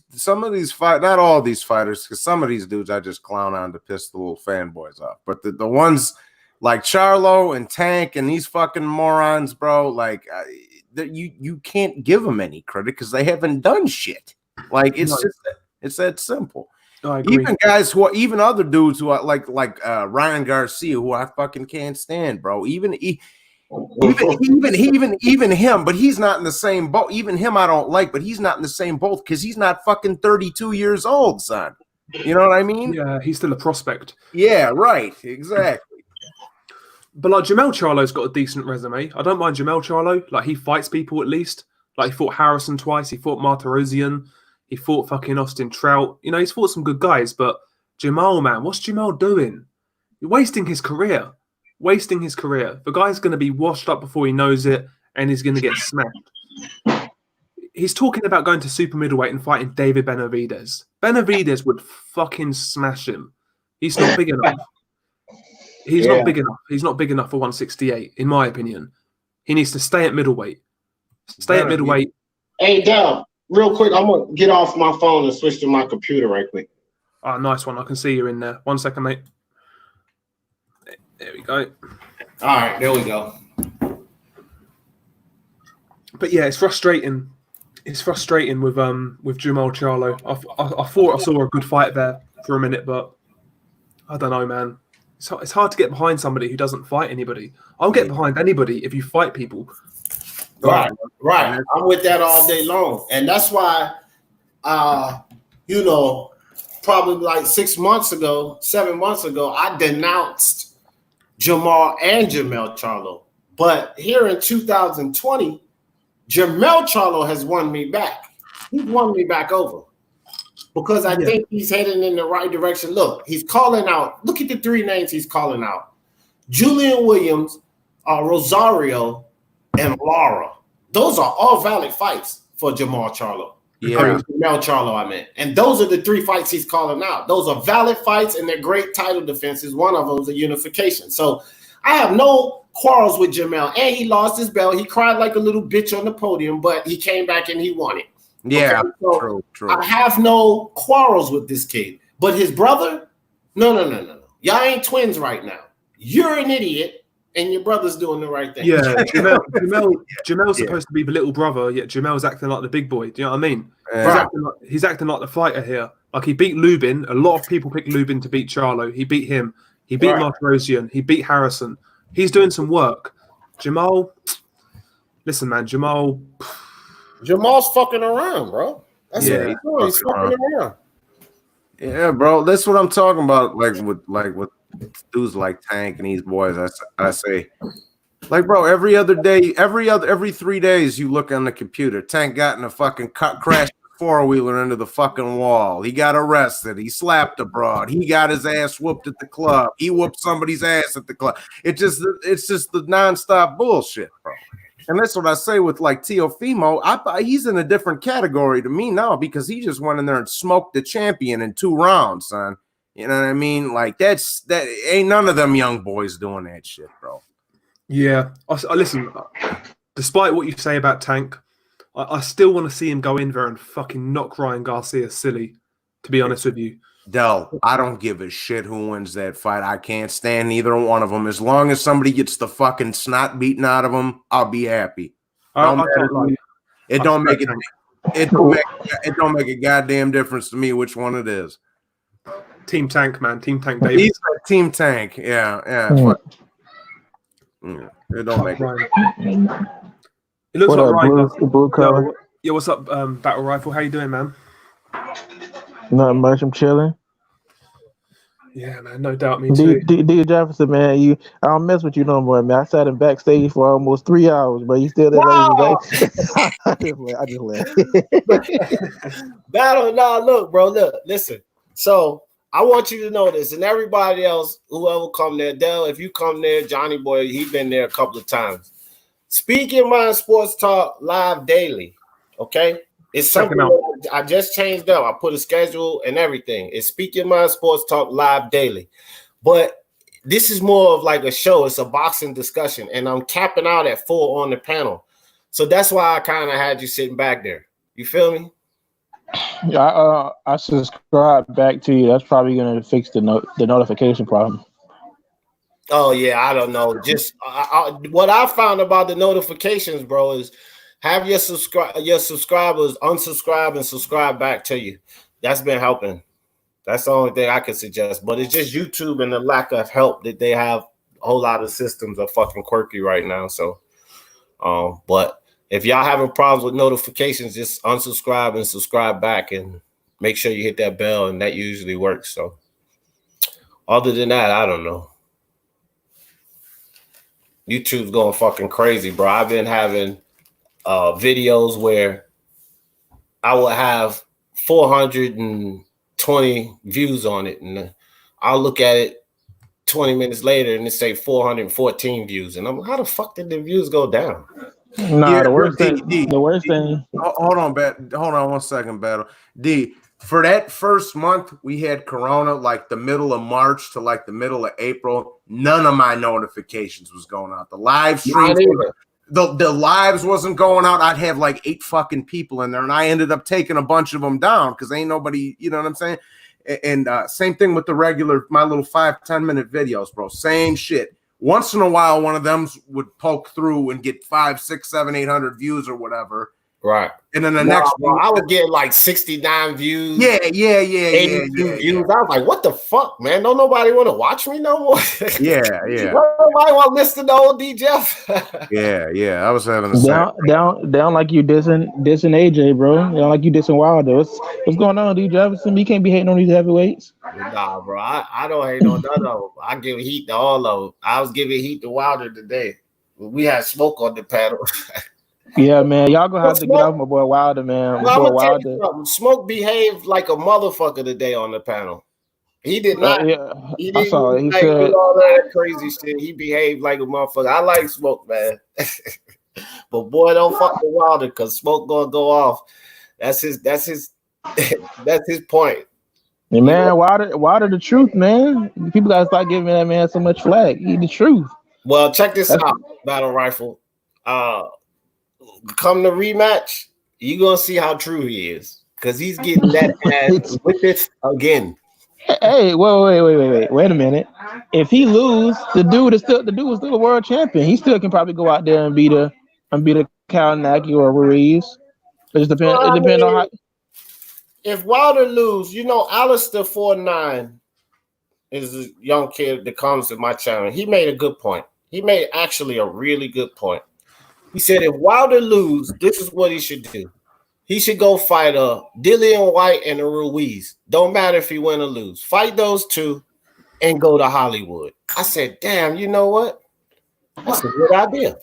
S2: some of these fight, not all these fighters, because some of these dudes I just clown on to piss the little fanboys off. But the ones like Charlo and Tank and these fucking morons, bro, like you can't give them any credit because they haven't done shit. Like it's that simple.
S1: I agree.
S2: Even guys even other dudes who are like Ryan Garcia, who I fucking can't stand, bro. Even him, but he's not in the same boat. Even him, I don't like, but he's not in the same boat because he's not fucking 32 years old, son. You know what I mean?
S1: Yeah, he's still a prospect.
S2: Yeah, right. Exactly.
S1: But like Jamal Charlo's got a decent resume. I don't mind Jamal Charlo. Like he fights people at least. Like he fought Harrison twice. He fought Martirosyan. He fought fucking Austin Trout. You know, he's fought some good guys. But Jamal, man, what's Jamal doing? You're wasting his career. The guy's going to be washed up before he knows it, and he's going to get smacked. He's talking about going to super middleweight and fighting David Benavidez. Benavidez would fucking smash him. He's not big enough. He's not big enough. He's not big enough for 168, in my opinion. He needs to stay at middleweight.
S3: Hey, Del, real quick, I'm going to get off my phone and switch to my computer right quick.
S1: Oh, nice one. I can see you in there. 1 second, mate. There we go.
S3: All right, there we go.
S1: But yeah, it's frustrating. It's frustrating with Jamal Charlo. I thought I saw a good fight there for a minute, but I don't know, man. It's hard to get behind somebody who doesn't fight anybody. I'll get behind anybody if you fight people.
S3: Right. I'm with that all day long. And that's why, probably like 7 months ago, I denounced Jamal and Jamel Charlo. But here in 2020, Jamel Charlo has won me back. He's won me back over.
S4: because I think he's heading in the right direction. Look, he's calling out. Look at the 3 names he's calling out: Julian Williams, Rosario, and Lara. Those are all valid fights for Jamal Charlo.
S2: Yeah,
S4: Jamal Charlo, I meant. And those are the 3 fights he's calling out. Those are valid fights, and they're great title defenses. One of them is a unification. So I have no quarrels with Jamal. And he lost his belt. He cried like a little bitch on the podium, but he came back and he won it.
S2: Yeah,
S4: okay? So
S2: true.
S4: I have no quarrels with this kid. But his brother, no. Y'all ain't twins right now. You're an idiot, and your brother's doing the right thing.
S1: Yeah, Jamel's supposed to be the little brother, yet Jamel's acting like the big boy. Do you know what I mean? He's acting like the fighter here. Like, he beat Lubin. A lot of people picked Lubin to beat Charlo. He beat him. He beat Martirosyan. He beat Harrison. He's doing some work. Jamal, listen, man, Jamal's
S4: fucking around, bro. That's what he's doing. He's fucking around.
S2: Yeah, bro. That's what I'm talking about. Like with dudes like Tank and these boys, I say, like, bro, every 3 days you look on the computer. Tank got in a fucking crashed 4-wheeler into the fucking wall. He got arrested. He slapped a broad. He got his ass whooped at the club. He whooped somebody's ass at the club. It's just the nonstop bullshit, bro. And that's what I say with like Teofimo. He's in a different category to me now because he just went in there and smoked the champion in 2 rounds, son. You know what I mean? Like, that ain't none of them young boys doing that shit, bro.
S1: Yeah. Listen, despite what you say about Tank, I still want to see him go in there and fucking knock Ryan Garcia silly, to be honest with you.
S2: Del, I don't give a shit who wins that fight. I can't stand either one of them. As long as somebody gets the fucking snot beaten out of them, I'll be happy. It don't make a goddamn difference to me which one it is.
S1: Team Tank, man. Team Tank, baby.
S2: He's like Team Tank. Yeah. It don't make it.
S1: It looks
S5: what
S1: like
S5: up, blue color?
S1: Yo, what's up, Battle Rifle? How you doing, man?
S5: Not much. I'm chilling.
S1: Yeah, man. No doubt. Me too.
S5: D Jefferson, man. I don't mess with you no more, man. I sat in backstage for almost 3 hours, but you still there. Wow. I just left.
S4: Battle. Nah, look, bro. Look, listen. So I want you to know this, and everybody else, whoever come there, Dell, if you come there, Johnny Boy, he's been there a couple of times. Speak Your Mind Sports Talk live daily, okay? It's something I just changed up. I put a schedule and everything. It's Speak Your Mind Sports Talk live daily. But this is more of like a show. It's a boxing discussion, and I'm capping out at 4 on the panel. So that's why I kind of had you sitting back there. You feel me?
S5: Yeah, I subscribe back to you. That's probably going to fix the notification problem.
S4: Oh, yeah, I don't know. Just what I found about the notifications, bro, is have your subscribers unsubscribe and subscribe back to you. That's been helping. That's the only thing I could suggest. But it's just YouTube and the lack of help that they have. A whole lot of systems are fucking quirky right now. So, but if y'all having problems with notifications, just unsubscribe and subscribe back and make sure you hit that bell, and that usually works. So, other than that, I don't know. YouTube's going fucking crazy, bro. I've been having videos where I will have 420 views on it, and I'll look at it 20 minutes later and it say 414 views, and I'm like, how the fuck did the views go down?
S5: Nah, the worst thing.
S2: Hold on 1 second, Battle. D, for that first month, we had Corona like the middle of March to like the middle of April. None of my notifications was going out. The live streams, the lives wasn't going out. I'd have like 8 fucking people in there, and I ended up taking a bunch of them down because ain't nobody, you know what I'm saying? And same thing with the my little 5-10 minute videos, bro. Same shit. Once in a while, one of them would poke through and get 5, 6, 7, 800 views or whatever.
S4: Right.
S2: And then the next one,
S4: I would get like 69 views.
S2: Yeah.
S4: 82 views. I was like, what the fuck, man? Don't nobody want to watch me no more?
S2: Yeah.
S4: Nobody want to listen to old D Jeff?
S2: Yeah. I was having a
S5: down like you dissing AJ, bro. Down like you dissing Wilder. What's going on, D Jefferson? You can't be hating on these heavyweights.
S4: Nah, bro. I don't hate on none of them. I give heat to all of them. I was giving heat to Wilder today. We had smoke on the panel.
S5: Yeah, man. Y'all gonna have to get off my boy Wilder, man.
S4: Well,
S5: My boy
S4: I'm gonna tell you
S5: Wilder.
S4: something. Smoke behaved like a motherfucker today on the panel. He did not.
S5: Yeah,
S4: He
S5: I
S4: didn't
S5: saw it. He
S4: like
S5: said,
S4: do all that crazy shit. He behaved like a motherfucker. I like Smoke, man. But boy, don't fuck with Wilder because Smoke gonna go off. That's his that's his point.
S5: "Hey, man, Wilder the truth, man. People gotta start giving that man so much flack. He the truth."
S4: Well, check this out, Battle Rifle. Come the rematch, you gonna see how true he is. Because he's getting that ass with it again.
S5: Hey, wait a minute. If he lose, the dude is still a world champion. He still can probably go out there and beat a Kownacki or Ruiz. It just depends. It depends on how.
S4: If Wilder lose, Alistair 49 is a young kid that comes to my channel. He made a good point. He made actually a really good point. He said if Wilder lose, this is what he should do. He should go fight a Dillian White and a Ruiz. Don't matter if he win or lose. Fight those two and go to Hollywood. I said, damn, you know what? That's a good idea.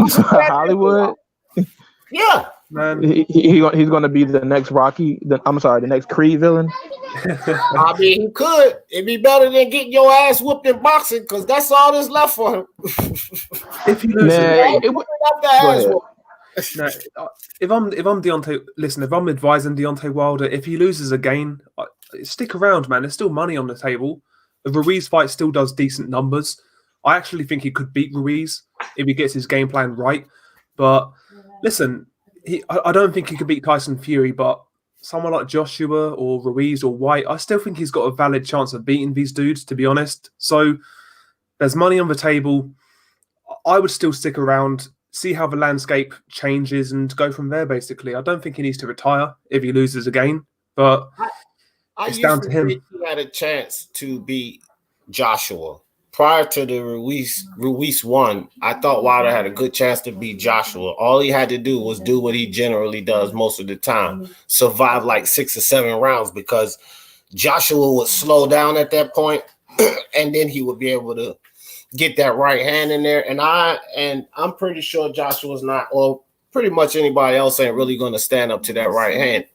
S5: Hollywood?
S4: Yeah.
S1: Man,
S5: he's going to be the next Rocky. The next Creed villain.
S4: I mean, he could. It'd be better than getting your ass whooped in boxing because that's all that's left for him.
S1: If he loses, if I'm Deontay, listen, if I'm advising Deontay Wilder, if he loses again, stick around, man. There's still money on the table. The Ruiz fight still does decent numbers. I actually think he could beat Ruiz if he gets his game plan right. But listen, I don't think he could beat Tyson Fury, but someone like Joshua or Ruiz or White, I still think he's got a valid chance of beating these dudes, to be honest. So there's money on the table. I would still stick around, see how the landscape changes and go from there, basically. I don't think he needs to retire if he loses again, but it's down to him.
S4: He had a chance to beat Joshua. Prior to the Ruiz one, I thought Wilder had a good chance to beat Joshua. All he had to do was do what he generally does most of the time, survive like 6 or 7 rounds, because Joshua would slow down at that point, and then he would be able to get that right hand in there. And I'm pretty sure Joshua's not, or pretty much anybody else ain't really going to stand up to that right hand.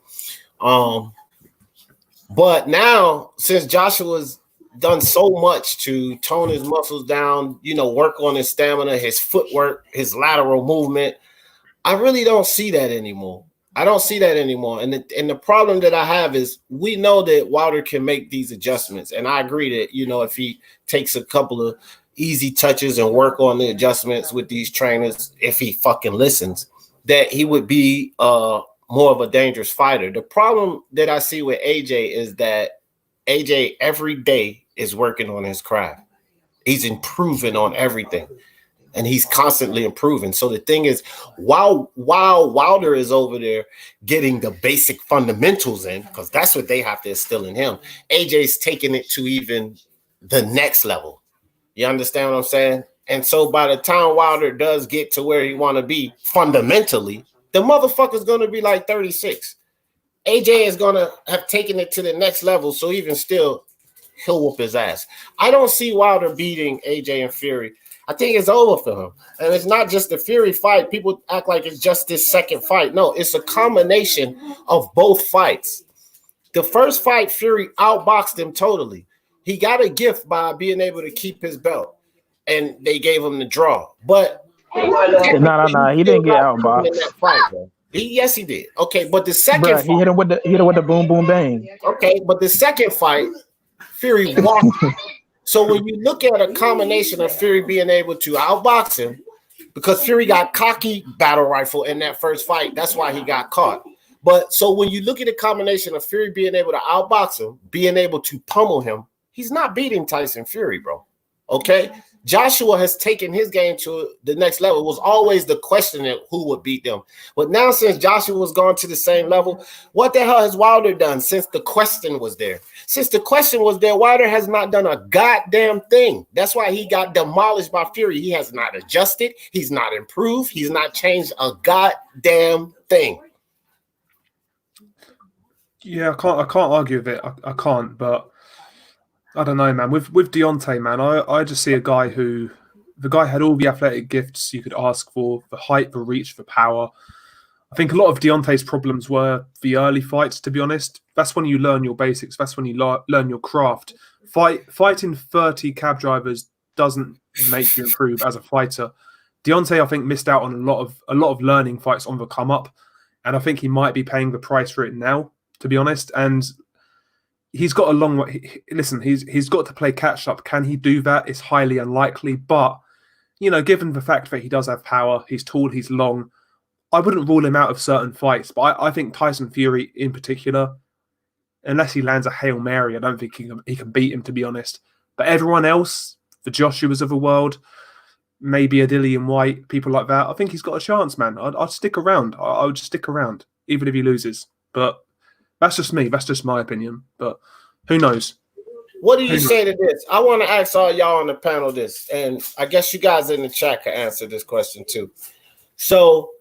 S4: But now, since Joshua's done so much to tone his muscles down, work on his stamina, his footwork, his lateral movement, I really don't see that anymore. And the problem that I have is we know that Wilder can make these adjustments. And I agree that, if he takes a couple of easy touches and work on the adjustments with these trainers, if he fucking listens, that he would be more of a dangerous fighter. The problem that I see with AJ is that AJ every day is working on his craft. He's improving on everything, and he's constantly improving. So the thing is, while Wilder is over there getting the basic fundamentals in, because that's what they have to instill in him, AJ's taking it to even the next level. You understand what I'm saying? And so by the time Wilder does get to where he want to be fundamentally, the motherfucker's going to be like 36. AJ is going to have taken it to the next level, so even still, he'll whoop his ass. I don't see Wilder beating AJ and Fury. I think it's over for him. And it's not just the Fury fight. People act like it's just this second fight. No, it's a combination of both fights. The first fight, Fury outboxed him totally. He got a gift by being able to keep his belt, and they gave him the draw. But
S5: no, he didn't get outboxed in that
S4: fight, bro. Yes, he did. Okay, but the second fight,
S5: he hit him with the boom boom bang.
S4: Okay, but the second fight, Fury walked. So when you look at a combination of Fury being able to outbox him, because Fury got cocky battle rifle in that first fight, that's why he got caught. But so when you look at a combination of Fury being able to outbox him, being able to pummel him, he's not beating Tyson Fury, bro. Okay? Joshua has taken his game to the next level. It was always the question of who would beat them. But now since Joshua's gone to the same level, what the hell has Wilder done since the question was there? Since the question was there, Wilder has not done a goddamn thing. That's why he got demolished by Fury. He has not adjusted. He's not improved. He's not changed a goddamn thing.
S1: Yeah, I can't argue with it. I can't, but I don't know, man. With Deontay, man, I just see a guy who The guy had all the athletic gifts you could ask for: the height, the reach, the power. I think a lot of Deontay's problems were the early fights, to be honest. That's when you learn your basics. That's when you learn your craft. Fighting 30 cab drivers doesn't make you improve as a fighter. Deontay, I think, missed out on a lot of learning fights on the come up, and I think he might be paying the price for it now, to be honest. And he's got a long way. Listen, he's got to play catch up. Can he do that? It's highly unlikely. But given the fact that he does have power, he's tall, he's long, I wouldn't rule him out of certain fights. But I think Tyson Fury in particular, unless he lands a Hail Mary, I don't think he can beat him, to be honest. But everyone else, the Joshuas of the world, maybe a Dillian White, people like that, I think he's got a chance, man. I'd stick around. I would just stick around, even if he loses. But that's just me. That's just my opinion. But who knows?
S4: What do you say to this? I want to ask all y'all on the panel this, and I guess you guys in the chat can answer this question too. So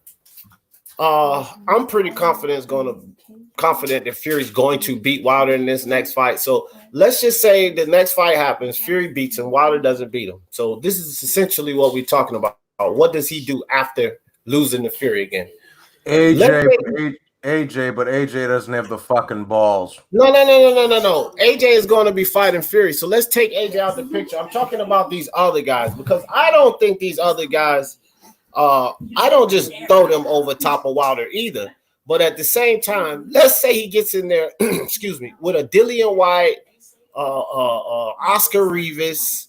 S4: I'm pretty confident that Fury's going to beat Wilder in this next fight. So let's just say the next fight happens, Fury beats him, Wilder doesn't beat him. So this is essentially what we're talking about. What does he do after losing to Fury again?
S2: AJ, but AJ doesn't have the fucking balls.
S4: No. AJ is going to be fighting Fury. So let's take AJ out the picture. I'm talking about these other guys because I don't think these other guys, I don't just throw them over top of Wilder either. But at the same time, let's say he gets in there, excuse me, with a Dillian White, Oscar Rivas,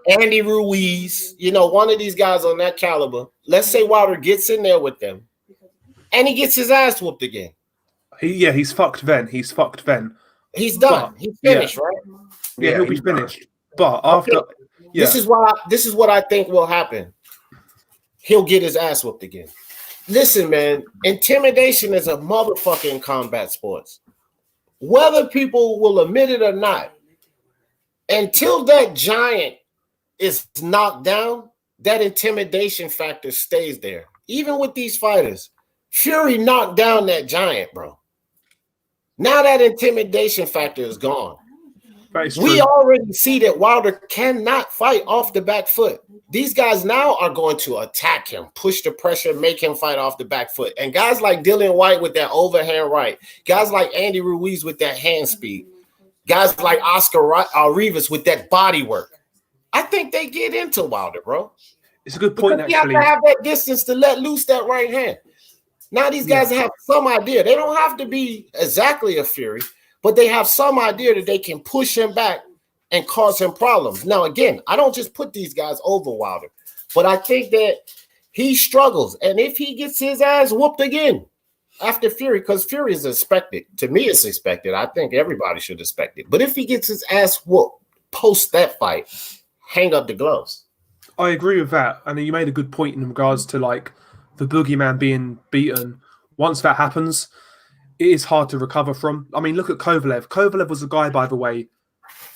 S4: Andy Ruiz, one of these guys on that caliber. Let's say Wilder gets in there with them, and he gets his ass whooped again.
S1: He's fucked then. He's done.
S4: He's finished, right?
S1: Yeah, he'll be finished. But after,
S4: this is what I think will happen. He'll get his ass whooped again. Listen, man, intimidation is a motherfucking combat sports. Whether people will admit it or not, until that giant is knocked down, that intimidation factor stays there. Even with these fighters, Fury knocked down that giant, bro. Now that intimidation factor is gone. We already see that Wilder cannot fight off the back foot. These guys now are going to attack him, push the pressure, make him fight off the back foot. And guys like Dillian White with that overhand right, guys like Andy Ruiz with that hand speed, guys like Oscar Rivas with that body work, I think they get into Wilder, bro.
S1: It's a good point,
S4: because
S1: actually.
S4: You have to have that distance to let loose that right hand. Now these guys have some idea. They don't have to be exactly a Fury, but they have some idea that they can push him back and cause him problems. Now, again, I don't just put these guys over Wilder, but I think that he struggles. And if he gets his ass whooped again after Fury, because Fury is expected. To me, it's expected. I think everybody should expect it. But if he gets his ass whooped post that fight, hang up the gloves.
S1: I agree with that. And you made a good point in regards to like the boogeyman being beaten. Once that happens, it is hard to recover from. I mean, look at Kovalev. Kovalev was a guy, by the way,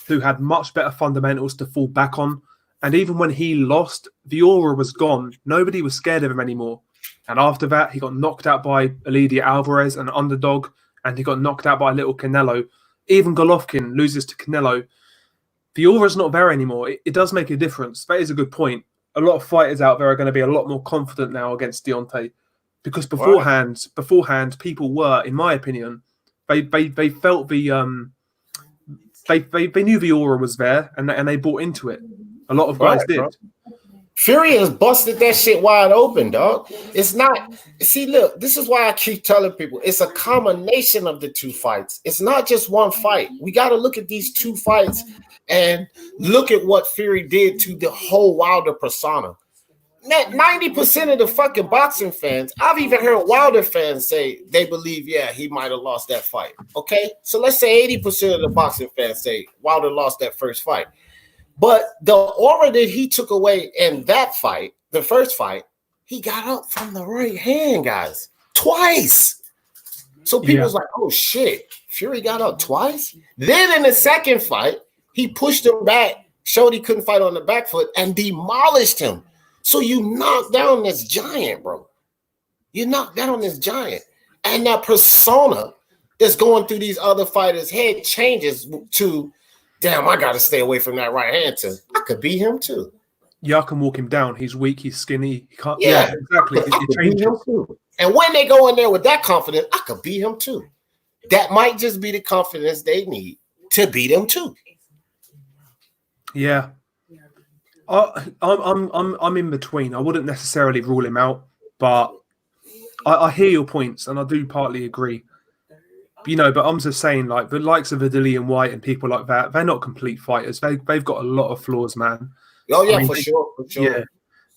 S1: who had much better fundamentals to fall back on. And even when he lost, the aura was gone. Nobody was scared of him anymore. And after that, he got knocked out by Elidia Alvarez, an underdog, and he got knocked out by little Canelo. Even Golovkin loses to Canelo. The aura's not there anymore. It does make a difference. That is a good point. A lot of fighters out there are going to be a lot more confident now against Deontay. Because beforehand, people were, in my opinion, they felt the they knew the aura was there and they bought into it. A lot of guys did. Bro.
S4: Fury has busted that shit wide open, dog. It's not. See, look, this is why I keep telling people it's a combination of the two fights. It's not just one fight. We got to look at these two fights and look at what Fury did to the whole Wilder persona. 90% of the fucking boxing fans, I've even heard Wilder fans say they believe, he might have lost that fight. Okay, so let's say 80% of the boxing fans say Wilder lost that first fight. But the aura that he took away in that fight, the first fight, he got up from the right hand, guys, twice. So people's like, oh shit, Fury got up twice? Then in the second fight, he pushed him back, showed he couldn't fight on the back foot, and demolished him. So you knock down this giant, bro. You knock down this giant. And that persona that's going through these other fighters' head changes to damn, I got to stay away from that right hand too. I could beat him too.
S1: Yeah, I can walk him down. He's weak. He's skinny. He can't.
S4: Yeah,
S1: exactly. It changes.
S4: And when they go in there with that confidence, I could beat him too. That might just be the confidence they need to beat him too.
S1: Yeah, I'm in between. I wouldn't necessarily rule him out, but I hear your points, and I do partly agree. But I'm just saying, like, the likes of Dillian White and people like that, they're not complete fighters. They've got a lot of flaws, man.
S4: Oh yeah, for sure.
S1: Yeah,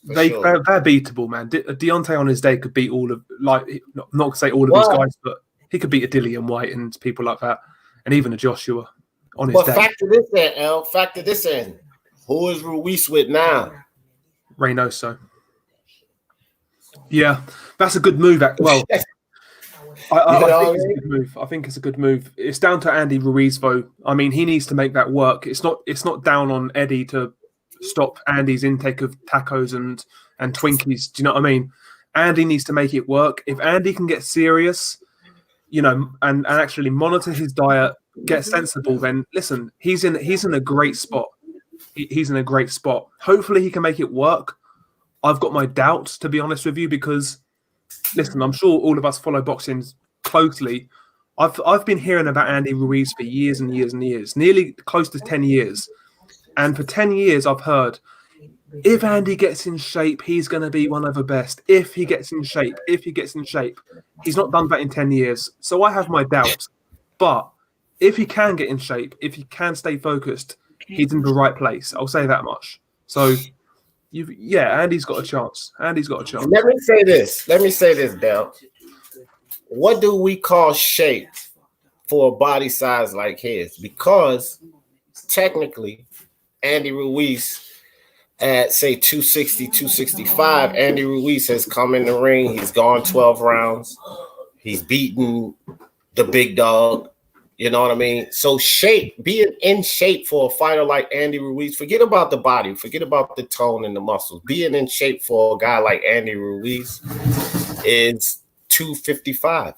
S1: they're beatable, man. Deontay on his day could beat all of, like, not to say all of these guys, but he could beat a Dillian White and people like that, and even a Joshua on his day.
S4: Factor this in, L. Factor this in. Who is Ruiz with now?
S1: Reynoso. Yeah, that's a good move. Well, I think it's a good move. I think it's a good move. It's down to Andy Ruiz, though. I mean, he needs to make that work. It's not down on Eddie to stop Andy's intake of tacos and Twinkies. Do you know what I mean? Andy needs to make it work. If Andy can get serious, and actually monitor his diet, get sensible, then listen, he's in a great spot. He's in a great spot. Hopefully he can make it work. I've got my doubts, to be honest with you, because listen, I'm sure all of us follow boxing closely. I've been hearing about Andy Ruiz for years and years and years, nearly close to 10 years. And for 10 years, I've heard, if Andy gets in shape, he's going to be one of the best. If he gets in shape. He's not done that in 10 years. So I have my doubts. But if he can get in shape, if he can stay focused, he's in the right place. I'll say that much. So, Andy's got a chance. Let me
S4: say this. Del. What do we call shape for a body size like his? Because technically, Andy Ruiz at, say, 260, 265, Andy Ruiz has come in the ring. He's gone 12 rounds. He's beaten the big dog. You know what I mean? So being in shape for a fighter like Andy Ruiz, forget about the body, forget about the tone and the muscles. Being in shape for a guy like Andy Ruiz is 255.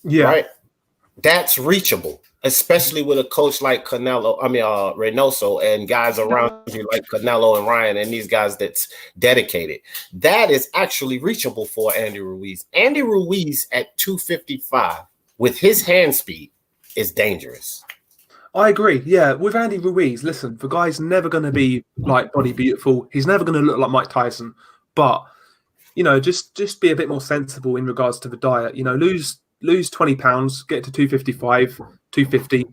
S1: Yeah.
S4: Right? That's reachable, especially with a coach like Reynoso and guys around you like Canelo and Ryan and these guys that's dedicated. That is actually reachable for Andy Ruiz. Andy Ruiz at 255 with his hand speed is dangerous.
S1: I agree. Yeah, with Andy Ruiz, listen, the guy's never going to be like body beautiful. He's never going to look like Mike Tyson. But, just be a bit more sensible in regards to the diet. Lose 20 pounds, get to 255, 250.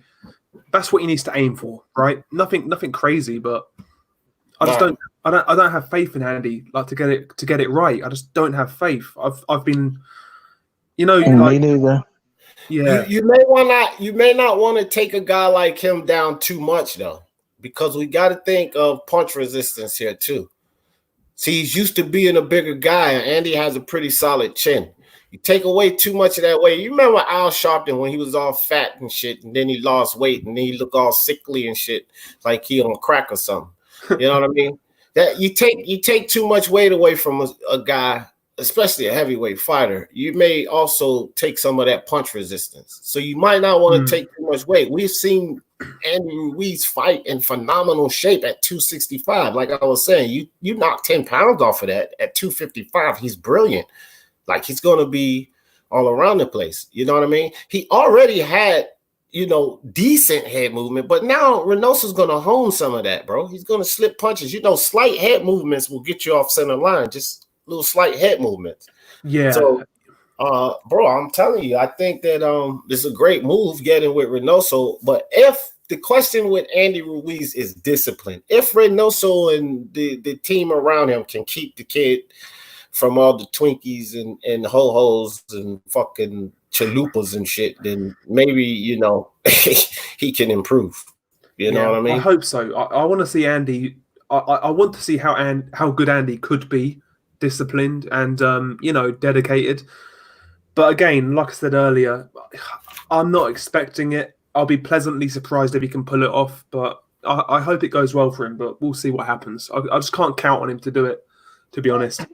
S1: That's what he needs to aim for, right? Nothing crazy, but I just don't have faith in Andy to get it right. I just don't have faith. I've been,
S5: me neither.
S1: Yeah,
S4: you may not want to take a guy like him down too much though, because we got to think of punch resistance here too. See, he's used to being a bigger guy, and Andy has a pretty solid chin. You take away too much of that weight. You remember Al Sharpton when he was all fat and shit, and then he lost weight, and then he looked all sickly and shit, like he on crack or something. You know what I mean? That you take too much weight away from a guy, especially a heavyweight fighter. You may also take some of that punch resistance. So you might not want to take too much weight. We've seen Andy Ruiz fight in phenomenal shape at 265. Like I was saying, you knock 10 pounds off of that at 255. He's brilliant. Like he's going to be all around the place. You know what I mean? He already had, decent head movement, but now Reynoso's going to hone some of that, bro. He's going to slip punches. Slight head movements will get you off center line. Just little slight head movements.
S1: Yeah.
S4: So, bro, I'm telling you, I think that this is a great move getting with Reynoso. But if the question with Andy Ruiz is discipline, if Reynoso and the team around him can keep the kid from all the Twinkies and ho-hos and fucking chalupas and shit, then maybe, he can improve. You know what I mean?
S1: I hope so. I want to see Andy. I want to see how good Andy could be, disciplined and, dedicated. But again, like I said earlier, I'm not expecting it. I'll be pleasantly surprised if he can pull it off, but I hope it goes well for him, but we'll see what happens. I just can't count on him to do it, to be honest.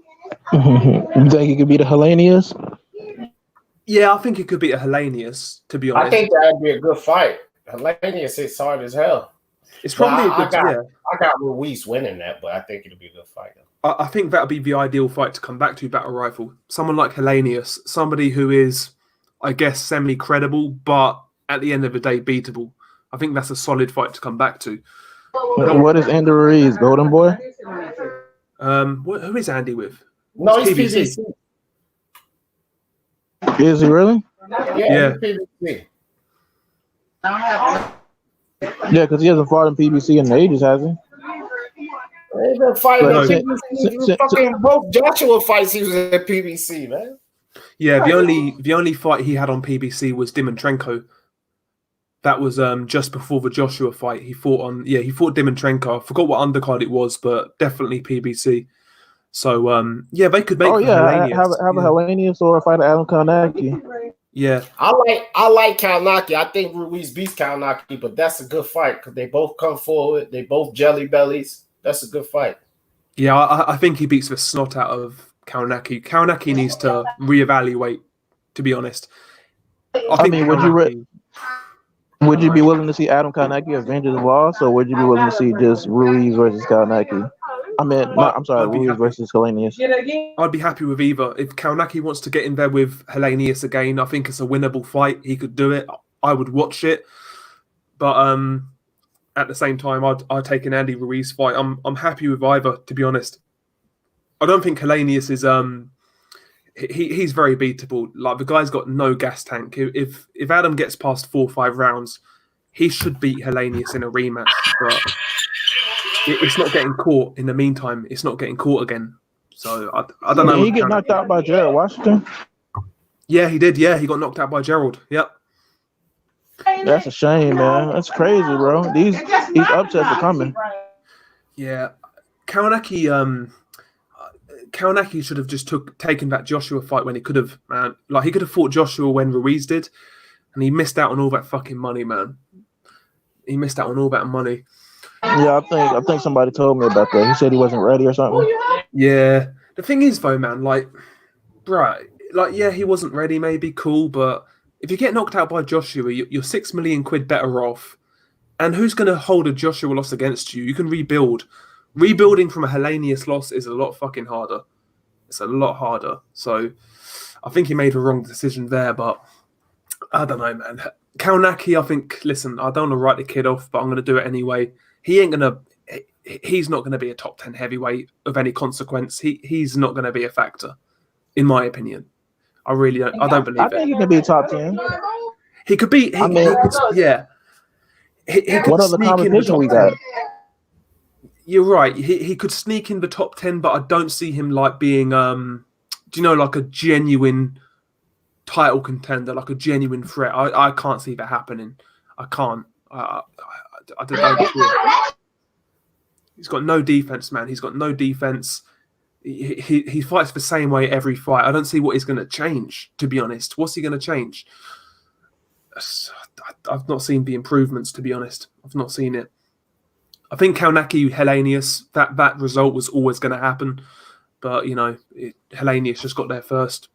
S5: You think it could be the Hellenius?
S1: Yeah, I think it could be a Hellenius, to be honest.
S4: I think that'd be a good fight. Hellenius hits hard as hell.
S1: It's probably a good.
S4: I got Ruiz winning that, but I think it'll be a good fight.
S1: I think that'll be the ideal fight to come back to, Battle Rifle. Someone like Hellenius, somebody who is, I guess, semi-credible, but at the end of the day, beatable. I think that's a solid fight to come back to.
S5: What is Andy Ruiz, Golden Boy?
S1: Who is Andy with?
S4: No, he's PBC.
S5: Is he really?
S4: Yeah. PBC.
S5: Yeah, because he hasn't fought in PBC in ages, has he?
S4: They've been fighting fucking both Joshua fights. He was at PBC, man.
S1: Yeah, the only fight he had on PBC was Dimitrenko. That was just before the Joshua fight. He fought Dimitrenko. I forgot what undercard it was, but definitely PBC. So they could make.
S5: Oh yeah, have a Hellenius or a fight of Adam Kownacki.
S1: Yeah,
S4: I like Kownacki. I think Ruiz beats Kownacki, but that's a good fight because they both come forward. They both jelly bellies. That's a good fight.
S1: Yeah, I think he beats the snot out of Kownacki. Kownacki needs to reevaluate, to be honest.
S5: Would you be willing to see Adam Kownacki avenge his loss, or would you be willing to see just Ruiz versus Kownacki? Ruiz versus Hellenius.
S1: I'd be happy with either. If Kownacki wants to get in there with Hellenius again, I think it's a winnable fight. He could do it. I would watch it. But at the same time, I'd take an Andy Ruiz fight. I'm happy with either, to be honest. I don't think Hellenius is he's very beatable. Like, the guy's got no gas tank. If Adam gets past 4 or 5 rounds, he should beat Hellenius in a rematch. But it's not getting caught in the meantime. It's not getting caught again. So I don't know.
S5: Did he get knocked out by Gerald Washington?
S1: Yeah, he did. Yeah, he got knocked out by Gerald. Yep.
S5: That's a shame, man. That's crazy, bro. These upsets are coming.
S1: Yeah, Kownacki should have just taken that Joshua fight when he could have, man. Like, he could have fought Joshua when Ruiz did, and he missed out on all that fucking money, man. He missed out on all that money.
S5: Yeah, I think somebody told me about that. He said he wasn't ready or something.
S1: Yeah. The thing is, though, man, he wasn't ready, maybe, cool, but if you get knocked out by Joshua, you're 6 million quid better off. And who's going to hold a Joshua loss against you? You can rebuild. Rebuilding from a Hellenius loss is a lot fucking harder. It's a lot harder. So I think he made a wrong decision there, but I don't know, man. Kownacki, I think, listen, I don't want to write the kid off, but I'm going to do it anyway. He's not going to be a top 10 heavyweight of any consequence. He's not going to be a factor, in my opinion. I really don't. I don't believe it.
S5: I think he can be top 10.
S1: He could be. He could, yeah. He could
S5: what other competition we got?
S1: You're right. He could sneak in the top 10, but I don't see him like being, like a genuine title contender, like a genuine threat. I can't see that happening. I can't. I don't know. He's got no defense, man. He's got no defense. He fights the same way every fight. I don't see what he's going to change, to be honest. What's he going to change? I've not seen the improvements, to be honest. I've not seen it. I think Kownacki, Hellenius, that result was always going to happen. But, Hellenius just got there first.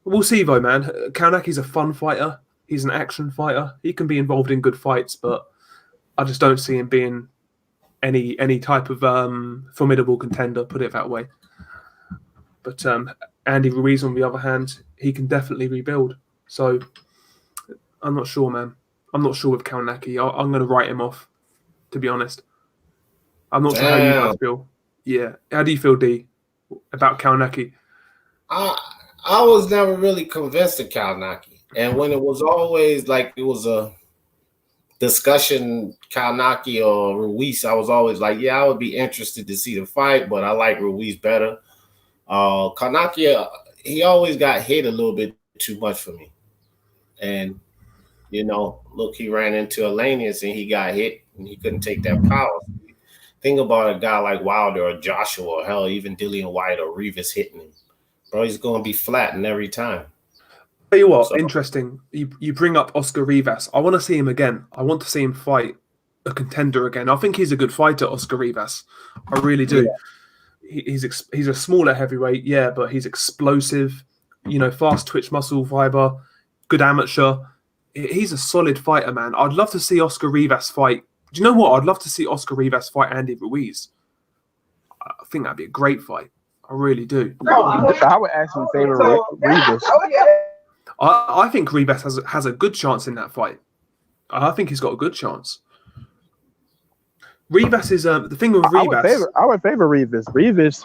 S1: We'll see, though, man. Kownacki's a fun fighter. He's an action fighter. He can be involved in good fights, but I just don't see him being any type of formidable contender, put it that way. But Andy Ruiz, on the other hand, he can definitely rebuild. So I'm not sure, man. I'm not sure with Kownacki. I'm going to write him off, to be honest. I'm not sure how you guys feel. Yeah. How do you feel, D, about Kownacki?
S4: I was never really convinced of Kownacki. And when it was always like it was a discussion, Kownacki or Ruiz, I was always like, yeah, I would be interested to see the fight, but I like Ruiz better. Kownacki, he always got hit a little bit too much for me. And, look, he ran into Hellenius and he got hit and he couldn't take that power. Think about a guy like Wilder or Joshua or hell, even Dillian White or Rivas hitting him. Bro, he's going to be flattened every time.
S1: Tell you what, interesting. You bring up Oscar Rivas. I want to see him again. I want to see him fight a contender again. I think he's a good fighter, Oscar Rivas. I really do. Yeah. He's a smaller heavyweight, yeah, but he's explosive. Fast twitch muscle fiber, good amateur. he's a solid fighter, man. I'd love to see Oscar Rivas fight. Do you know what? I'd love to see Oscar Rivas fight Andy Ruiz. I think that'd be a great fight. I really do.
S5: I would actually favor Rivas.
S1: I think Rivas has a good chance in that fight. I think he's got a good chance. Rivas is the thing with Rivas.
S5: I would favor Rivas. Rivas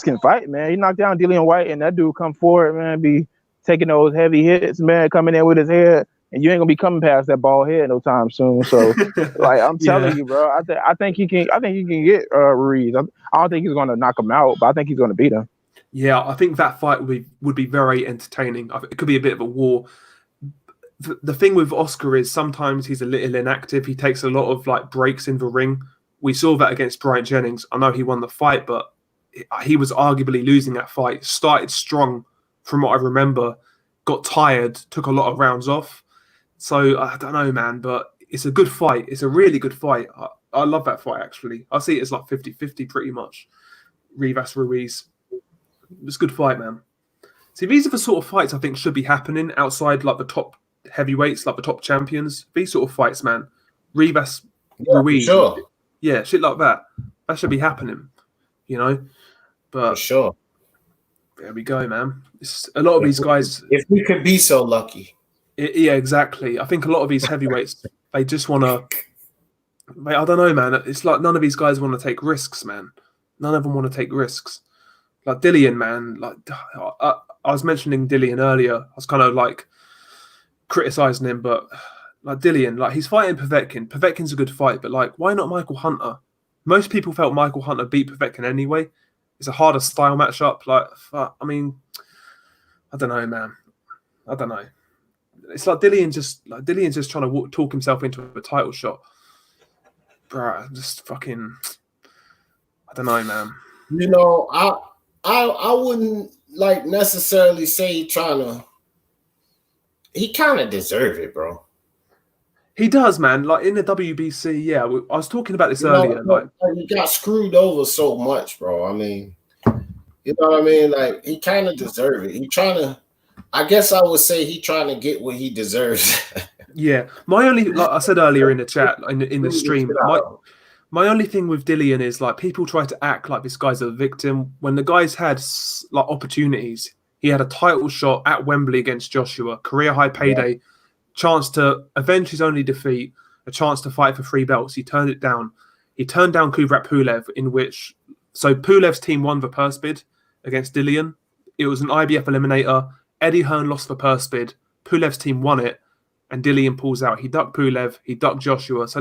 S5: can fight, man. He knocked down Dillian White, and that dude come forward, man, be taking those heavy hits, man, coming in with his head, and you ain't gonna be coming past that bald head no time soon. So, like, I'm telling you, bro, I think he can get Ruiz. I don't think he's gonna knock him out, but I think he's gonna beat him.
S1: Yeah, I think that fight would be very entertaining. It could be a bit of a war. The thing with Oscar is sometimes he's a little inactive. He takes a lot of like breaks in the ring. We saw that against Bryant Jennings. I know he won the fight, but he was arguably losing that fight. Started strong from what I remember, got tired, took a lot of rounds off. So I don't know, man, but it's a good fight. It's a really good fight. I love that fight, actually. I see it as like 50-50 pretty much. Rivas Ruiz. It's a good fight, man. See, these are the sort of fights I think should be happening outside like the top heavyweights, like the top champions. These sort of fights, man. Rivas Ruiz.
S4: Sure.
S1: Yeah, shit like that. That should be happening, you know? But
S4: for sure.
S1: There we go, man. It's a lot of these guys.
S4: If we could be so lucky.
S1: Yeah, exactly. I think a lot of these heavyweights, they just want to. I don't know, man. It's like none of these guys want to take risks, man. None of them want to take risks. Like Dillian, man. Like I was mentioning Dillian earlier. I was kind of like criticizing him, but like Dillian, like he's fighting Povetkin. Povetkin's a good fight, but like, why not Michael Hunter? Most people felt Michael Hunter beat Povetkin anyway. It's a harder style matchup. Like, I mean, I don't know, man. I don't know. It's like Dillian's just trying to talk himself into a title shot. Bruh, just fucking. I don't know, man.
S4: You know, I wouldn't like necessarily say he kind of deserve it, bro.
S1: He does, man. Like in the WBC, yeah. I was talking about this earlier. Like
S4: he got screwed over so much, bro. I mean, you know what I mean? Like he kind of deserve it. He trying to. I guess I would say he trying to get what he deserves.
S1: Yeah, my only, like I said earlier in the chat, in the stream, my only thing with Dillian is like people try to act like this guy's a victim when the guy's had like opportunities. He had a title shot at Wembley against Joshua, career high payday, chance to avenge his only defeat, a chance to fight for 3 belts. He turned it down. He turned down Kubrat Pulev, so Pulev's team won the purse bid against Dillian. It was an IBF eliminator. Eddie Hearn lost the purse bid. Pulev's team won it, and Dillian pulls out. He ducked Pulev. He ducked Joshua. So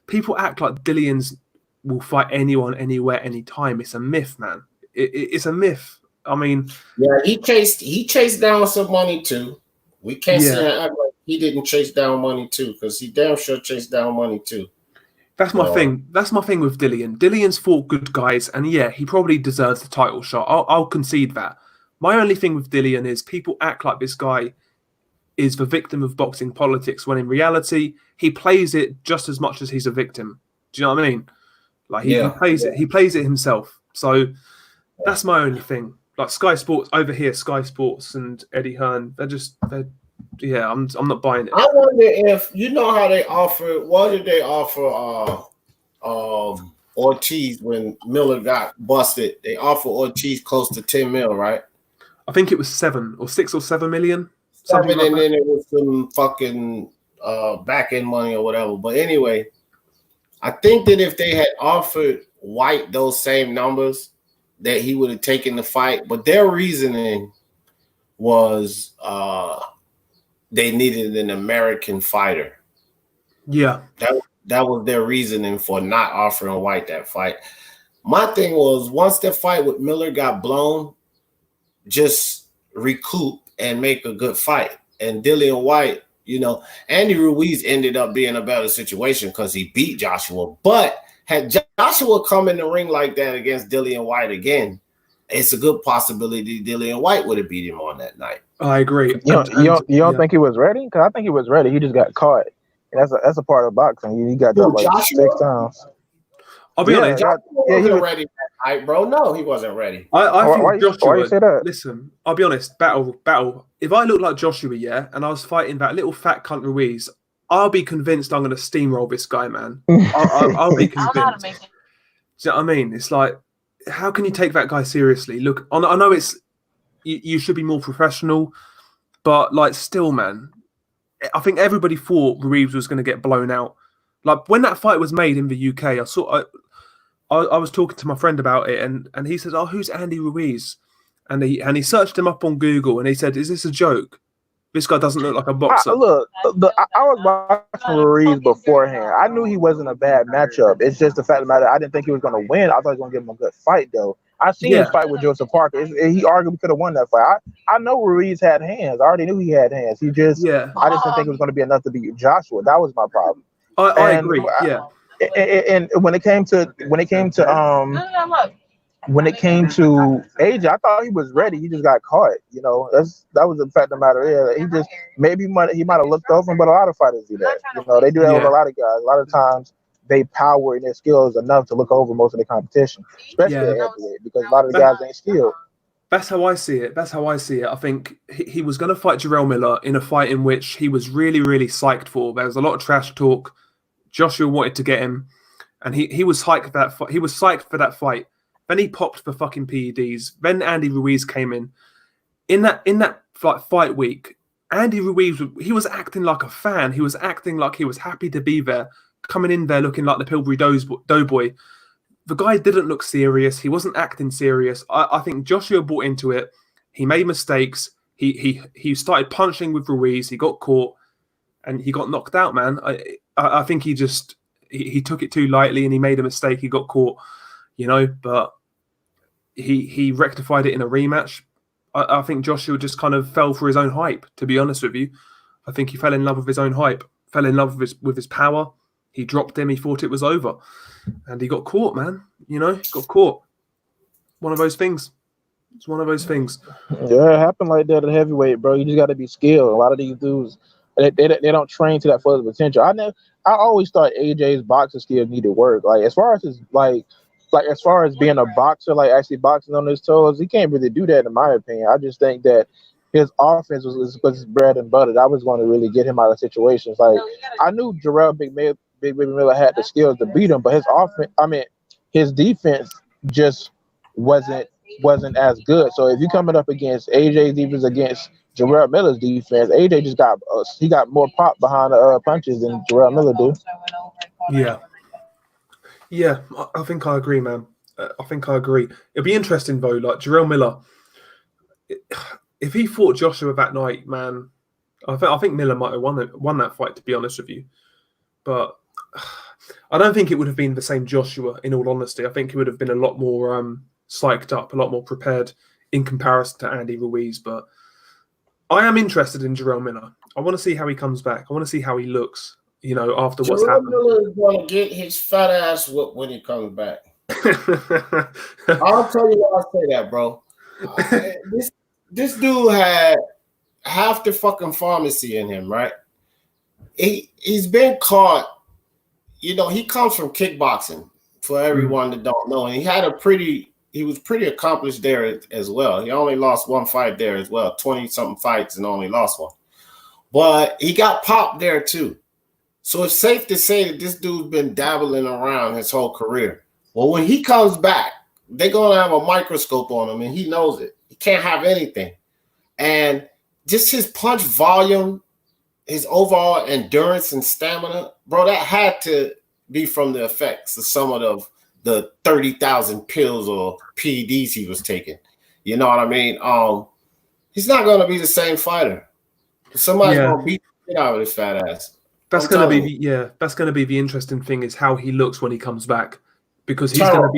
S1: people act like Dillian's will fight anyone, anywhere, anytime. It's a myth, man. It's a myth. I mean,
S4: yeah, he chased down some money too. We can't say act like he didn't chase down money too, because he damn sure chased down money too.
S1: That's my thing. That's my thing with Dillian. Dillian's fought good guys, and yeah, he probably deserves the title shot. I'll concede that. My only thing with Dillian is people act like this guy is the victim of boxing politics, when in reality, he plays it just as much as he's a victim. Do you know what I mean? Like he plays it. He plays it himself. So that's my only thing. Like Sky Sports over here, Sky Sports and Eddie Hearn, I'm not buying it.
S4: I wonder if you know how they offer. What did they offer? Ortiz when Miller got busted. They offered Ortiz close to 10 mil, right?
S1: I think it was 6 or 7 million.
S4: 7, and then it was some fucking back end money or whatever. But anyway, I think that if they had offered White those same numbers, that he would have taken the fight. But their reasoning was they needed an American fighter.
S1: Yeah.
S4: That was their reasoning for not offering White that fight. My thing was, once the fight with Miller got blown, just recoup and make a good fight. And Dillian White, you know, Andy Ruiz ended up being a better situation because he beat Joshua. But had Joshua come in the ring like that against Dillian White again, it's a good possibility Dillian White would have beat him on that night.
S1: I agree.
S5: You don't think he was ready? Because I think he was ready. He just got caught. That's a part of boxing. He got dropped like 6 times.
S1: I'll be honest.
S4: Joshua wasn't ready that night, bro. No, he wasn't ready.
S1: I think Joshua.
S5: Why you say that?
S1: Listen, I'll be honest. Battle. If I look like Joshua, yeah, and I was fighting that little fat cunt Ruiz, I'll be convinced I'm going to steamroll this guy, man. I'll be convinced. Do you know what I mean? It's like, how can you take that guy seriously? Look, I know it's you should be more professional, but like, still, man, I think everybody thought Ruiz was going to get blown out. Like when that fight was made in the UK, I was talking to my friend about it, and he says, "Oh, who's Andy Ruiz?" And he searched him up on Google, and he said, "Is this a joke? This guy doesn't look like a boxer."
S5: I was watching Ruiz beforehand. I knew he wasn't a bad matchup. It's just the fact of the matter, I didn't think he was going to win. I thought he was going to give him a good fight, though. I seen him fight with Joseph Parker. He arguably could have won that fight. I know Ruiz had hands. I already knew he had hands. I just didn't think it was going to be enough to beat Joshua. That was my problem.
S1: I agree.
S5: And when it came to AJ, I thought he was ready. He just got caught. You know, that was the fact of the matter. Yeah, he just he might have looked over him, but a lot of fighters do that. You know, they do that with a lot of guys. A lot of times they power in their skills enough to look over most of the competition, especially at heavyweight, because a lot of the guys ain't skilled.
S1: That's how I see it. I think he was going to fight Jarrell Miller in a fight in which he was really, really psyched for. There was a lot of trash talk. Joshua wanted to get him, and he was hyped for that fight. He was psyched for that fight. Then he popped for fucking PEDs. Then Andy Ruiz came in. In that fight week, Andy Ruiz, he was acting like a fan. He was acting like he was happy to be there, coming in there looking like the Pillsbury Doughboy. The guy didn't look serious. He wasn't acting serious. I think Joshua bought into it. He made mistakes. He started punching with Ruiz. He got caught, and he got knocked out, man. I think he took it too lightly, and he made a mistake. He got caught, you know, but he rectified it in a rematch. I think Joshua just kind of fell for his own hype, to be honest with you. I think he fell in love with his own hype, fell in love with his power. He dropped him. He thought it was over. And he got caught, man. You know, he got caught. One of those things. It's one of those things.
S5: Yeah, it happened like that at heavyweight, bro. You just got to be skilled. A lot of these dudes, they don't train to that full potential. I always thought AJ's boxing skills needed work. Like as far as his as far as being a boxer, like actually boxing on his toes, he can't really do that in my opinion. I just think that his offense was his bread and butter. That was going to really get him out of situations. Like I knew Jarrell Big Baby Miller had the skills to beat him, but his defense just wasn't as good. So if you're coming up against AJ's defense against Jarrell Miller's defense, AJ just got more pop behind the punches than Jarrell Miller did.
S1: Yeah, I think I agree, man. I think I agree. It'd be interesting though, like Jarrell Miller, if he fought Joshua that night, man, I think Miller might have won that fight, to be honest with you. But I don't think it would have been the same Joshua, in all honesty. I think he would have been a lot more psyched up, a lot more prepared in comparison to Andy Ruiz. But I am interested in Jarrell Miller. I want to see how he comes back. I want to see how he looks, you know, after what's happened.
S4: Miller is going to get his fat ass whooped when he comes back. I'll tell you why I say that, bro. This dude had half the fucking pharmacy in him, right? He's been caught. You know, he comes from kickboxing, for everyone that don't know. And he was pretty accomplished there as well. He only lost one fight there as well, 20-something fights and only lost one. But he got popped there too. So it's safe to say that this dude's been dabbling around his whole career. Well, when he comes back, they're going to have a microscope on him, and he knows it. He can't have anything. And just his punch volume, his overall endurance and stamina, bro, that had to be from the effects of some of the 30,000 pills or PEDs he was taking. You know what I mean? He's not going to be the same fighter. Somebody's going to beat the shit out of his fat ass.
S1: That's going to be the interesting thing is how he looks when he comes back, because he's going to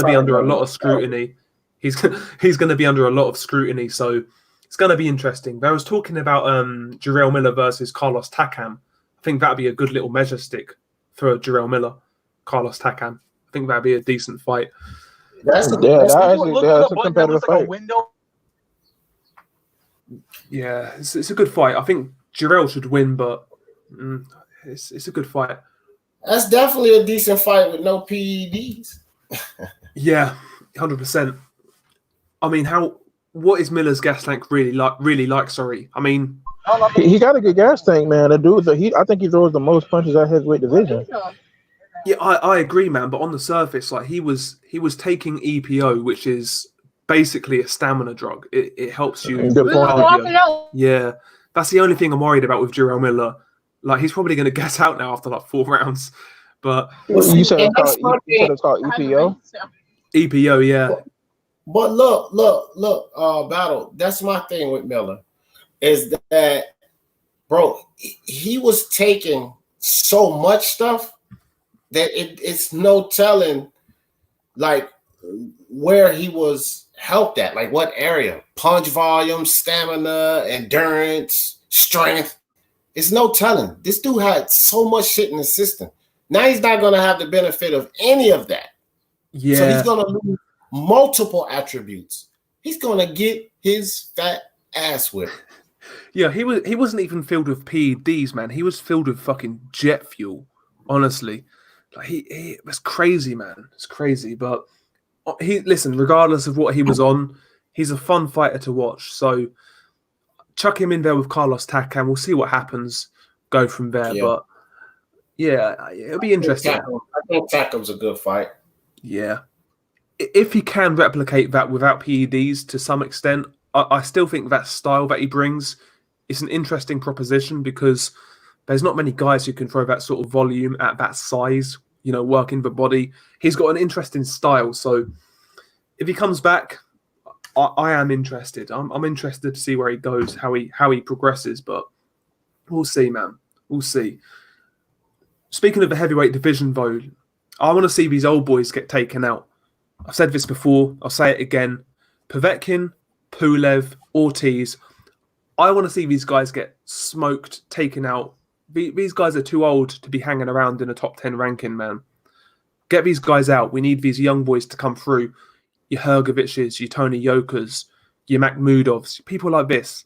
S1: be under a lot of scrutiny. He's going to be under a lot of scrutiny. So it's going to be interesting. I was talking about Jarrell Miller versus Carlos Takam. I think that'd be a good little measure stick for Jarrell Miller, Carlos Takam. I think that'd be a decent fight.
S5: That's a competitive fight.
S1: Yeah, it's a good fight. I think Jarrell should win, but it's a good fight.
S4: That's definitely a decent fight with no PEDs.
S1: Yeah, 100%. I mean, what is Miller's gas tank really like? Sorry, I mean,
S5: he got a good gas tank, man. The dude, I think he throws the most punches at heavyweight division.
S1: yeah, I agree, man. But on the surface, like he was taking EPO, which is basically a stamina drug. It helps you.
S5: Good point.
S1: Yeah, that's the only thing I'm worried about with Jarrell Miller. Like he's probably going to gas out now after like 4 rounds. But
S5: you said it's called EPO.
S1: EPO, yeah.
S4: But look, Battle. That's my thing with Miller, is that, bro, he was taking so much stuff that it's no telling, like, where he was helped at, like what area, punch volume, stamina, endurance, strength. It's no telling. This dude had so much shit in the system. Now he's not going to have the benefit of any of that.
S1: Yeah.
S4: So he's going to lose multiple attributes. He's going to get his fat ass whipped.
S1: Yeah, he wasn't even filled with PEDs, man. He was filled with fucking jet fuel. Honestly, like he was crazy, man. It's crazy, but listen. Regardless of what he was on, he's a fun fighter to watch. So chuck him in there with Carlos Takam. We'll see what happens. Go from there,
S4: Yeah.
S1: But yeah, it'll be interesting.
S4: I think Takam's a good fight.
S1: Yeah, if he can replicate that without PEDs to some extent, I still think that style that he brings is an interesting proposition because there's not many guys who can throw that sort of volume at that size, working the body. He's got an interesting style. So if he comes back, I am interested. I'm interested to see where he goes, how he progresses, but we'll see, man. We'll see. Speaking of the heavyweight division, though, I want to see these old boys get taken out. I've said this before. I'll say it again. Povetkin, Pulev, Ortiz. I want to see these guys get smoked, taken out. These guys are too old to be hanging around in a top 10 ranking, man. Get these guys out. We need these young boys to come through. Your Hrgoviches, your Toney Yokas, your Makhmudovs, people like this.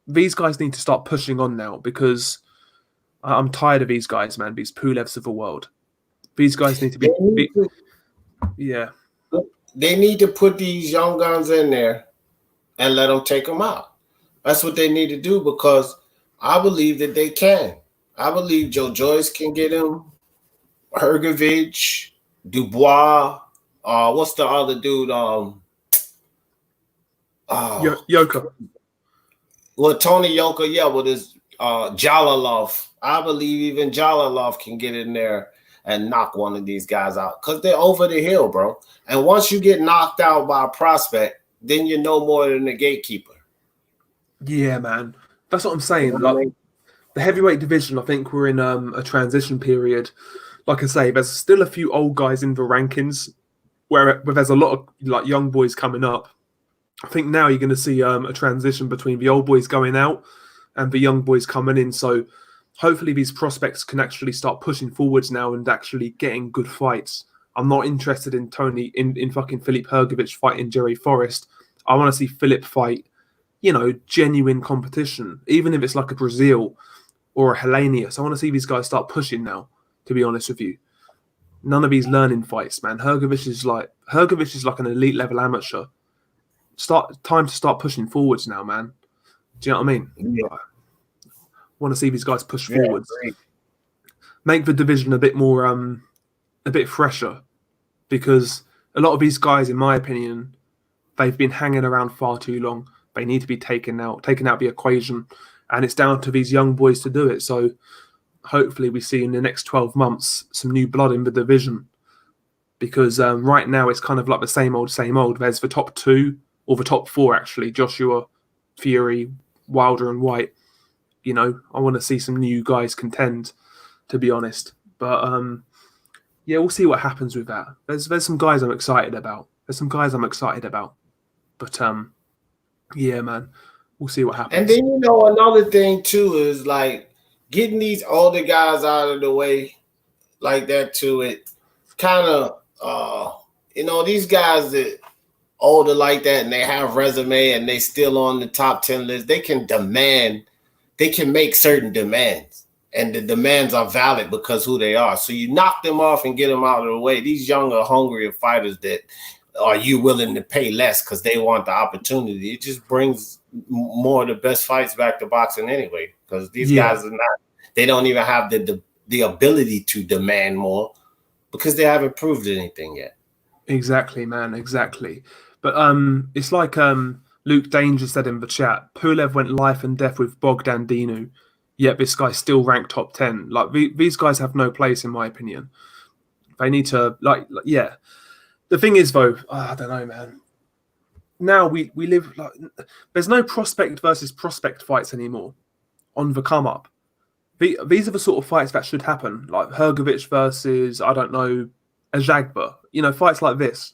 S1: These guys need to start pushing on now because I'm tired of these guys, man. These Pulevs of the world. These guys need to be yeah.
S4: They need to put these young guns in there and let them take them out. That's what they need to do because I believe that they can. I believe Joyce can get him, Hrgovic, Dubois. What's the other dude?
S1: Yoka.
S4: Well, Toney Yoka, yeah, with his Jalalov. I believe even Jalalov can get in there and knock one of these guys out because they're over the hill, bro. And once you get knocked out by a prospect, then you're no more than a gatekeeper.
S1: Yeah, man. That's what I'm saying. Like the heavyweight division, I think we're in a transition period. Like I say, there's still a few old guys in the rankings where there's a lot of like young boys coming up. I think now you're going to see a transition between the old boys going out and the young boys coming in. So hopefully these prospects can actually start pushing forwards now and actually getting good fights. I'm not interested in Toney, in fucking Filip Hrgovic fighting Jerry Forrest. I want to see Filip fight, genuine competition, even if it's like a Brazil or a Hellenius. I want to see these guys start pushing now, to be honest with you. None of these learning fights, man. Hrgovic is like an elite level amateur. Time to start pushing forwards now, man. Do you know what I mean?
S4: Yeah.
S1: I want to see these guys push forwards. Great. Make the division a bit more, a bit fresher, because a lot of these guys, in my opinion, they've been hanging around far too long. They need to be taken out the equation, and it's down to these young boys to do it. So hopefully we see in the next 12 months some new blood in the division, because right now it's kind of like the same old. There's the top 2 or the top 4 actually: Joshua, Fury, Wilder, and White. I want to see some new guys contend, to be honest. But yeah, we'll see what happens with that. There's some guys I'm excited about. But yeah, man, we'll see what happens.
S4: And then another thing too is like getting these older guys out of the way like that too. It kind of these guys that older like that and they have resume and they still on the top 10 list, they can make certain demands. and the demands are valid because who they are. So you knock them off and get them out of the way. These younger, hungrier fighters that are you willing to pay less because they want the opportunity. It just brings more of the best fights back to boxing anyway, because these guys are not, they don't even have the ability to demand more because they haven't proved anything yet.
S1: Exactly, man. Exactly. But it's like Luke Danger said in the chat, Pulev went life and death with Bogdan Dinu, yet this guy's still ranked top 10. Like, these guys have no place, in my opinion. They need to, yeah. The thing is, though, I don't know, man. Now we live, like, there's no prospect versus prospect fights anymore on the come-up. These are the sort of fights that should happen, like Hrgovic versus, I don't know, Ajagba. You know, fights like this.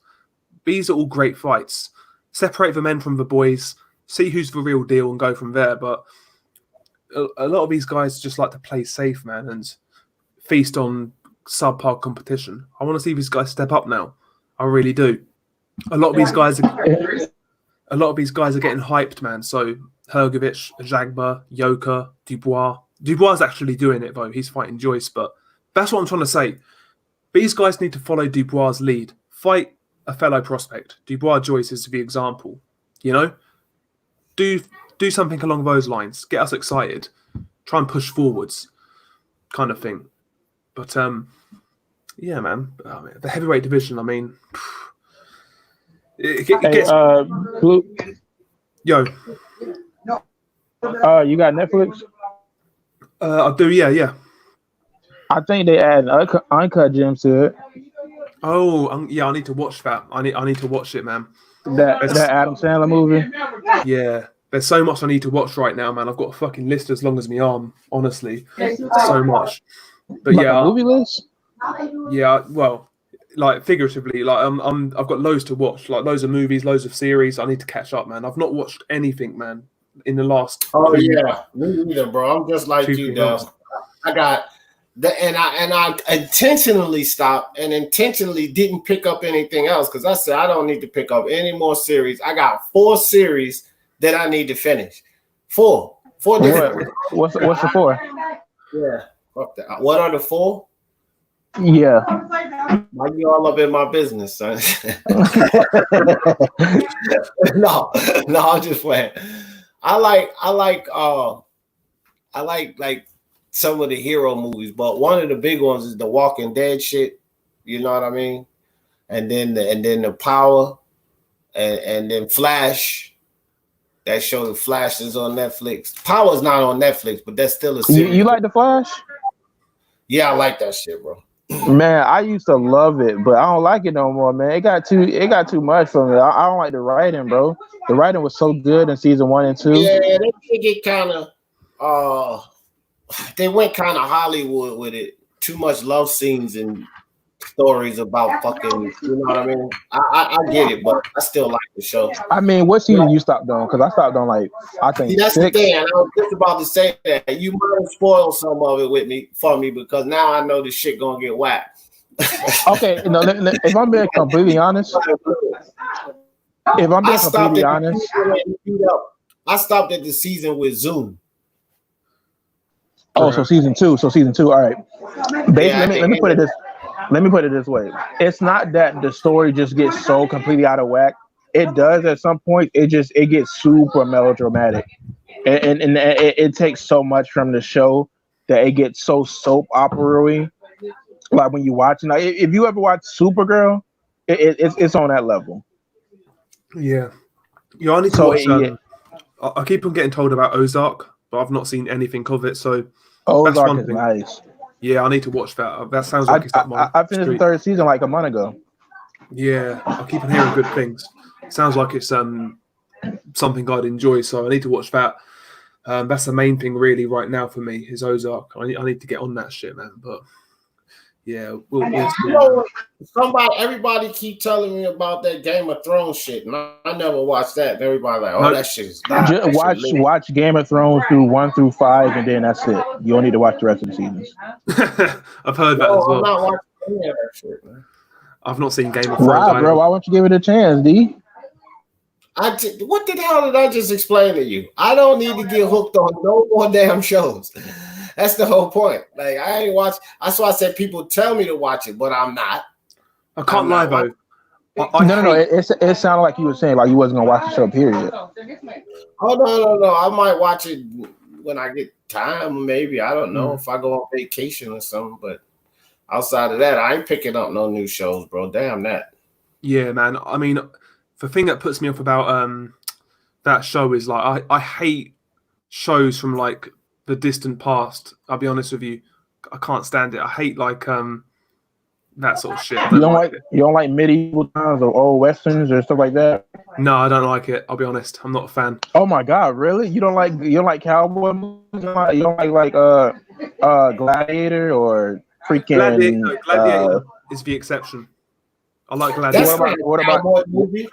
S1: These are all great fights. Separate the men from the boys, see who's the real deal and go from there. But a lot of these guys just like to play safe, man, and feast on subpar competition. I want to see these guys step up now. I really do. A lot of these guys are getting hyped, man. So Hrgovic, Ajagba, Yoka, Dubois. Dubois is actually doing it, though. He's fighting Joyce, but that's what I'm trying to say. These guys need to follow Dubois' lead. Fight a fellow prospect. Dubois Joyce is the example. You know? Do something along those lines. Get us excited. Try and push forwards. Kind of thing. But, yeah, man. The heavyweight division, I mean... It gets...
S5: Blue.
S1: Yo.
S5: You got Netflix?
S1: I do, yeah.
S5: I think they add uncut gems to it.
S1: Oh, yeah, I need to watch that. I need to watch it, man.
S5: That Adam Sandler movie?
S1: Yeah. There's so much I need to watch right now, man. I've got a fucking list as long as my arm, honestly. So much. But
S5: like
S1: yeah.
S5: A movie list?
S1: Yeah, well, like figuratively, like I've got loads to watch, like loads of movies, loads of series. I need to catch up, man. I've not watched anything, man, in the last.
S4: Oh yeah, me neither, bro. I'm just like you, though. I got and I intentionally stopped and intentionally didn't pick up anything else because I said I don't need to pick up any more series. I got 4 series that I need to finish. 4 different.
S5: What's the 4?
S4: Yeah, fuck that. What are the 4?
S5: Yeah.
S4: Why you all up in my business, son? No, I'm just playing. I like some of the hero movies, but one of the big ones is the Walking Dead shit. You know what I mean? And then the Power, and then Flash. That show, the Flash, is on Netflix. Power's not on Netflix, but that's still a series.
S5: You like the Flash?
S4: Yeah, I like that shit, bro.
S5: Man, I used to love it, but I don't like it no more, man. It got too much for me. I don't like the writing, bro. The writing was so good in season 1 and 2.
S4: Yeah, they get kind of they went kind of Hollywood with it. Too much love scenes and stories about fucking, you know what I mean? I get it, but I still like the show.
S5: I mean, what season you stopped on? Because I stopped on I think. See,
S4: that's
S5: 6.
S4: the thing. I was just about to say that. You might have spoiled some of it for me because now I know this shit gonna get whacked.
S5: Okay, if I'm being completely honest, I
S4: stopped at the season with Zoom.
S5: Oh, so season 2. All right. Basically, let me put it this way. It's not that the story just gets so completely out of whack. It does at some point. It gets super melodramatic, and it takes so much from the show that it gets so soap opera-y. Like when you watch, like if you ever watch Supergirl, it's on that level.
S1: Yeah. I need to watch. I keep on getting told about Ozark, but I've not seen anything of it. So
S5: Ozark is nice.
S1: Yeah, I need to watch that. That sounds like it's up my
S5: I finished the 3rd season like a month ago.
S1: Yeah, I keep on hearing good things. It sounds like it's something I'd enjoy, so I need to watch that. That's the main thing really right now for me is Ozark. I need to get on that shit, man. But yeah, we'll see.
S4: Everybody keep telling me about that Game of Thrones shit, and I never watched that. And everybody like, that shit is
S5: just watch Game of Thrones through 1 through 5, and then that's it. You don't need to watch the rest of the seasons.
S1: I've heard that as well.
S4: I'm not watching any of that shit, man.
S1: I've not seen Game of Thrones.
S5: Bro, why won't you give it a chance, D?
S4: What the hell did I just explain to you? I don't need to get hooked on no more damn shows. That's the whole point. Like I ain't watch. That's why I said people tell me to watch it, but I'm not.
S1: I can't lie though.
S5: No. It sounded like you were saying like you wasn't gonna watch the show. Period.
S4: Oh no. I might watch it when I get time. Maybe I don't know if I go on vacation or something. But outside of that, I ain't picking up no new shows, bro. Damn that.
S1: Yeah, man. I mean, the thing that puts me off about that show is like I hate shows from like the distant past. I'll be honest with you. I can't stand it. I hate like that sort of shit.
S5: You don't like medieval times or old westerns or stuff like that?
S1: No, I don't like it. I'll be honest. I'm not a fan.
S5: Oh my god, really? You don't like cowboy movies? You don't like Gladiator or freaking
S1: Gladiator is the exception. I like Gladiator.
S5: What about movie?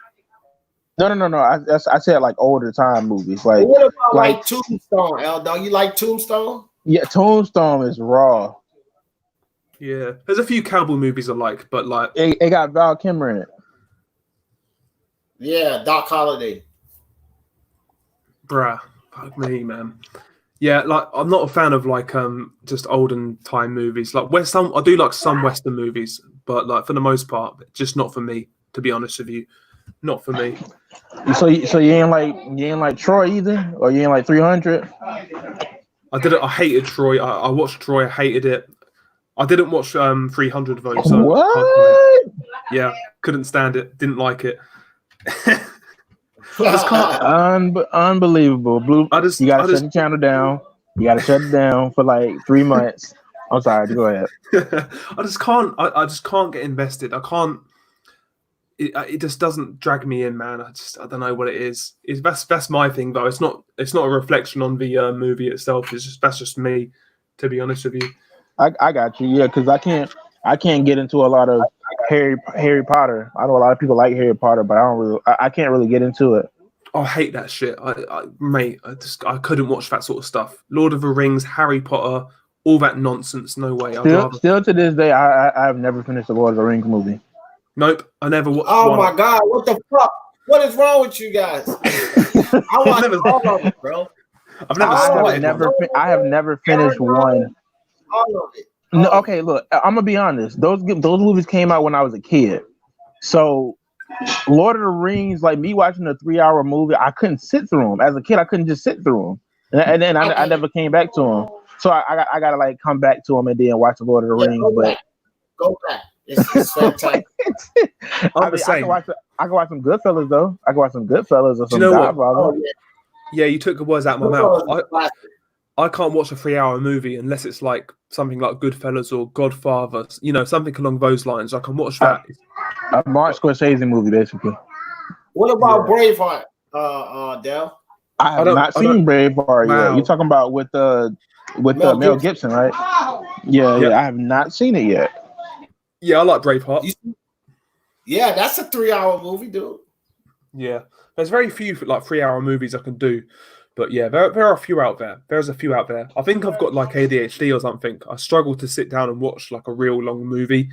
S5: No. I said like older time movies. Like
S4: what about like Tombstone, L Dog? You like Tombstone?
S5: Yeah, Tombstone is raw.
S1: Yeah, there's a few cowboy movies I like, but like
S5: it got Val Kilmer in it.
S4: Yeah, Doc Holliday.
S1: Bruh, fuck me, man. Yeah, like I'm not a fan of like just olden time movies. Like I do like some Western movies, but like for the most part, just not for me. To be honest with you, not for me.
S5: So you ain't like Troy either, or you ain't like 300.
S1: I hated Troy. I watched Troy. I hated it. I didn't watch 300 though. So
S5: what?
S1: Yeah, couldn't stand it. Didn't like it.
S5: Unbelievable. You gotta shut the channel down. You gotta shut it down for like 3 months. I'm sorry. Go ahead.
S1: I just can't get invested. I can't. It just doesn't drag me in, man. I don't know what it is. That's my thing though. It's not a reflection on the movie itself. That's just me, to be honest with you.
S5: I got you, yeah, because I can't get into a lot of Harry Potter. I know a lot of people like Harry Potter, but I can't really get into it.
S1: I hate that shit. Mate, I couldn't watch that sort of stuff. Lord of the Rings, Harry Potter, all that nonsense. No way.
S5: Still to this day, I've never finished the Lord of the Rings movie.
S1: Nope, I never watched.
S4: Oh my god, what the fuck? What is wrong with you guys? I watched all of it, bro.
S1: I've never started.
S5: I have never finished one.
S4: All of it.
S5: No, okay, look, I'm gonna be honest. Those movies came out when I was a kid. So, Lord of the Rings, like me watching a 3-hour movie, I couldn't sit through them. As a kid, I couldn't just sit through them, and then I never came back to them. So I gotta like come back to them and then watch the Lord of the Rings.
S4: Go back. It's fantastic.
S5: I can watch some Goodfellas though. I can watch some Goodfellas or some Godfather.
S4: Oh,
S1: yeah, you took the words out of my mouth. I can't watch a 3-hour movie unless it's like something like Goodfellas or Godfather, something along those lines. I can watch that.
S5: A Martin Scorsese movie, basically.
S4: What about Braveheart, Del?
S5: I have not seen Braveheart
S1: Wow.
S5: yet. You're talking about with Mel Gibson, right? Yeah, I have not seen it yet.
S1: Yeah, I like Braveheart.
S4: Yeah, that's a 3-hour movie, dude.
S1: Yeah, there's very few like 3-hour movies I can do. But yeah, there are a few out there. There's a few out there. I think I've got like ADHD or something. I struggle to sit down and watch like a real long movie.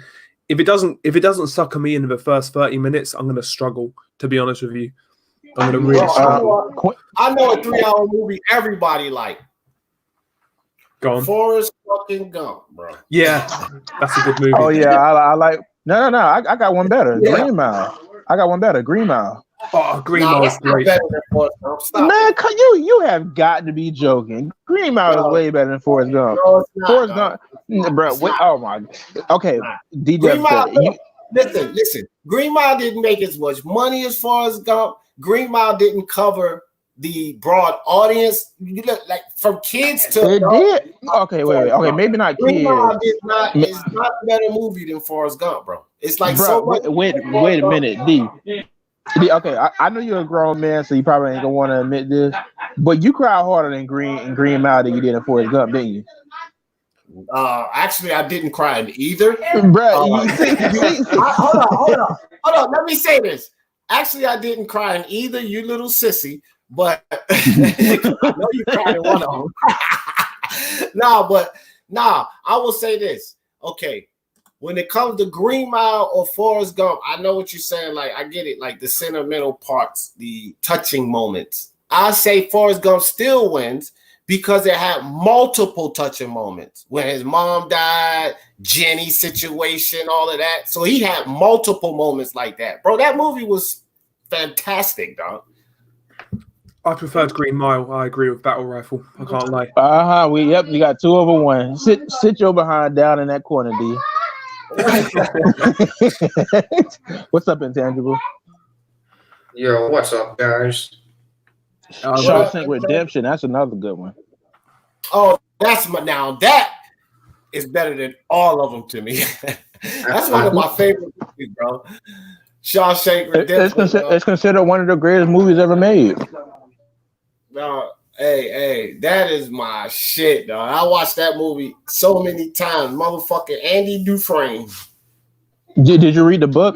S1: If it doesn't sucker me into the first 30 minutes, I'm gonna struggle. To be honest with you, I'm gonna really struggle.
S4: I know a 3-hour movie everybody like.
S1: Go on.
S4: Forrest fucking Gump, bro.
S1: Yeah, that's a good movie.
S5: Oh yeah, I like. No. I got one better. Yeah. Green Mile. I got one better. Green Mile.
S1: Oh, Green Mile is great.
S5: Man, you have got to be joking. Green Mile is way better than Forrest Gump.
S4: No, it's not,
S5: Forrest Gump, bro. Oh my. Okay, DJ.
S4: Listen. Green Mile didn't make as much money as Forrest Gump. Green Mile didn't cover the broad audience. You look like from kids to.
S5: It did. Okay, wait. Okay, maybe not
S4: Green
S5: kids.
S4: Mile is not a better movie than Forrest Gump, bro. It's like
S5: bro,
S4: so much.
S5: Wait a minute, D. Okay, I know you're a grown man, so you probably ain't gonna want to admit this, but you cried harder in Green Mile than you did in Forrest Gump, didn't you?
S4: Actually, I didn't cry in either.
S5: Bro,
S4: hold on. Let me say this. Actually, I didn't cry in either, you little sissy. But I know you cried in one of them. I will say this. Okay. When it comes to Green Mile or Forrest Gump, I know what you're saying. Like, I get it. Like the sentimental parts, the touching moments. I say Forrest Gump still wins because it had multiple touching moments when his mom died, Jenny's situation, all of that. So he had multiple moments like that. Bro, that movie was fantastic, dog.
S1: I preferred Green Mile. I agree with Battle Rifle. I can't lie.
S5: You got 2-over-1. Sit your behind down in that corner, D. What's up, Intangible?
S6: Yo, what's up, guys?
S5: Shawshank Redemption. That's another good one.
S4: Oh, now that is better than all of them to me. That's one of my favorite movies, bro. Shawshank Redemption.
S5: It's considered one of the greatest movies ever made.
S4: No, hey, that is my shit, dog. I watched that movie so many times. Motherfucking Andy Dufresne.
S5: Did you read the book?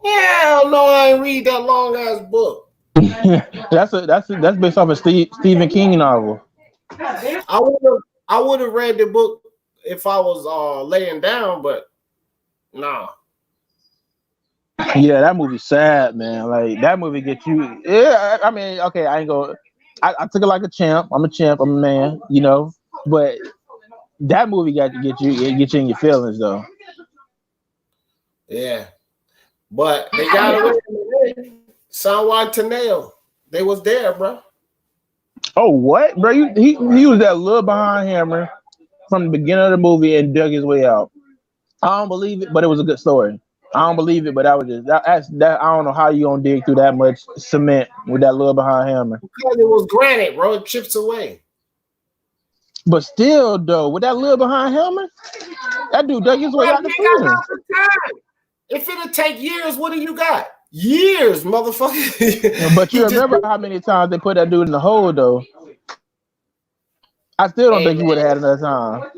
S4: Hell no, I ain't read that long ass book.
S5: that's based off a Stephen King novel.
S4: I would have read the book if I was laying down, but nah.
S5: Yeah, that movie's sad, man. Like that movie gets you. Yeah, I mean, okay, I ain't go. I took it like a champ. I'm a champ. I'm a man, you know. But that movie got to get you in your feelings, though.
S4: Yeah, but they got away from it. Sanjuan Teneo, they was there, bro.
S5: Oh, what, bro? He was that little behind Hammer from the beginning of the movie and dug his way out. I don't believe it, but it was a good story. I don't believe it, but that was just that. I don't know how you gonna dig through that much cement with that little behind Hammer.
S4: Because it was granite, bro. It chips away.
S5: But still, though, with that little behind Hammer, that dude dug his way out the prison.
S4: If it'll take years, what do you got? Years, motherfucker.
S5: But you remember how many times they put that dude in the hole, though? I still don't think you would have had enough time.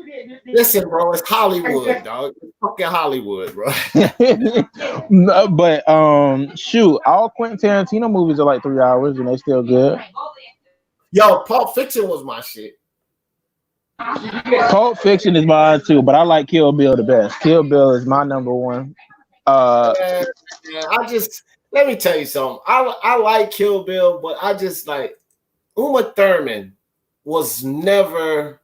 S4: Listen, bro, it's Hollywood, dog. It's fucking Hollywood, bro.
S5: No, but shoot, all Quentin Tarantino movies are like 3 hours and they still good.
S4: Yo, Pulp Fiction was my shit.
S5: Pulp Fiction is mine too, but I like Kill Bill the best. Kill Bill is my number one.
S4: Let me tell you something. I like Kill Bill, but I just like Uma Thurman was never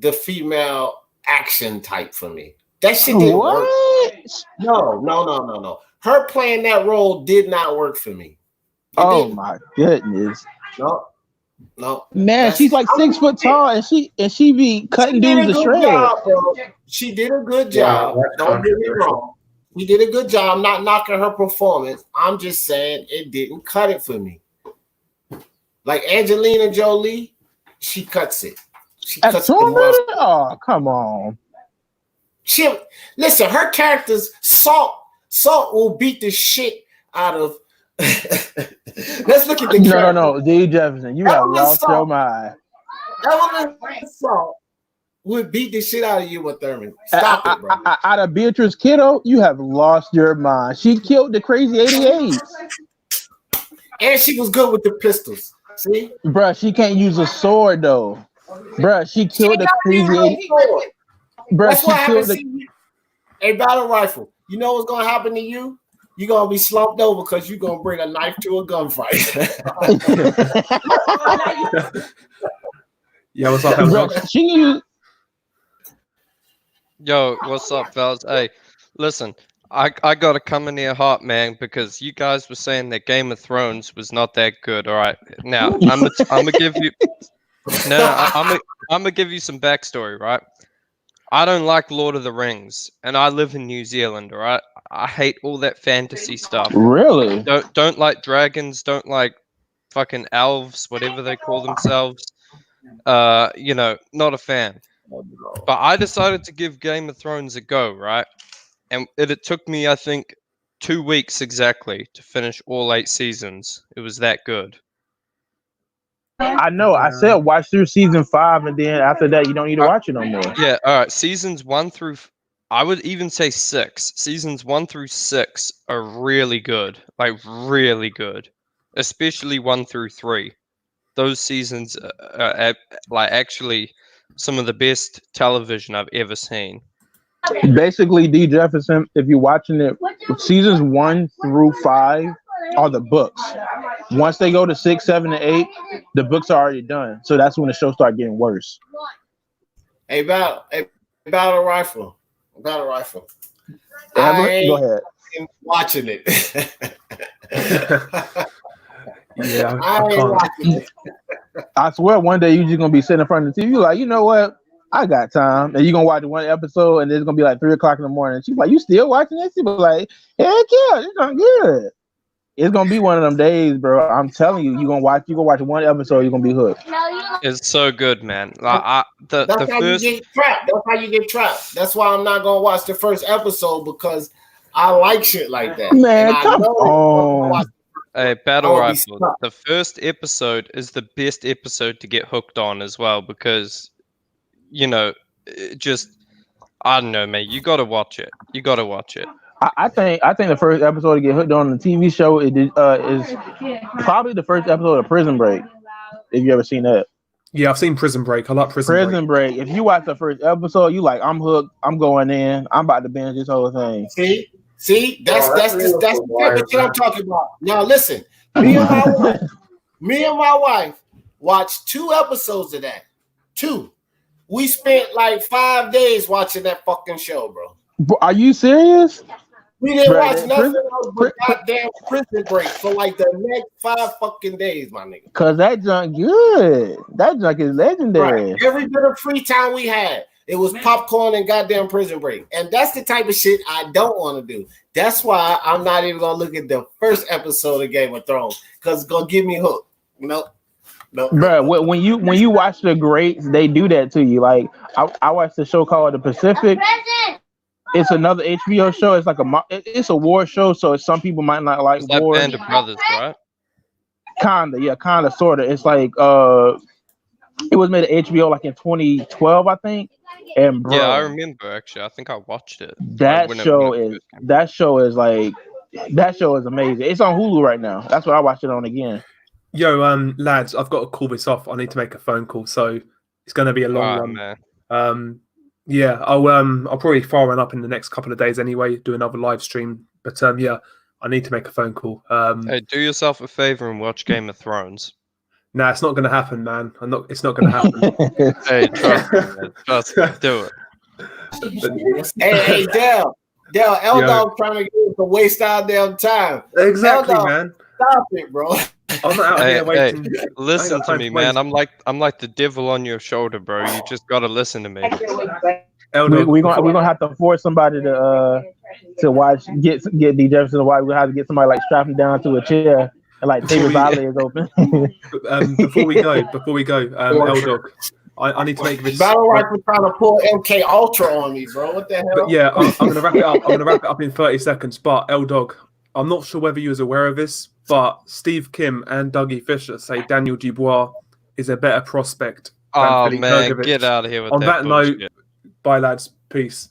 S4: the female action type for me. That shit didn't work. No. Her playing that role did not work for me.
S5: My goodness.
S4: No.
S5: Man, she's like 6 foot tall and she be cutting dudes to shreds.
S4: She did a good job. Don't get me wrong. She did a good job. I'm not knocking her performance. I'm just saying it didn't cut it for me. Like Angelina Jolie, she cuts it. She cuts it.
S5: Oh, come on.
S4: Listen, her character's Salt will beat the shit out of. Let's look at the character.
S5: No, D. Jefferson, you have lost your mind.
S4: Salt would beat the shit out of you with Thurman. Stop it, bro.
S5: Out of Beatrice Kiddo, you have lost your mind. She killed the crazy 88.
S4: And she was good with the pistols. See?
S5: Bruh, she can't use a sword, though. Bruh, she killed the crazy 88. Bruh, she killed the...
S4: A battle rifle. You know what's going to happen to you? You're going to be slumped over because you're going to bring a knife to a gunfight.
S1: Yeah, what's up?
S5: Bruh,
S7: Yo, what's up, fellas? Hey, listen, I gotta come in here hot, man, because you guys were saying that Game of Thrones was not that good. All right, now I'm gonna give you I'm gonna give you some backstory, right? I don't like Lord of the Rings, and I live in New Zealand. All right, I hate all that fantasy stuff.
S5: Really?
S7: Don't like dragons. Don't like fucking elves, whatever they call themselves. Not a fan. But I decided to give Game of Thrones a go, right? And it took me, I think, 2 weeks exactly to finish all 8 seasons. It was that good.
S5: I know. I said watch through season 5, and then after that, you don't need to watch it no more.
S7: Yeah, all right. Seasons 1 through, I would even say 6. Seasons 1 through 6 are really good. Like, really good. Especially 1 through 3. Those seasons are actually some of the best television I've ever seen.
S5: Basically, D. Jefferson, if you're watching it, seasons 1 through 5 are the books. once they go to 6, 7, and 8, the books are already done. So that's when the show starts getting worse.
S4: Battle rifle.
S5: Go
S4: I
S5: ahead.
S4: ain't watching it.
S1: Yeah,
S4: I
S1: I
S4: ain't
S1: can't.
S4: watching it.
S5: I swear one day you're just gonna be sitting in front of the TV, like, you know what? I got time. And you're gonna watch one episode and it's gonna be like 3 o'clock in the morning. She's like, you still watching this? She's like, heck yeah, it's not good. It's gonna be one of them days, bro. I'm telling you, you're gonna watch one episode, you're gonna be hooked.
S7: It's so good, man. Like the first.
S4: You get trapped. That's how you get trapped. That's why I'm not gonna watch the first episode, because I like shit like that.
S5: Man, come on.
S7: Hey, Battle Rifle. The first episode is the best episode to get hooked on as well, because I don't know, man. You gotta watch it. I
S5: think the first episode to get hooked on the TV show is probably the first episode of Prison Break. If you ever seen that.
S1: Yeah, I've seen Prison Break. I like Prison
S5: Break. If you watch the first episode, you like, I'm hooked. I'm going in. I'm about to binge this whole thing.
S4: See, that's what I'm talking about. Now listen, me and my wife watched 2 episodes of that. 2. We spent like 5 days watching that fucking show, bro.
S5: Are you serious?
S4: We didn't watch nothing else but goddamn Prison Break for like the next 5 fucking days, my nigga.
S5: Cause that junk good. That junk is legendary.
S4: Right. Every bit of free time we had, it was popcorn and goddamn Prison Break. And that's the type of shit I don't want to do. That's why I'm not even gonna look at the first episode of Game of Thrones, because it's gonna get me hooked. No.
S5: Bro, when you watch the greats, they do that to you. Like I watched a show called The Pacific. It's another HBO show. It's like it's a war show, so some people might not like war.
S7: Band of Brothers, right?
S5: Kinda, sorta. It's like it was made at HBO like in 2012, I think. And bro,
S7: yeah, I remember actually. I think I watched it.
S5: That show is amazing. It's on Hulu right now. That's what I watched it on again.
S1: Yo, lads, I've got to call this off. I need to make a phone call, so it's going to be a long one.
S7: Man.
S1: Yeah, I'll probably fire one up in the next couple of days anyway. Do another live stream, but yeah, I need to make a phone call.
S7: Hey, do yourself a favor and watch Game of Thrones.
S1: Nah, it's not going to happen, man. It's not going to happen.
S7: Hey, trust me, man. Trust me. Do
S4: it. Hey, Dale, L-Dog trying to get us to waste our damn time.
S1: Exactly,
S4: L-Dog,
S1: man.
S4: Stop it, bro.
S1: I'm not out here waiting.
S7: Hey, listen to me, man. I'm like the devil on your shoulder, bro. You just gotta listen to me.
S5: We're gonna have to force somebody to watch get D Jefferson to watch. We're gonna have to get somebody like strap him down to a chair and like tape his eyelids open.
S1: Before we go, L-Dog, I need to make this.
S4: Battle Rifle trying to pull MK Ultra on me, bro. What the hell?
S1: But yeah, I'm gonna wrap it up. I'm gonna wrap it up in 30 seconds. But L-Dog, I'm not sure whether you was aware of this, but Steve Kim and Dougie Fisher say Daniel Dubois is a better prospect.
S7: Oh man, get out of here with
S1: that. On that
S7: bullshit.
S1: note, bye lads, peace.